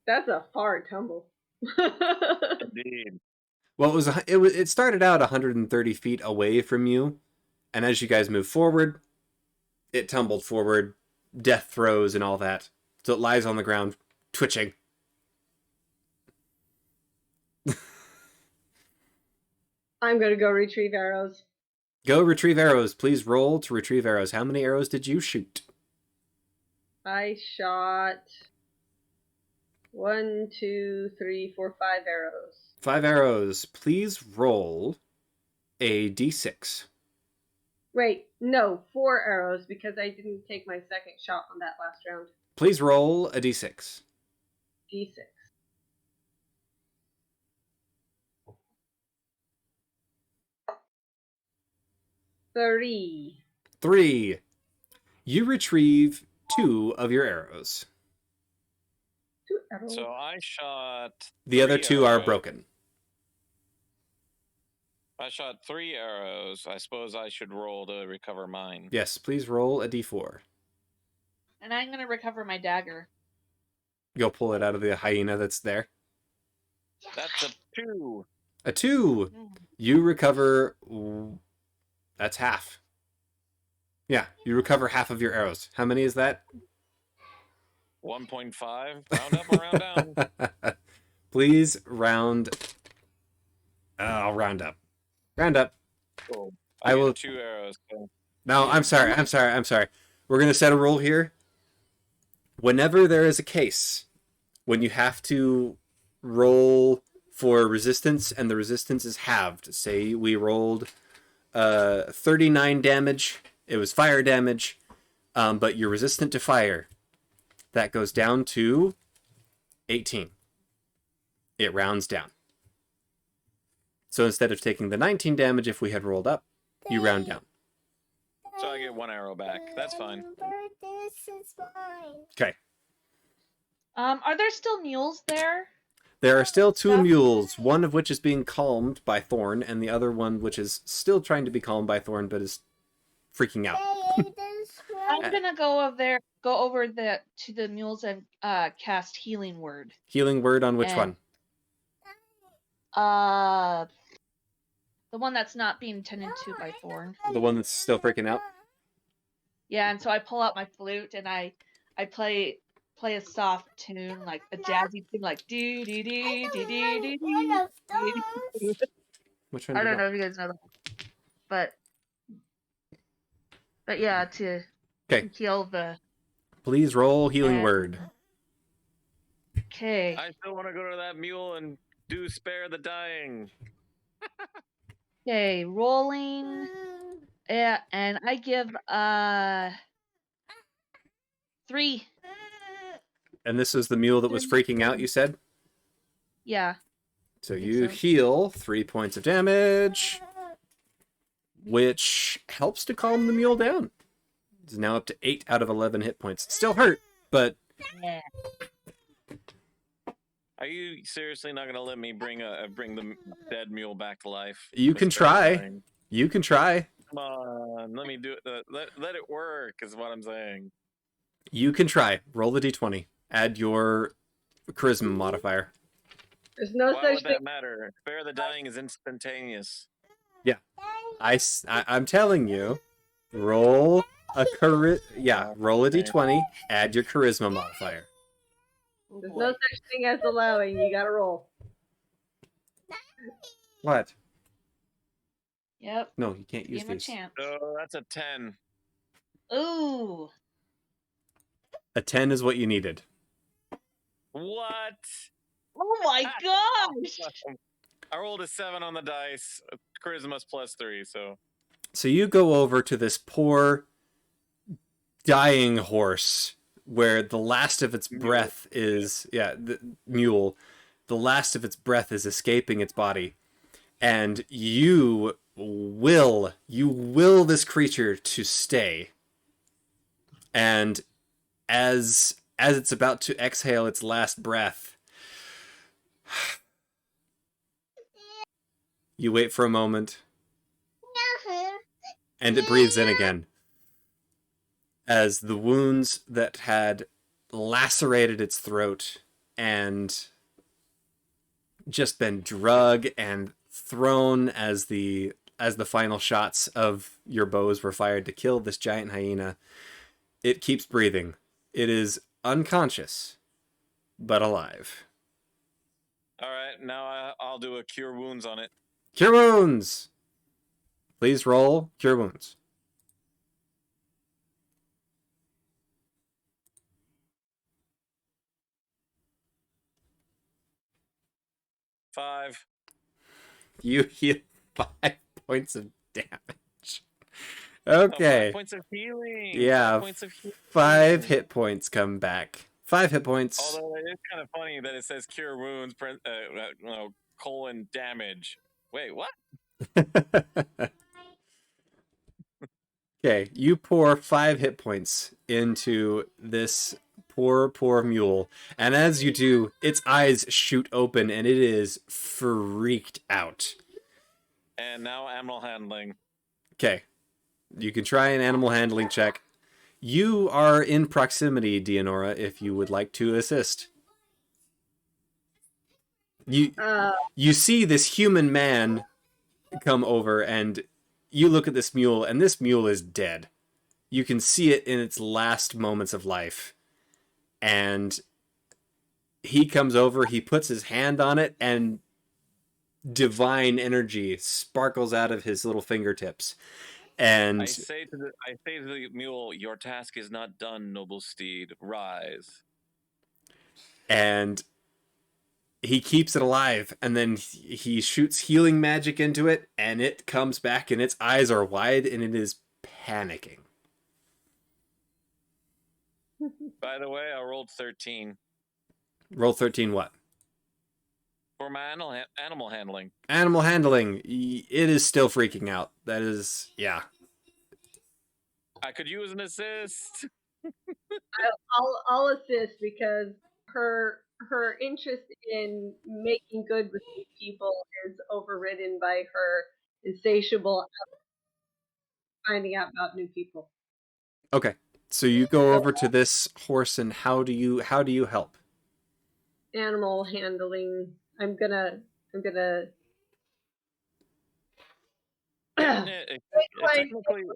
That's a far tumble. Indeed. Well, it started out 130 feet away from you, and as you guys move forward, it tumbled forward, death throes and all that. So it lies on the ground, twitching. I'm gonna go retrieve arrows. Go retrieve arrows. Please roll to retrieve arrows. How many arrows did you shoot? I shot 1, 2, 3, 4, 5 arrows. 5 arrows. Please roll a d6. Wait, no, 4 arrows because I didn't take my second shot on that last round. Please roll a d6. D6. 3. 3. You retrieve 2 of your arrows. 2 arrows. So I shot. The other 3 2 are arrows. broken. I shot 3 arrows. I suppose I should roll to recover mine. Yes, please roll a d4. And I'm gonna recover my dagger. Go pull it out of the hyena that's there. That's a 2. A 2. You recover. That's half. Yeah, you recover half of your arrows. How many is that? 1.5. Round up or round down. Please round. I'll round up. Round up. Cool. I I will. get 2 arrows. So. No, I'm sorry. I'm sorry. I'm sorry. We're gonna set a rule here. Whenever there is a case, when you have to roll for resistance and the resistance is halved. Say we rolled 39 damage. It was fire damage, but you're resistant to fire. That goes down to 18. It rounds down. So instead of taking the 19 damage if we had rolled up, you round down. So I get 1 arrow back. That's fine. Okay. Are there still mules there? There are still 2 mules, one of which is being calmed by Thorn, and the other one which is still trying to be calmed by Thorn, but is freaking out. I'm gonna go over to the mules and cast healing word. Healing word on which one? The one that's not being tended to by Thorn. The one that's still freaking out? Yeah, and so I pull out my flute and I play a soft tune, like a jazzy tune, like do do do do do do. Which one? I don't know if you guys know that, but yeah, to heal the. Please roll healing word. Okay. I still want to go to that mule and do spare the dying. Okay, rolling. Yeah, and I give 3. And this is the mule that was freaking out, you said? Yeah. So you heal 3 points of damage, which helps to calm the mule down. It's now up to 8 out of 11 hit points. Still hurt, but... Yeah. Are you seriously not going to let me bring the dead mule back to life? You can try. You can try. Come on, let me do it. Let it work is what I'm saying. You can try. Roll the d20. Add your charisma modifier. There's no Why such would thing. that matter? Spare the dying is instantaneous. Yeah. I'm telling you. Roll a roll a d20. Add your charisma modifier. There's no such thing as allowing. You gotta roll. What? Yep. No, you can't use Give him a these. chance. Oh, that's a 10. Ooh. A 10 is what you needed. What? Oh my gosh! I rolled a 7 on the dice. Charisma's +3, so. So you go over to this poor dying horse where the last of its breath is the mule. The last of its breath is escaping its body. And you will this creature to stay. And as it's about to exhale its last breath, you wait for a moment, and it breathes in again. As the wounds that had lacerated its throat and just been drug and thrown as the final shots of your bows were fired to kill this giant hyena, it keeps breathing. It is unconscious, but alive. All right, now I'll do a cure wounds on it. Cure wounds! Please roll cure wounds. Five. You heal 5 points of damage. Okay. 5 points of healing. Yeah. 5 points of healing. 5 hit points come back. 5 hit points. Although it is kind of funny that it says cure wounds, colon damage. Wait, what? Okay, you pour 5 hit points into this poor mule, and as you do, its eyes shoot open and it is freaked out. And now animal handling. Okay, you can try an animal handling check. You are in proximity, Dianora, if you would like to assist. You Uh, you see this human man come over, and you look at this mule, and this mule is dead. You can see it in its last moments of life. And he comes over, he puts his hand on it, and divine energy sparkles out of his little fingertips. And I say to the mule, your task is not done, noble steed. Rise. and he keeps it alive, and then he shoots healing magic into it, and it comes back, and its eyes are wide, and it is panicking. By the way, I rolled 13 Roll 13 what? for my animal handling. Animal handling. It is still freaking out. That is, yeah. I could use an assist. I'll assist because her interest in making good with new people is overridden by her insatiable finding out about new people. Okay. So you go over to this horse, and how do you help? Animal handling. I'm gonna Technically, an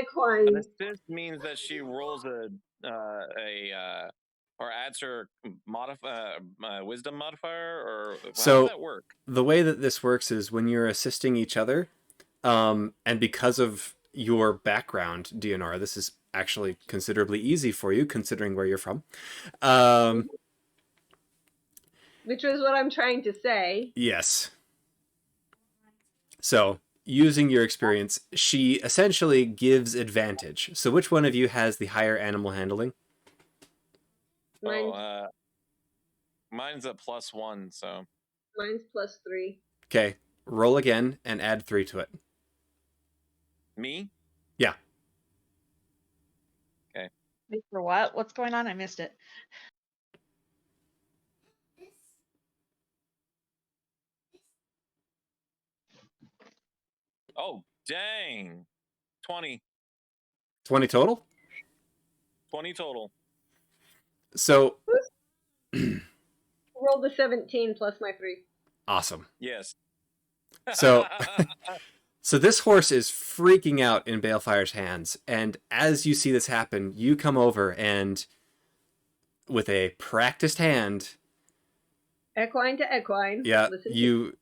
equine. assist means that she rolls or adds her wisdom modifier, or how does So that work? the way that this works is when you're assisting each other, and because of your background, Dionora, this is actually considerably easy for you considering where you're from. Which was what I'm trying to say. Yes. So, using your experience, she essentially gives advantage. So, which one of you has the higher animal handling? Mine's, Mine's a +1, so mine's +3. Okay, roll again and add 3 to it. me. Yeah. Okay. For what? What's going on? I missed it. Oh, dang. 20. 20 total? 20 total. So, Roll the 17 plus my 3. awesome. Yes. So, so this horse is freaking out in Balefire's hands, and as you see this happen, you come over and with a practiced hand, Equine to equine. yeah, Listen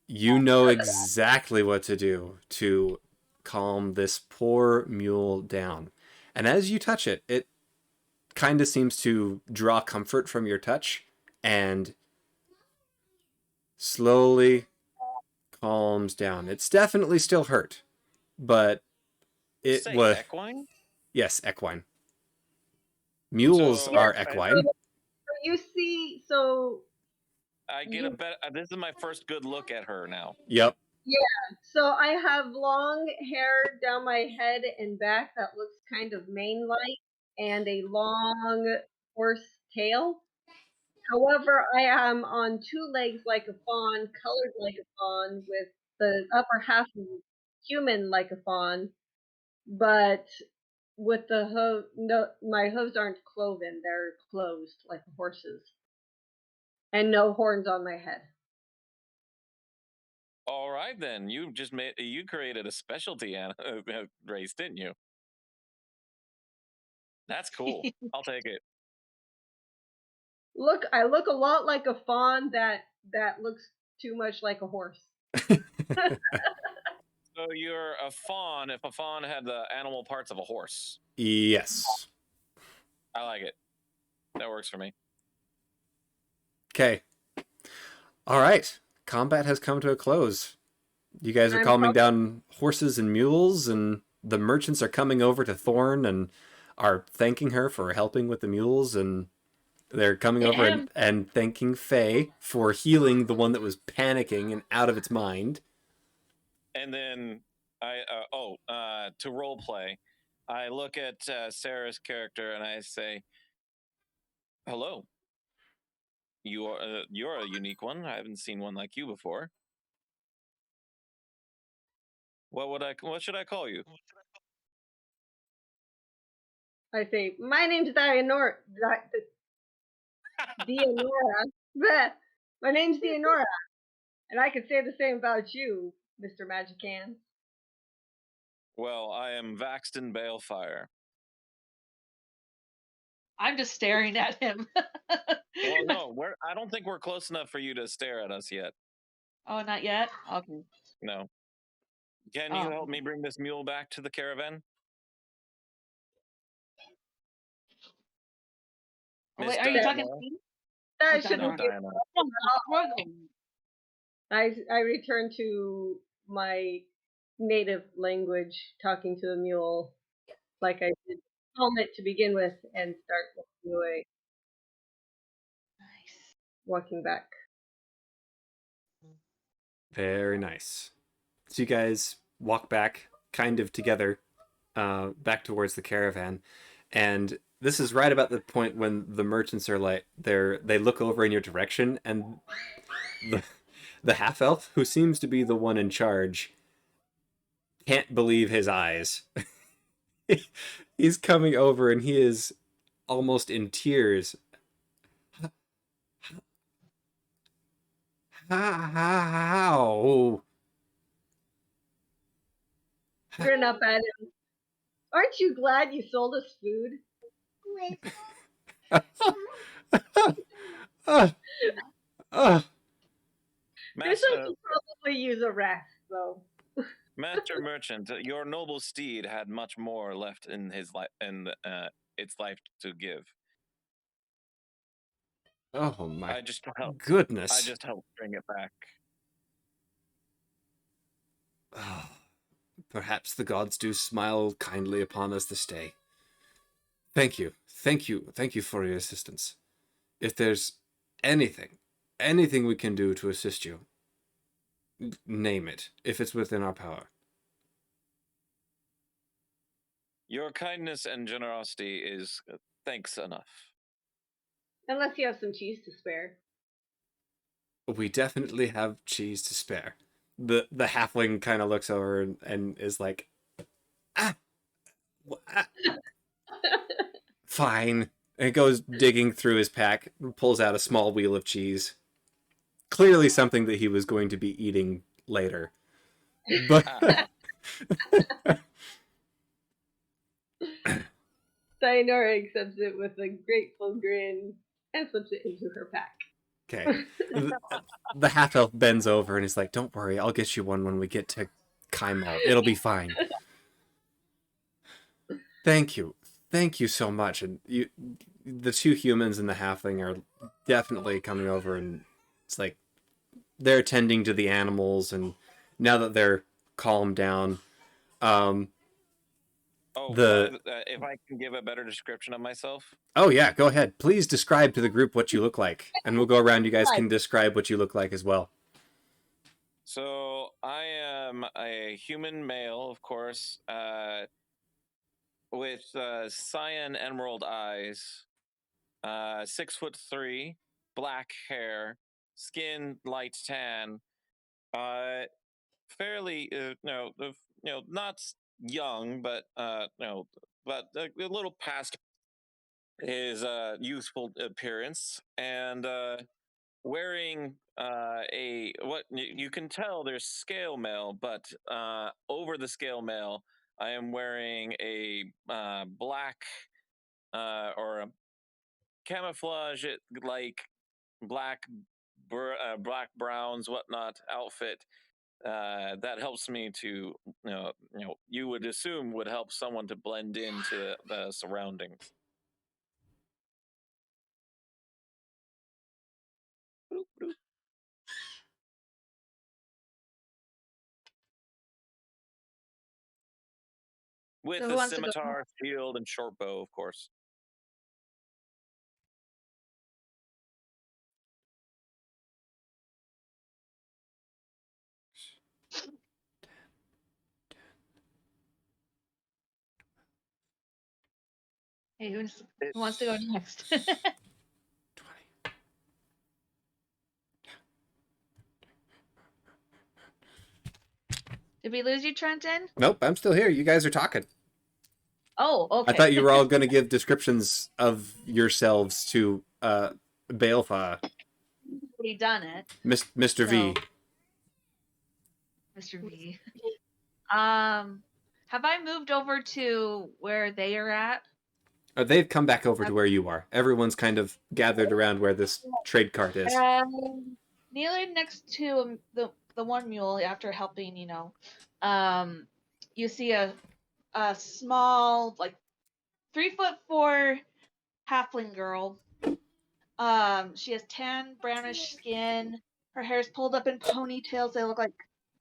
you know exactly what to do to calm this poor mule down. And as you touch it, it kind of seems to draw comfort from your touch and slowly calms down. It's definitely still hurt, but it Say was, equine? yes, equine. Mules So are equine. you see, so I get a better. This is my first good look at her now. Yep. so I have long hair down my head and back that looks kind of mane-like, and a long horse tail. However, I am on 2 legs like a fawn, colored like a fawn, with the upper half human like a fawn, but with the no, my hooves aren't cloven; they're closed like a horse's, and no horns on my head. All right, then you created a specialty race, didn't you? That's cool. I'll take it. Look, I look a lot like a fawn that looks too much like a horse. So you're a fawn. If a fawn had the animal parts of a horse, Yes. I like it. That works for me. Okay. All right. Combat has come to a close. You guys are I'm calming down horses and mules, and the merchants are coming over to Thorn and are thanking her for helping with the mules, and they're coming over and thanking Faye for healing the one that was panicking and out of its mind. And then to role play, I look at Sarah's character and I say, "Hello, you're a unique one. I haven't seen one like you before. What should I call you?" I say, my name's Dionora. Dionora. Bleh. My name's Dionora. And I could say the same about you, Mr. Magic Hands. Well, I am Vaxton Balefire. I'm just staring at him. Well, no, I don't think we're close enough for you to stare at us yet. Oh, not yet? Okay. No. Can you help me bring this mule back to the caravan? Oh, Miss wait, are you talking Diana? to me? That Oh, shouldn't No, be. Diana. I return to my native language, talking to the mule, like I did calm it to begin with, and start walking away, Nice. walking back. Very nice. So you guys walk back, kind of together, back towards the caravan, and this is right about the point when the merchants are like they look over in your direction, and the half elf, who seems to be the one in charge, can't believe his eyes. He's coming over and he is almost in tears. How? Grin up at him. Aren't you glad you sold us food? This one Master, could probably use a rest, though. Master Merchant, your noble steed had much more left in his life, its life to give. Oh my I just helped. goodness. I just helped bring it back. Oh, perhaps the gods do smile kindly upon us this day. Thank you. Thank you. Thank you for your assistance. If there's anything we can do to assist you, name it, if it's within our power. Your kindness and generosity is thanks enough. Unless you have some cheese to spare. We definitely have cheese to spare. The halfling kind of looks over and is like, ah, ah. Fine. And it goes digging through his pack, pulls out a small wheel of cheese. Clearly something that he was going to be eating later. But Sayonara accepts it with a grateful grin and slips it into her pack. okay. The half elf bends over and is like, "Don't worry, I'll get you one when we get to Kaimal. It'll be fine." Thank you so much. And the two humans and the halfling are definitely coming over, and it's like they're attending to the animals, and now that they're calmed down, if I can give a better description of myself. Oh yeah, go ahead. Please describe to the group what you look like, and we'll go around. You guys can describe what you look like as well. So I am a human male, of course, with cyan emerald eyes, 6'3", black hair, skin light tan, fairly not young, but but a little past his youthful appearance, and wearing a what you can tell there's scale mail, but over the scale mail, I am wearing a black or a camouflage like black black browns whatnot outfit that helps me to you would assume would help someone to blend into the surroundings. Boop, boop. With So a scimitar, shield, and short bow, of course. Hey, who wants to go next? 20. Did we lose you, Trenton? Nope, I'm still here. You guys are talking. Oh, okay. I thought you were all going to give descriptions of yourselves to Balefire. Already done it. Mr. V. Mr. V. Have I moved over to where they are at? They've come back over to where you are. Everyone's kind of gathered around where this trade cart is. Kneeling next to the one mule after helping, you see a small, like 3'4" halfling girl. She has tan brownish skin. Her hair's pulled up in ponytails. They look like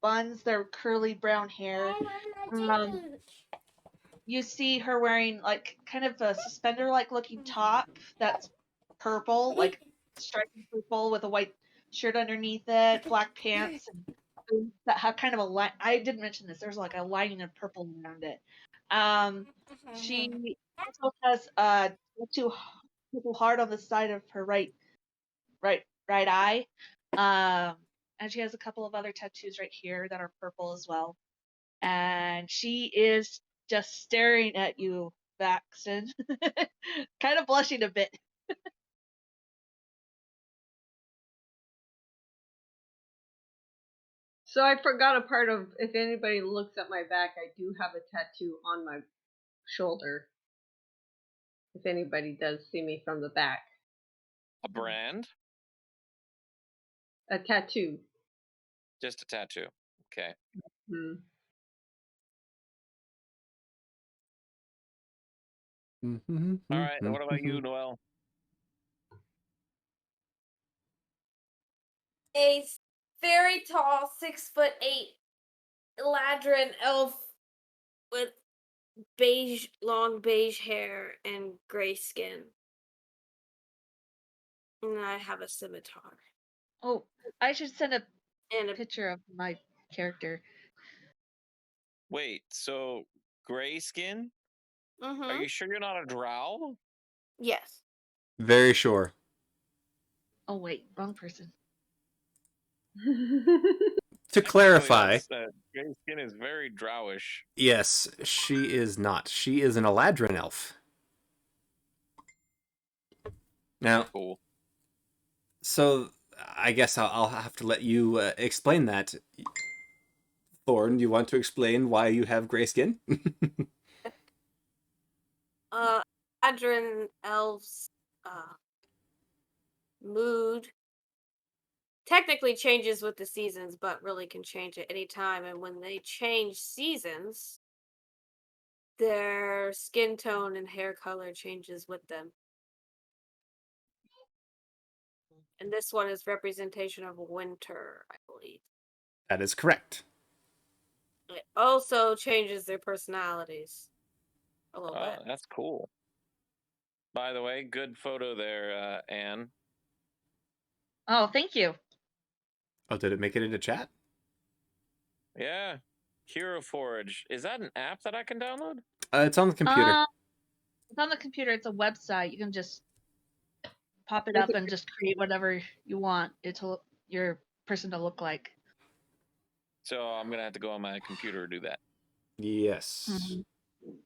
buns. They're curly brown hair. You see her wearing like kind of a suspender-like looking top that's purple, like striped purple with a white shirt underneath it, black pants, and boots that have kind of a line. I didn't mention this. There's like a lining of purple around it. She also has a tattoo purple heart on the side of her right eye. And she has a couple of other tattoos right here that are purple as well. And she is just staring at you, Baxton, kind of blushing a bit. So I forgot a part of, if anybody looks at my back, I do have a tattoo on my shoulder. If anybody does see me from the back. A brand? A tattoo. Just a tattoo. Okay. Hmm. All right. What about you, Noelle? A very tall, 6'8" Eladrin elf with long beige hair and gray skin. And I have a scimitar. Oh, I should send a And a picture of my character. Wait, so gray skin? Mm-hmm. Are you sure you're not a drow? Yes. Very sure. Oh wait, wrong person. To clarify, gray skin is very drowish. yes, she is not. She is an Eladrin elf. Now, Cool. So I guess I'll have to let you explain that. Thorn, you want to explain why you have gray skin? Eladrin elves mood technically changes with the seasons, but really can change at any time. And when they change seasons, their skin tone and hair color changes with them. And this one is representation of winter, I believe. That is correct. It also changes their personalities a little bit. That's cool. By the way, good photo there, Anne. Oh, thank you. Oh, did it make it into chat? Yeah. Hero Forge. Is that an app that I can download? It's on the computer. It's on the computer. It's a website. You can just pop it up and just create whatever you want your person to look like. So I'm gonna have to go on my computer to do that. Yes. Mm-hmm.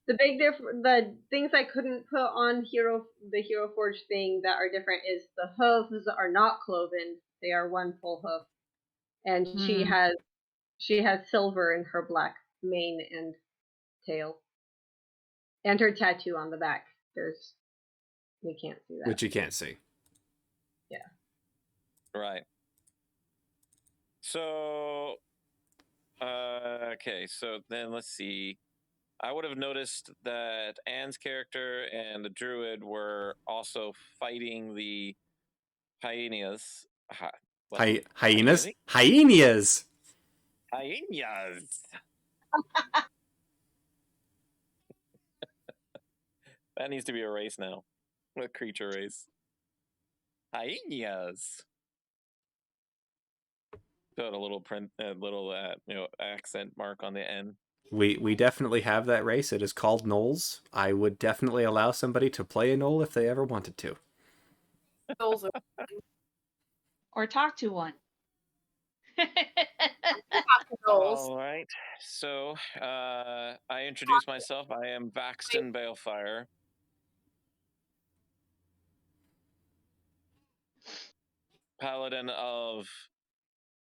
The things I couldn't put on the Hero Forge thing that are different is the hooves are not cloven; they are one full hoof, and she has silver in her black mane and tail, and her tattoo on the back. You can't see that, Which you can't see. Yeah. Right. So, okay. So then let's see. I would have noticed that Anne's character and the druid were also fighting the hyenas. Hyenas? Hyenas! Hyenas! That needs to be a race now. A creature race. Hyenas. Put a little accent mark on the N. We definitely have that race. It is called Gnolls. I would definitely allow somebody to play a Gnoll if they ever wanted to. Or talk to one. All right. So I introduce myself. I am Baxton Balefire. Paladin of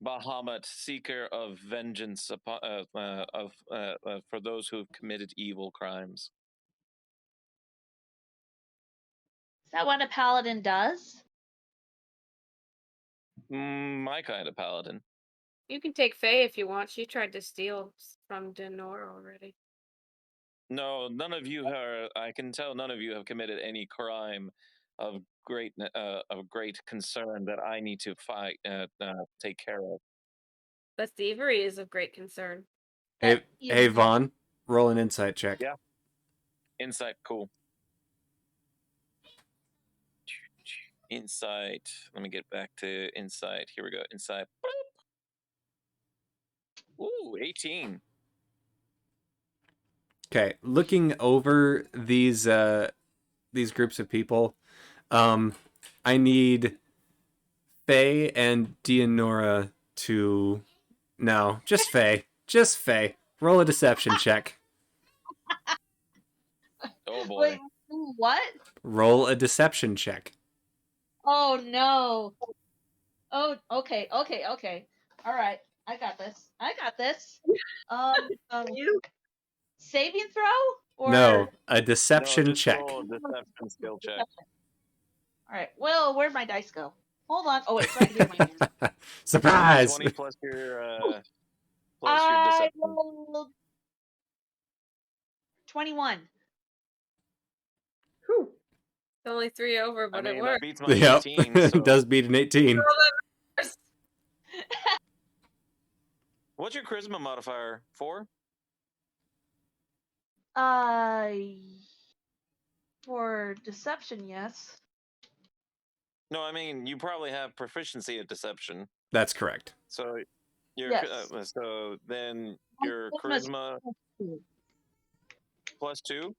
Bahamut, seeker of vengeance upon, for those who have committed evil crimes. Is that what a paladin does? My kind of paladin. You can take Faye if you want. She tried to steal from Denor already. No, none of you are. I can tell none of you have committed any crime of great concern that I need to fight, take care of. But thievery is of great concern. Hey, You hey, know. Vaughn, roll an insight check. Yeah. Insight, cool. Insight. Let me get back to insight. Here we go. Insight. Ooh, 18. Okay, looking over these groups of people, I need Faye and Dianora to... No, just Faye. Just Faye. Roll a deception check. Oh boy. Wait, what? Roll a deception check. Oh no. Oh, okay. All right, I got this. You? Saving throw or No, a No, deception just check. roll a deception skill check. All right. Well, where'd my dice go? Hold on. Oh wait, it's right here in my hand. Surprise! 20 plus your I deception. rolled 21. Whew. It's only 3 over, but I it mean, that worked. beats my Yep, 18. So. does beat an 18. What's your charisma modifier? 4? For deception, yes. No, I mean you probably have proficiency at deception. That's correct. So your Yes. so then your charisma plus 2.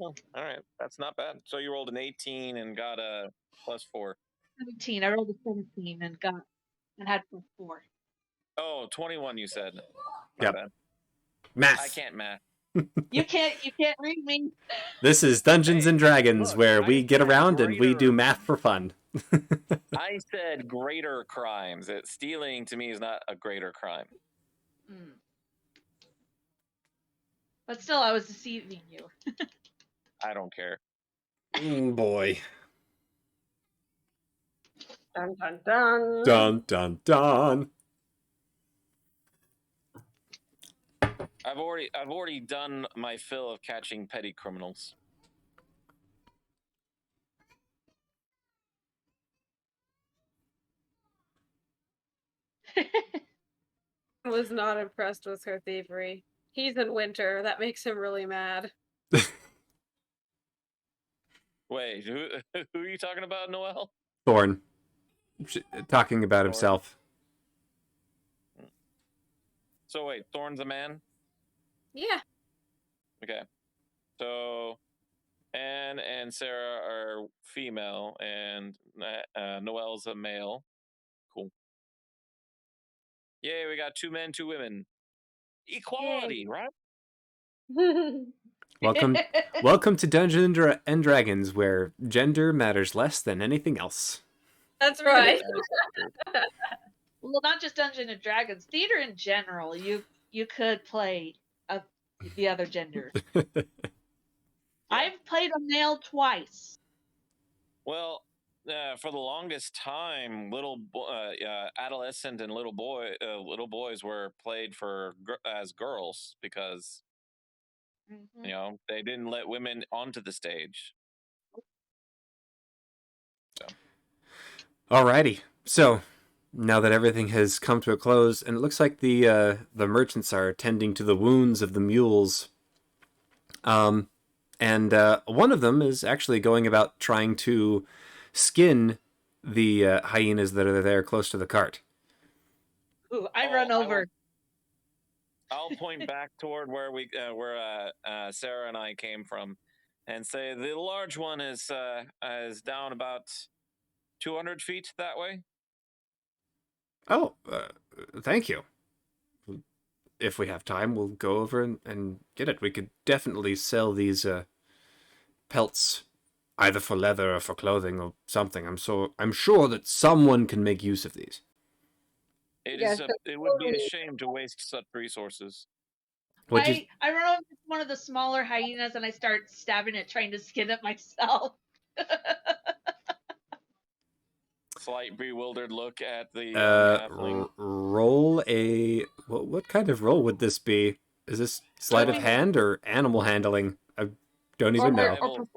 Oh, all right, that's not bad. So you rolled an 18 and got a plus 4. 17. I rolled a 17 and had plus 4. Oh, 21 you said. Not Yep. bad. Math. I can't math. You can't read me. This is Dungeons and Dragons, look, where I we get said around and we do greater- math for fun. I said greater crimes. Stealing to me is not a greater crime. But still, I was deceiving you. I don't care. Boy. Dun dun dun. Dun, dun, dun. I've already done my fill of catching petty criminals. Was not impressed with her thievery. He's in winter. That makes him really mad. Wait, who are you talking about, Noel? Thorn. Talking about himself. So wait, Thorn's a man? Yeah. Okay. So Anne and Sarah are female, and Noel's a male. Cool. Yay, we got 2 men, 2 women. Equality, right? Welcome to Dungeons and Dragons, where gender matters less than anything else. That's right. Well, not just Dungeons and Dragons, theater in general. You could play the other genders. I've played a male twice. Well, for the longest time, adolescent and little boys were played as girls because they didn't let women onto the stage. So. Alrighty, so now that everything has come to a close, and it looks like the merchants are tending to the wounds of the mules, and one of them is actually going about trying to skin the hyenas that are there close to the cart. Ooh, I run over. I'll point back toward where Sarah and I came from, and say the large one is down about 200 feet that way. Oh, thank you. If we have time, we'll go over and get it. We could definitely sell these pelts, either for leather or for clothing or something. I'm sure that someone can make use of these. It would be a shame to waste such resources. I run over to one of the smaller hyenas and I start stabbing it, trying to skin it myself. Slight bewildered look at the halfling. Roll a what kind of roll would this be? Is this sleight of hand or animal handling? I don't even know. Survival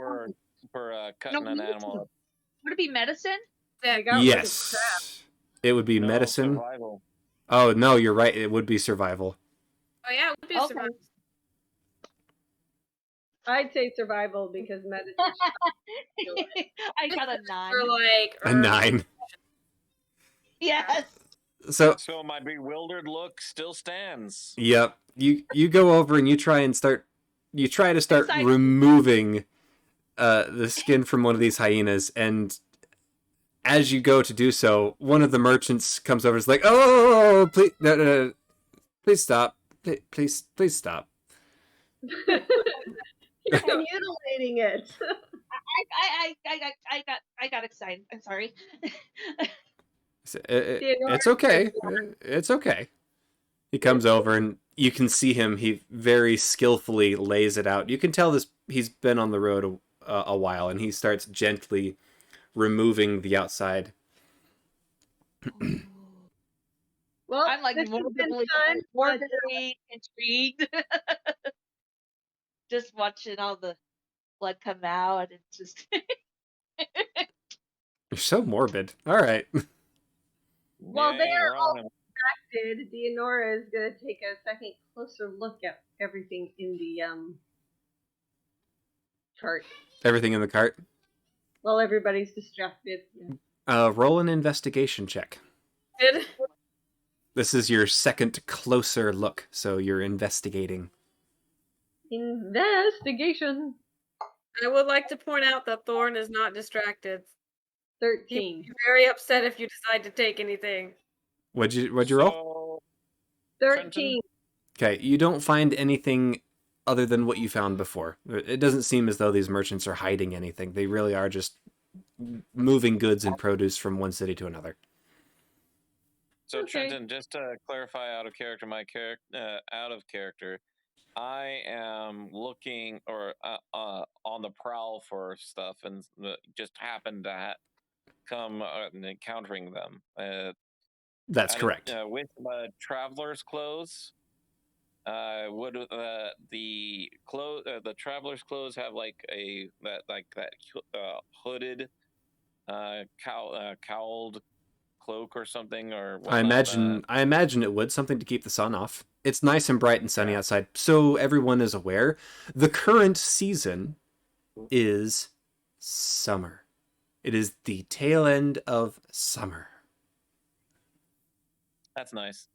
for cutting an animal up. Would it be medicine? Yes, it would be No, medicine. survival. Oh no, you're right. It would be survival. Oh yeah, it would be survival. I'd say survival because medicine. I got a 9. Or like A 9. Yes. So my bewildered look still stands. Yep. You go over and you try to start Excited. removing the skin from one of these hyenas, and as you go to do so, one of the merchants comes over and is like, "Oh, please, no, please stop. Please stop." You're mutilating it. I got excited. I'm sorry. It's okay. It's okay. He comes over and you can see him. He very skillfully lays it out. You can tell he's been on the road a while, and he starts gently removing the outside. Well, I'm like morbidly intrigued. Just watching all the blood come out. It's just. You're so morbid. All right. While they're all distracted, Deonora is going to take a second closer look at everything in the cart. Everything in the cart? While everybody's distracted. Yeah. Roll an investigation check. This is your second closer look, so you're investigating. Investigation. I would like to point out that Thorn is not distracted. 13. He'd be very upset if you decide to take anything. What'd you roll? 13. Okay, you don't find anything other than what you found before. It doesn't seem as though these merchants are hiding anything. They really are just moving goods and produce from one city to another. So Trenton, just to clarify out of character, out of character, I am looking or on the prowl for stuff, and just happen to come encountering them. That's correct. With traveler's clothes, would the traveler's clothes have like that hooded, cowled cloak or something, or whatnot? I imagine it would, something to keep the sun off. It's nice and bright and sunny outside, so everyone is aware. The current season is summer. It is the tail end of summer. That's nice.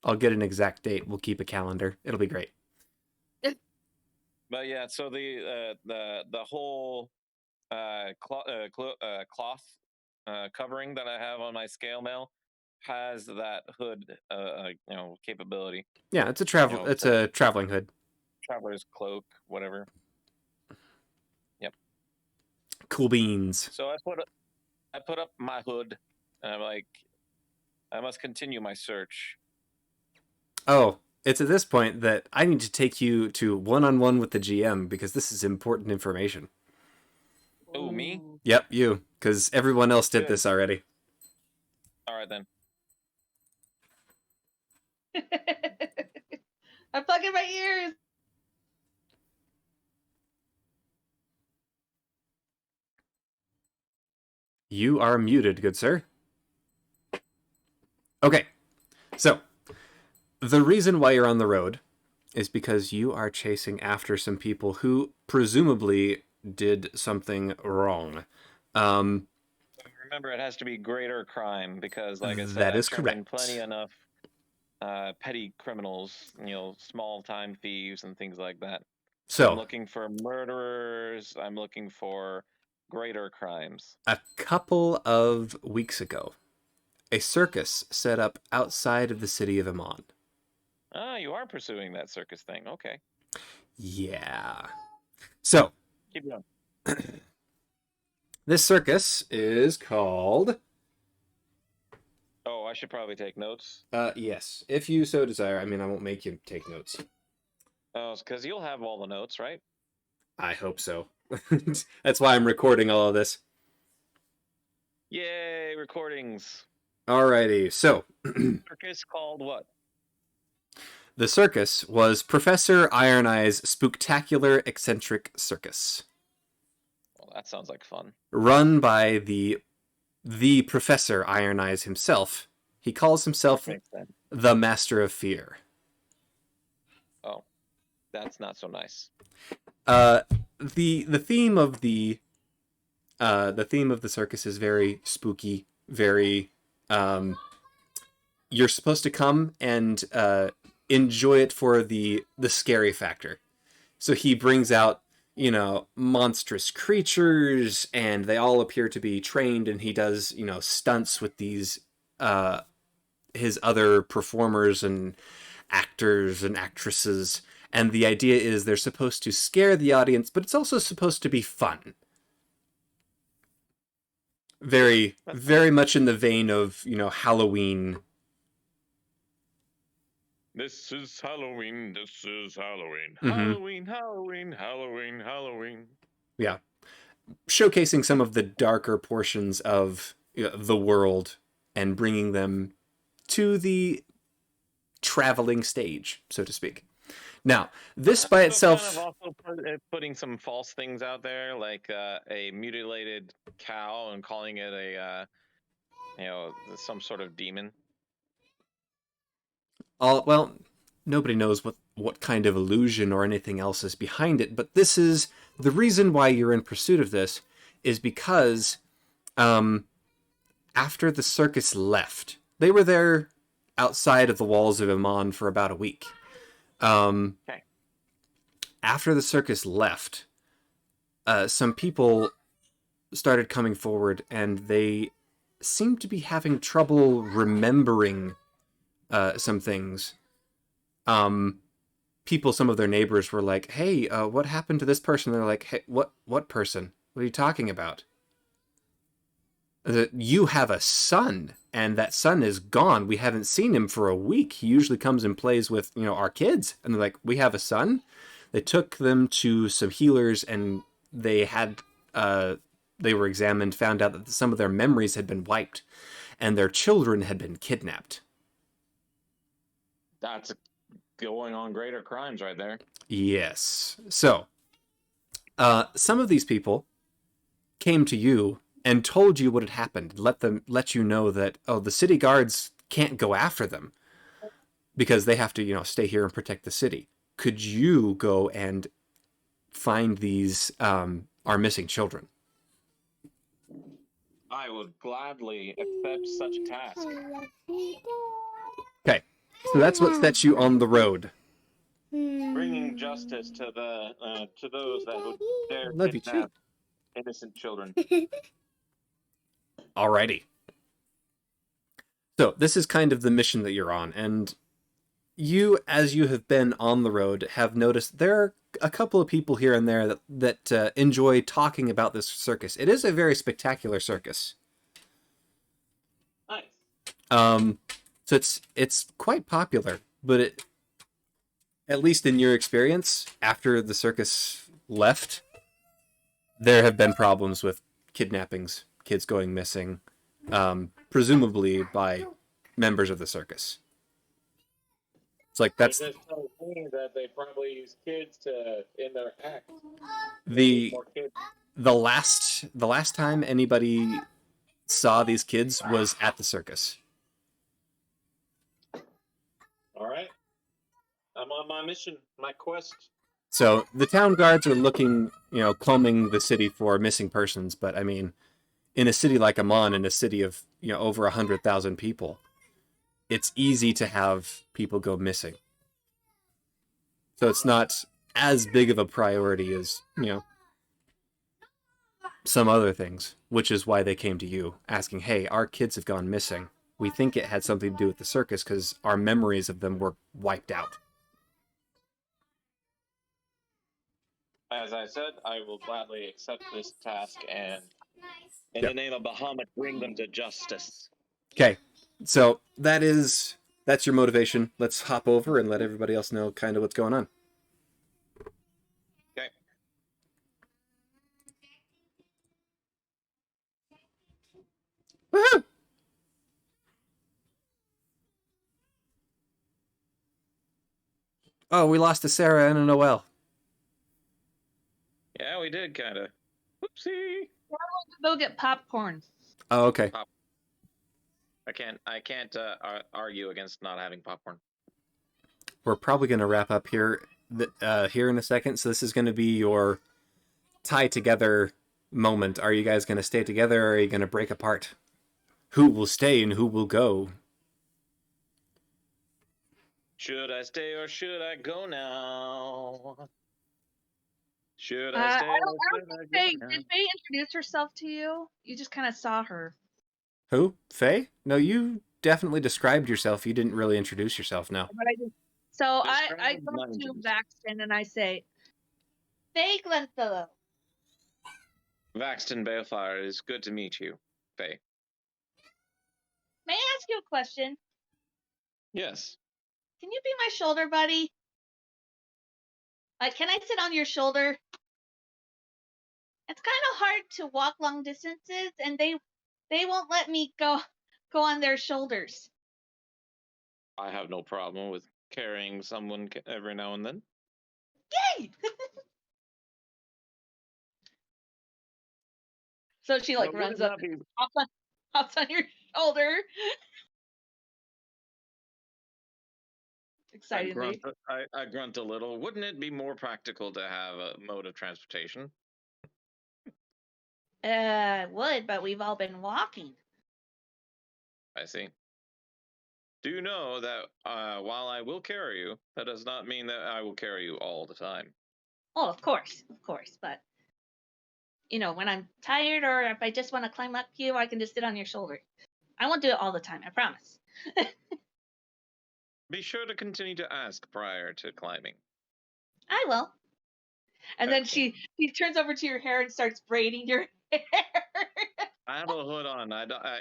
I'll get an exact date. We'll keep a calendar. It'll be great. But yeah, so the whole cloth covering that I have on my scale mail has that hood capability. Yeah, it's a traveling hood. Traveler's cloak, whatever. Yep. Cool beans. So I put up my hood, and I'm like, I must continue my search. Oh, it's at this point that I need to take you to one-on-one with the GM because this is important information. Oh, me? Yep, you, because everyone else did this already. All right, then. I'm plugging my ears. You are muted, good sir. Okay, so the reason why you're on the road is because you are chasing after some people who presumably did something wrong. Remember, it has to be greater crime because, like I said, that is I've turned in correct. plenty enough petty criminals, small-time thieves and things like that. So I'm looking for murderers. I'm looking for greater crimes. A couple of weeks ago, a circus set up outside of the city of Amon. Ah, you are pursuing that circus thing. Okay. Yeah. So, keep going. This circus is called... Oh, should probably take notes. Yes, if you so desire. I mean, I won't make you take notes. Oh, because you'll have all the notes, right? I hope so. That's why I'm recording all of this. Yay, recordings. Alrighty, so Circus called what? the circus was Professor Iron Eye's Spooktacular Eccentric Circus, Well, that sounds like fun. run by the Professor Iron Eyes himself. He calls himself Makes sense. the Master of Fear. Oh, that's not so nice. The theme of the circus is very spooky, very you're supposed to come and enjoy it for the scary factor. So he brings out, monstrous creatures, and they all appear to be trained, and he does, stunts with these his other performers and actors and actresses. And the idea is they're supposed to scare the audience, but it's also supposed to be fun. Very, very much in the vein of, Halloween. This is Halloween. This is Halloween. Mhm. Halloween, Halloween, Halloween, Halloween. Yeah. Showcasing some of the darker portions of the world and bringing them to the traveling stage, so to speak. Now, this by itself... kind of also putting some false things out there, like a mutilated cow and calling it a, some sort of demon. Well, nobody knows what kind of illusion or anything else is behind it, but this is the reason why you're in pursuit of this is because after the circus left, they were there outside of the walls of Iman for about a week. Okay. After the circus left, some people started coming forward, and they seemed to be having trouble remembering some things. Some of their neighbors were like, "Hey, what happened to this person?" They're like, "Hey, what person? What are you talking about?" You have a son, and that son is gone. We haven't seen him for a week. He usually comes and plays with, our kids. And they're like, "We have a son?" They took them to some healers, and they were examined, found out that some of their memories had been wiped, and their children had been kidnapped. That's going on greater crimes right there. Yes. So, some of these people came to you and told you what had happened. Let you know that, the city guards can't go after them because they have to, stay here and protect the city. Could you go and find these our missing children? I would gladly accept such a task. Okay, so that's what sets you on the road. Bringing justice to those that would dare Love you too. kidnap innocent children. Alrighty. So this is kind of the mission that you're on, and you, as you have been on the road, have noticed there are a couple of people here and there that enjoy talking about this circus. It is a very spectacular circus. Nice. So it's quite popular, but at least in your experience, after the circus left, there have been problems with kidnappings, kids going missing, presumably by members of the circus. It's like that's This tells me that they probably use kids in their act. the More kids. the last time anybody saw these kids was at the circus. All right. I'm on my mission, my quest. So the town guards are looking, combing the city for missing persons, but I mean, in a city like Amman, in a city of, over 100,000 people, it's easy to have people go missing. So it's not as big of a priority as, some other things, which is why they came to you, asking, "Hey, our kids have gone missing. We think it had something to do with the circus because our memories of them were wiped out." As I said, I will gladly accept this task and, in the name of Bahamut, bring them to justice. Okay, So that's your motivation. Let's hop over and let everybody else know kind of what's going on. Okay. Woohoo! Oh, we lost a Sarah and a Noel. Yeah, we did kind of. Whoopsie. Go get popcorn. Oh, okay. I can't argue against not having popcorn. We're probably going to wrap up here here in a second. So this is going to be your tie together moment. Are you guys going to stay together or are you going to break apart? Who will stay and who will go? Should I stay or should I go now? Should I stay I or don't should I think go Faye, now? did Faye introduce herself to you? You just kind of saw her. Who? Faye? No, you definitely described yourself. You didn't really introduce yourself, no. But I just, so I Describe go to dungeons. Vaxton and I say, Faye Glenfellow. Vaxton Balefire, it is good to meet you, Faye. May I ask you a question? Yes. Can you be my shoulder buddy? Like, can I sit on your shoulder? It's kind of hard to walk long distances, and they won't let me go on their shoulders. I have no problem with carrying someone every now and then. Yay! So she like But runs wouldn't up, that be- hops on your shoulder. Excitedly. I grunt a little. Wouldn't it be more practical to have a mode of transportation? Would, but we've all been walking. I see. Do you know that while I will carry you, that does not mean that I will carry you all the time. Oh, of course. But you know, when I'm tired or if I just want to climb up you, I can just sit on your shoulder. I won't do it all the time, I promise. Be sure to continue to ask prior to climbing. I will. And then Excellent. she turns over to your hair and starts braiding your hair. I have a hood on.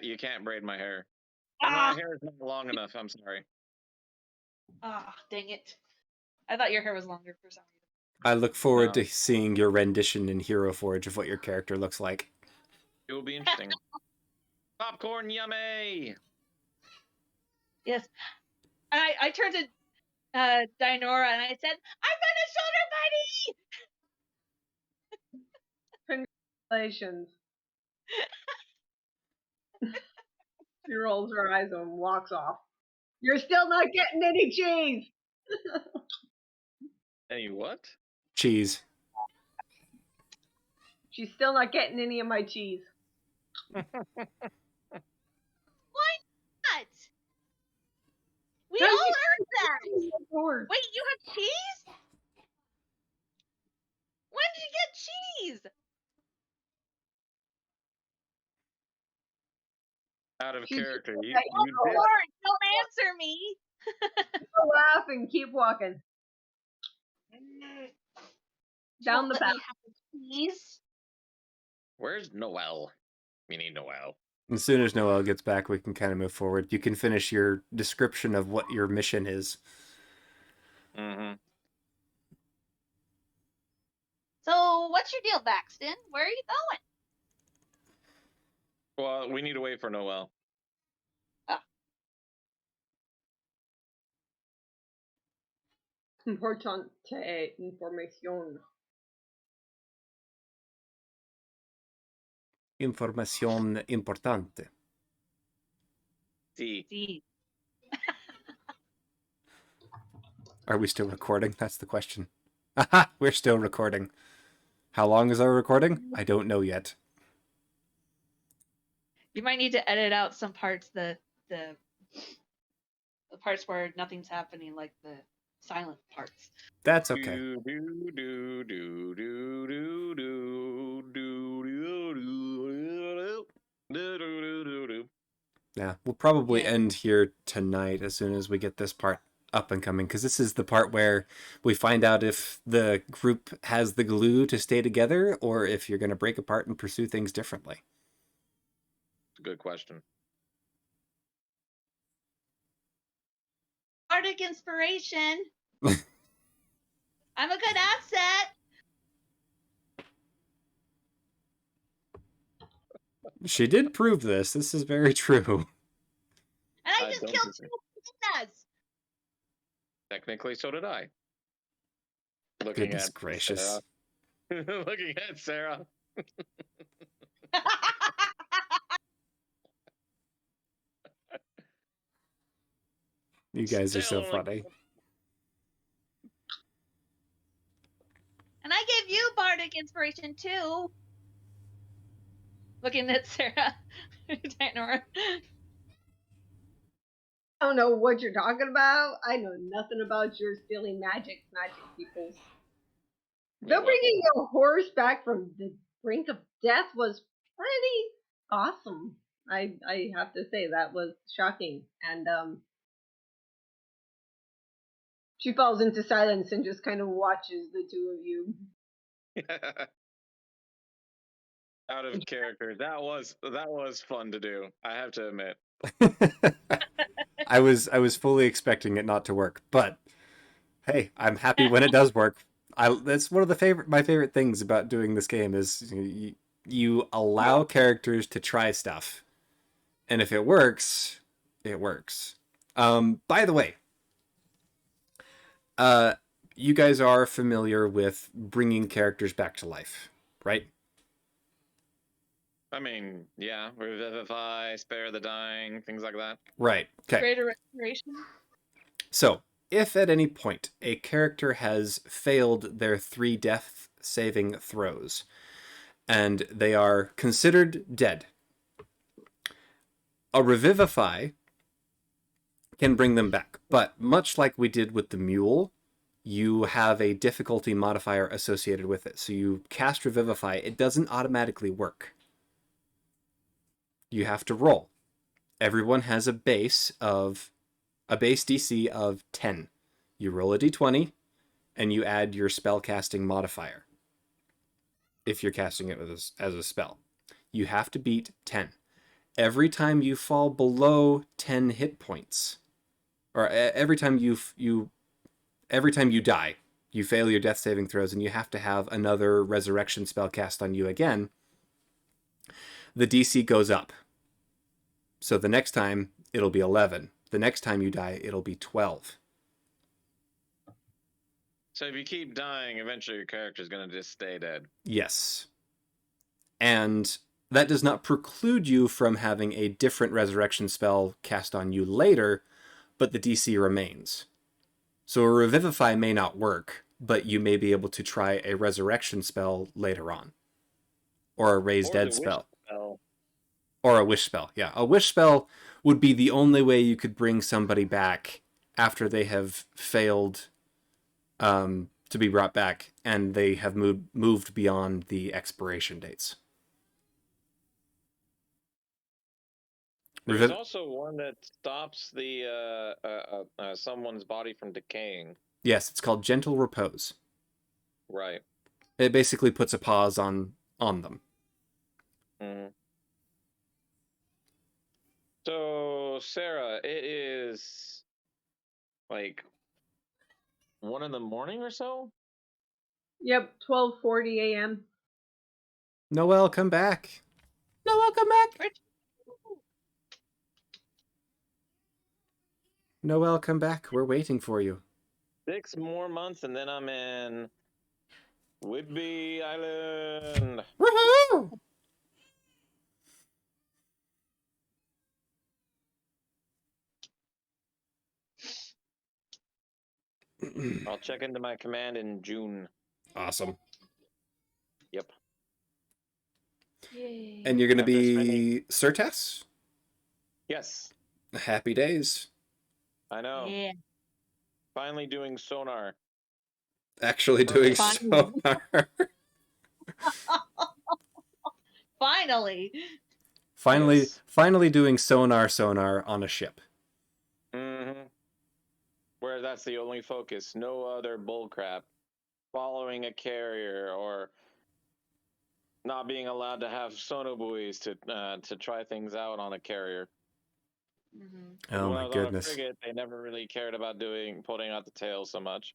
You can't braid my hair. Ah. My hair is not long enough. I'm sorry. Dang it. I thought your hair was longer for some reason. I look forward No. to seeing your rendition in Hero Forge of what your character looks like. It will be interesting. Popcorn, yummy! Yes. And I turned to Dinora and I said, I've got a shoulder buddy! Congratulations. She rolls her eyes and walks off. You're still not getting any cheese. Any what? Cheese. She's still not getting any of my cheese. Why not? We No, all you- earned that! Lord. Wait, you have cheese? When did you get cheese? Out of She's character. just You like, did. Lord, don't answer me. Don't laugh and keep walking. Down Won't the let path. me have the cheese. Where's Noel? We need Noel. As soon as Noel gets back, we can kind of move forward. You can finish your description of what your mission is. Mm-hmm. So, what's your deal, Baxton? Where are you going? Well, we need to wait for Noel. Importante información. Información importante. See. See. Are we still recording? That's the question. Aha! We're still recording. How long is our recording? I don't know yet. You might need to edit out some parts, the parts where nothing's happening, like the silent parts. That's okay. Do, do, do, do, do, do, do, do, do, do, do, do, do, do. Yeah, we'll probably Yeah. end here tonight as soon as we get this part up and coming, because this is the part where we find out if the group has the glue to stay together or if you're going to break apart and pursue things differently. Good question. bardic inspiration. I'm a good asset. She did prove this. This is very true. And I I just don't killed disagree. two hyenas. Technically, so did I. Looking Goodness at gracious. Sarah. Looking at Sarah. You guys are so Still, funny. And I gave you bardic inspiration too. Looking at Sarah. Nora. I don't know what you're talking about. I know nothing about your stealing magic peoples. Though bringing your horse back from the brink of death was pretty awesome. I have to say that was shocking. And she falls into silence and just kind of watches the two of you. Out of character. That was fun to do. I have to admit. I was fully expecting it not to work, but hey, I'm happy when it does work. That's one of my favorite things about doing this game is you allow characters to try stuff, and if it works, it works. By the way, you guys are familiar with bringing characters back to life, right? I mean, yeah, revivify, spare the dying, things like that. Right. Okay. Greater restoration. So, if at any point a character has failed their 3 death saving throws and they are considered dead, a revivify can bring them back. But much like we did with the mule, you have a difficulty modifier associated with it. So you cast revivify, it doesn't automatically work. You have to roll. Everyone has a base DC of 10. You roll a d20 and you add your spell casting modifier. If you're casting it as a spell, you have to beat 10. Every time you fall below 10 hit points, or every time you die, you fail your death saving throws and you have to have another resurrection spell cast on you again, the DC goes up. So the next time it'll be 11. The next time you die, it'll be 12. So if you keep dying, eventually your character's gonna just stay dead. Yes. And that does not preclude you from having a different resurrection spell cast on you later, but the DC remains. So a revivify may not work, but you may be able to try a resurrection spell later on. Or a raise dead spell. Or a wish spell. Yeah, a wish spell would be the only way you could bring somebody back after they have failed to be brought back and they have moved beyond the expiration dates. There's also one that stops the someone's body from decaying. Yes, it's called Gentle Repose. Right. It basically puts a pause on them. Mm-hmm. So, Sarah, it is like 1 in the morning or so? Yep, 12:40 a.m. Noelle, come back. Noelle, come back. Noelle, come back. We're waiting for you. 6 more months and then I'm in Whidbey Island. Woohoo! I'll check into my command in June. Awesome. Yep. Yay. And you're going to After be Certes? Yes. Happy days. I know. Yeah. Finally doing sonar. Actually doing Finally. sonar. Finally. Yes. Finally doing sonar on a ship. Mm-hmm. Where that's the only focus. No other bullcrap. Following a carrier or not being allowed to have sonobuoys to try things out on a carrier. Oh When I my was on a goodness. frigate, they never really cared about putting out the tail so much.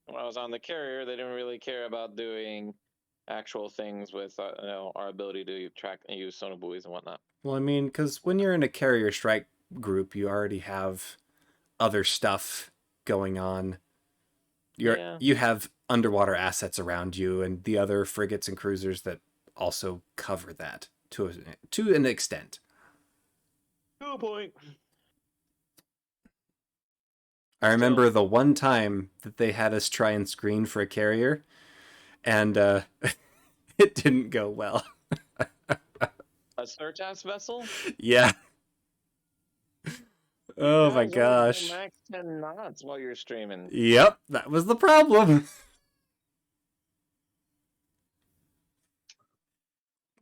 When I was on the carrier, they didn't really care about doing actual things with our ability to track and use sonar buoys and whatnot. Well, I mean, because when you're in a carrier strike group, you already have other stuff going on. You have underwater assets around you, and the other frigates and cruisers that also cover that to an extent. To a point. I remember the one time that they had us try and screen for a carrier, and it didn't go well. A Surtas vessel? Yeah. Oh my Guys, only go gosh. max 10 knots while you're streaming. Yep, that was the problem.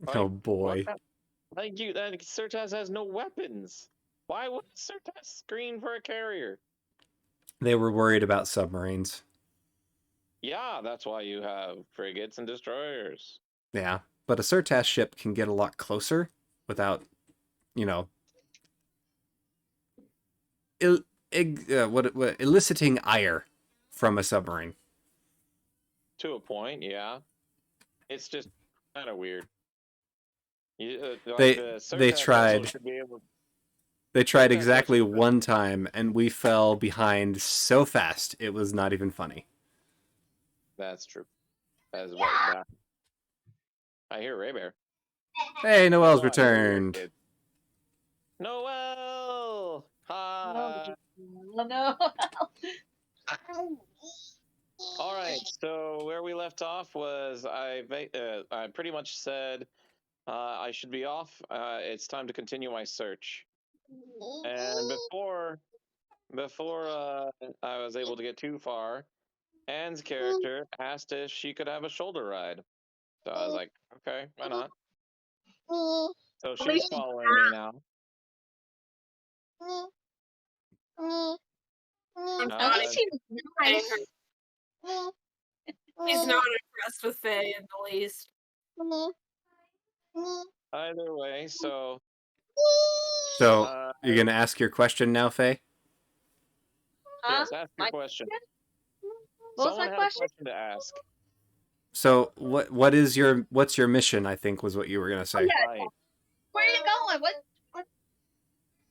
Oh boy. That Surtas has no weapons. Why would Surtas screen for a carrier? They were worried about submarines. Yeah, that's why you have frigates and destroyers. Yeah, but a Surtas ship can get a lot closer without, you know, eliciting ire from a submarine. To a point, yeah. It's just kind of weird. They The they Surtas vessel tried. should be able. They tried Surtas exactly vessel should- one time, and we fell behind so fast it was not even funny. That's true. That is what. I hear Ray Bear. Hey, Noel's Oh, I hear your returned. kid. Noel! Hi! Oh no. All right, so where we left off was I pretty much said I should be off. It's time to continue my search. And before I was able to get too far, Anne's character asked if she could have a shoulder ride. So I was like, okay, why not? So At she's least following me now. I'm At not least he was nice. He's not impressed with Faye in the least. Either way, so So, you're going to ask your question now, Faye? yes, ask your My question. What was Someone my had question? a question to ask. So, what's your mission, I think was what you were going to say. Yeah. Right. Where are you going?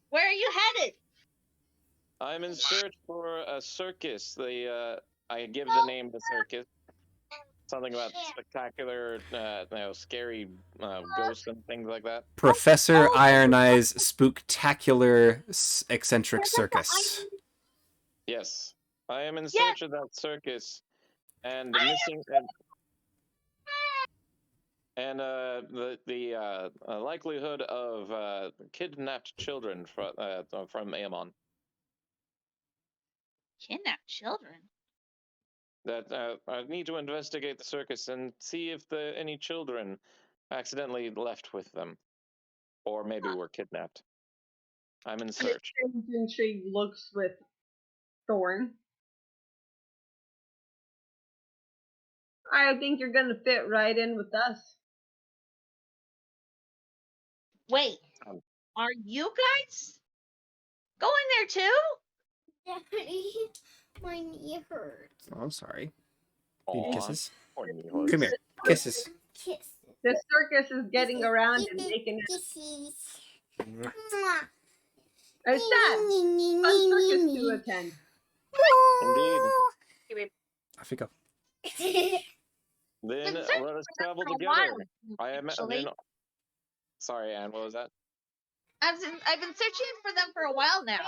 Where are you headed? I'm in search for a circus. I give the name the circus. Something about spectacular, scary ghosts and things like that. Professor Iron Eye's Spooktacular Eccentric Circus. Yes, I am in search of that circus, and the missing and the likelihood of kidnapped children from Aemon. Kidnap children. That I need to investigate the circus and see if any children accidentally left with them, or maybe were kidnapped. I'm in search. Intrigue looks with Thorn. I think you're gonna fit right in with us. Wait, are you guys going there too? Daddy, my knee hurts. Oh, I'm sorry. Aw, Kisses. poor Nihos. Come here. Kisses. Kisses. The circus is getting around and making it. Kisses. It's sad. Fun circus to attend. Indeed. Off you go. Then Been searching let us for them travel for a together. while, I am. actually. Sorry, Anne. What was that? I've been searching for them for a while now.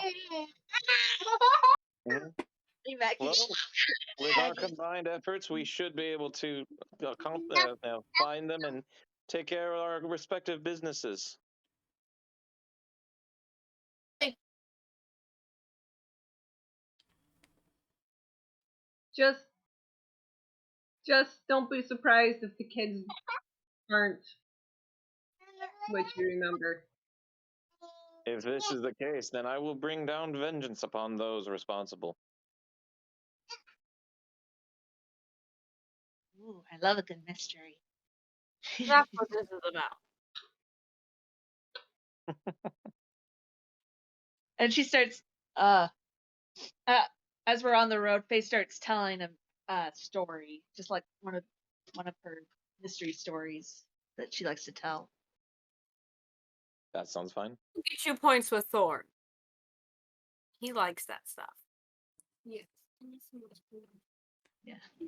Mhm. Hey, Maggie. Well, with our combined efforts, we should be able to find them and take care of our respective businesses. Just don't be surprised if the kids aren't what you remember. If this is the case, then I will bring down vengeance upon those responsible. Ooh, I love a good mystery. That's what this is about. And she starts, uh, uh, as we're on the road, Faye starts telling a story, just like one of her mystery stories that she likes to tell. That sounds fine. Get you points with Thorn. He likes that stuff. Yes.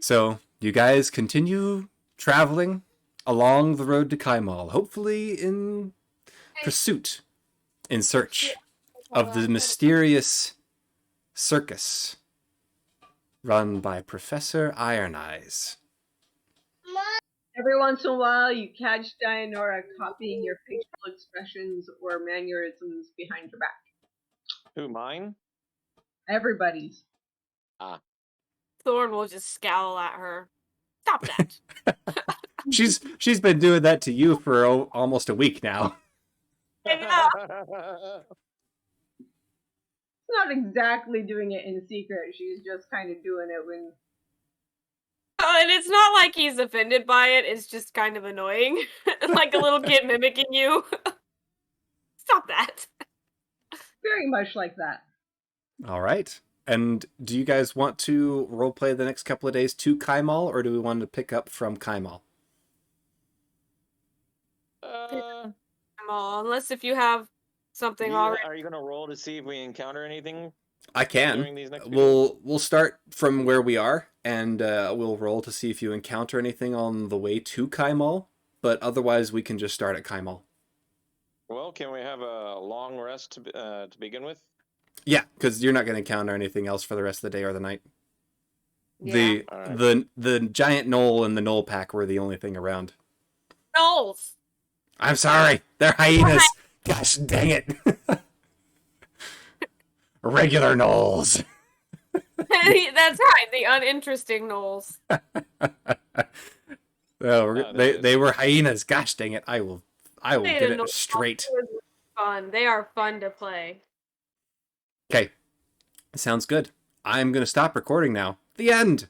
So you guys continue traveling along the road to Kaimal, hopefully in pursuit, in search of the mysterious circus run by Professor Iron Eyes. Every once in a while, you catch Dianora copying your facial expressions or mannerisms behind your back. Who, mine? Everybody's. Thorn will just scowl at her. Stop that. She's been doing that to you for almost a week now. Not exactly doing it in secret. She's just kind of doing it when. And it's not like he's offended by it. It's just kind of annoying. Like a little kid mimicking you. Stop that. Very much like that. All right. And do you guys want to roleplay the next couple of days to Kaimal, or do we want to pick up from Kaimal? Unless if you have something already. Are you going to roll to see if we encounter anything I can. during these next few days? We'll start from where we are, and we'll roll to see if you encounter anything on the way to Kaimal. But otherwise, we can just start at Kaimal. Well, can we have a long rest to begin with? Yeah, because you're not going to encounter anything else for the rest of the day or the night. Yeah. The giant knoll and the knoll pack were the only thing around. Knolls. I'm sorry, they're hyenas. Gosh dang it! Regular knolls. That's right, the uninteresting knolls. They were hyenas. Gosh dang it! I will get it straight. Fun. They are fun to play. Okay, sounds good. I'm gonna stop recording now. The end.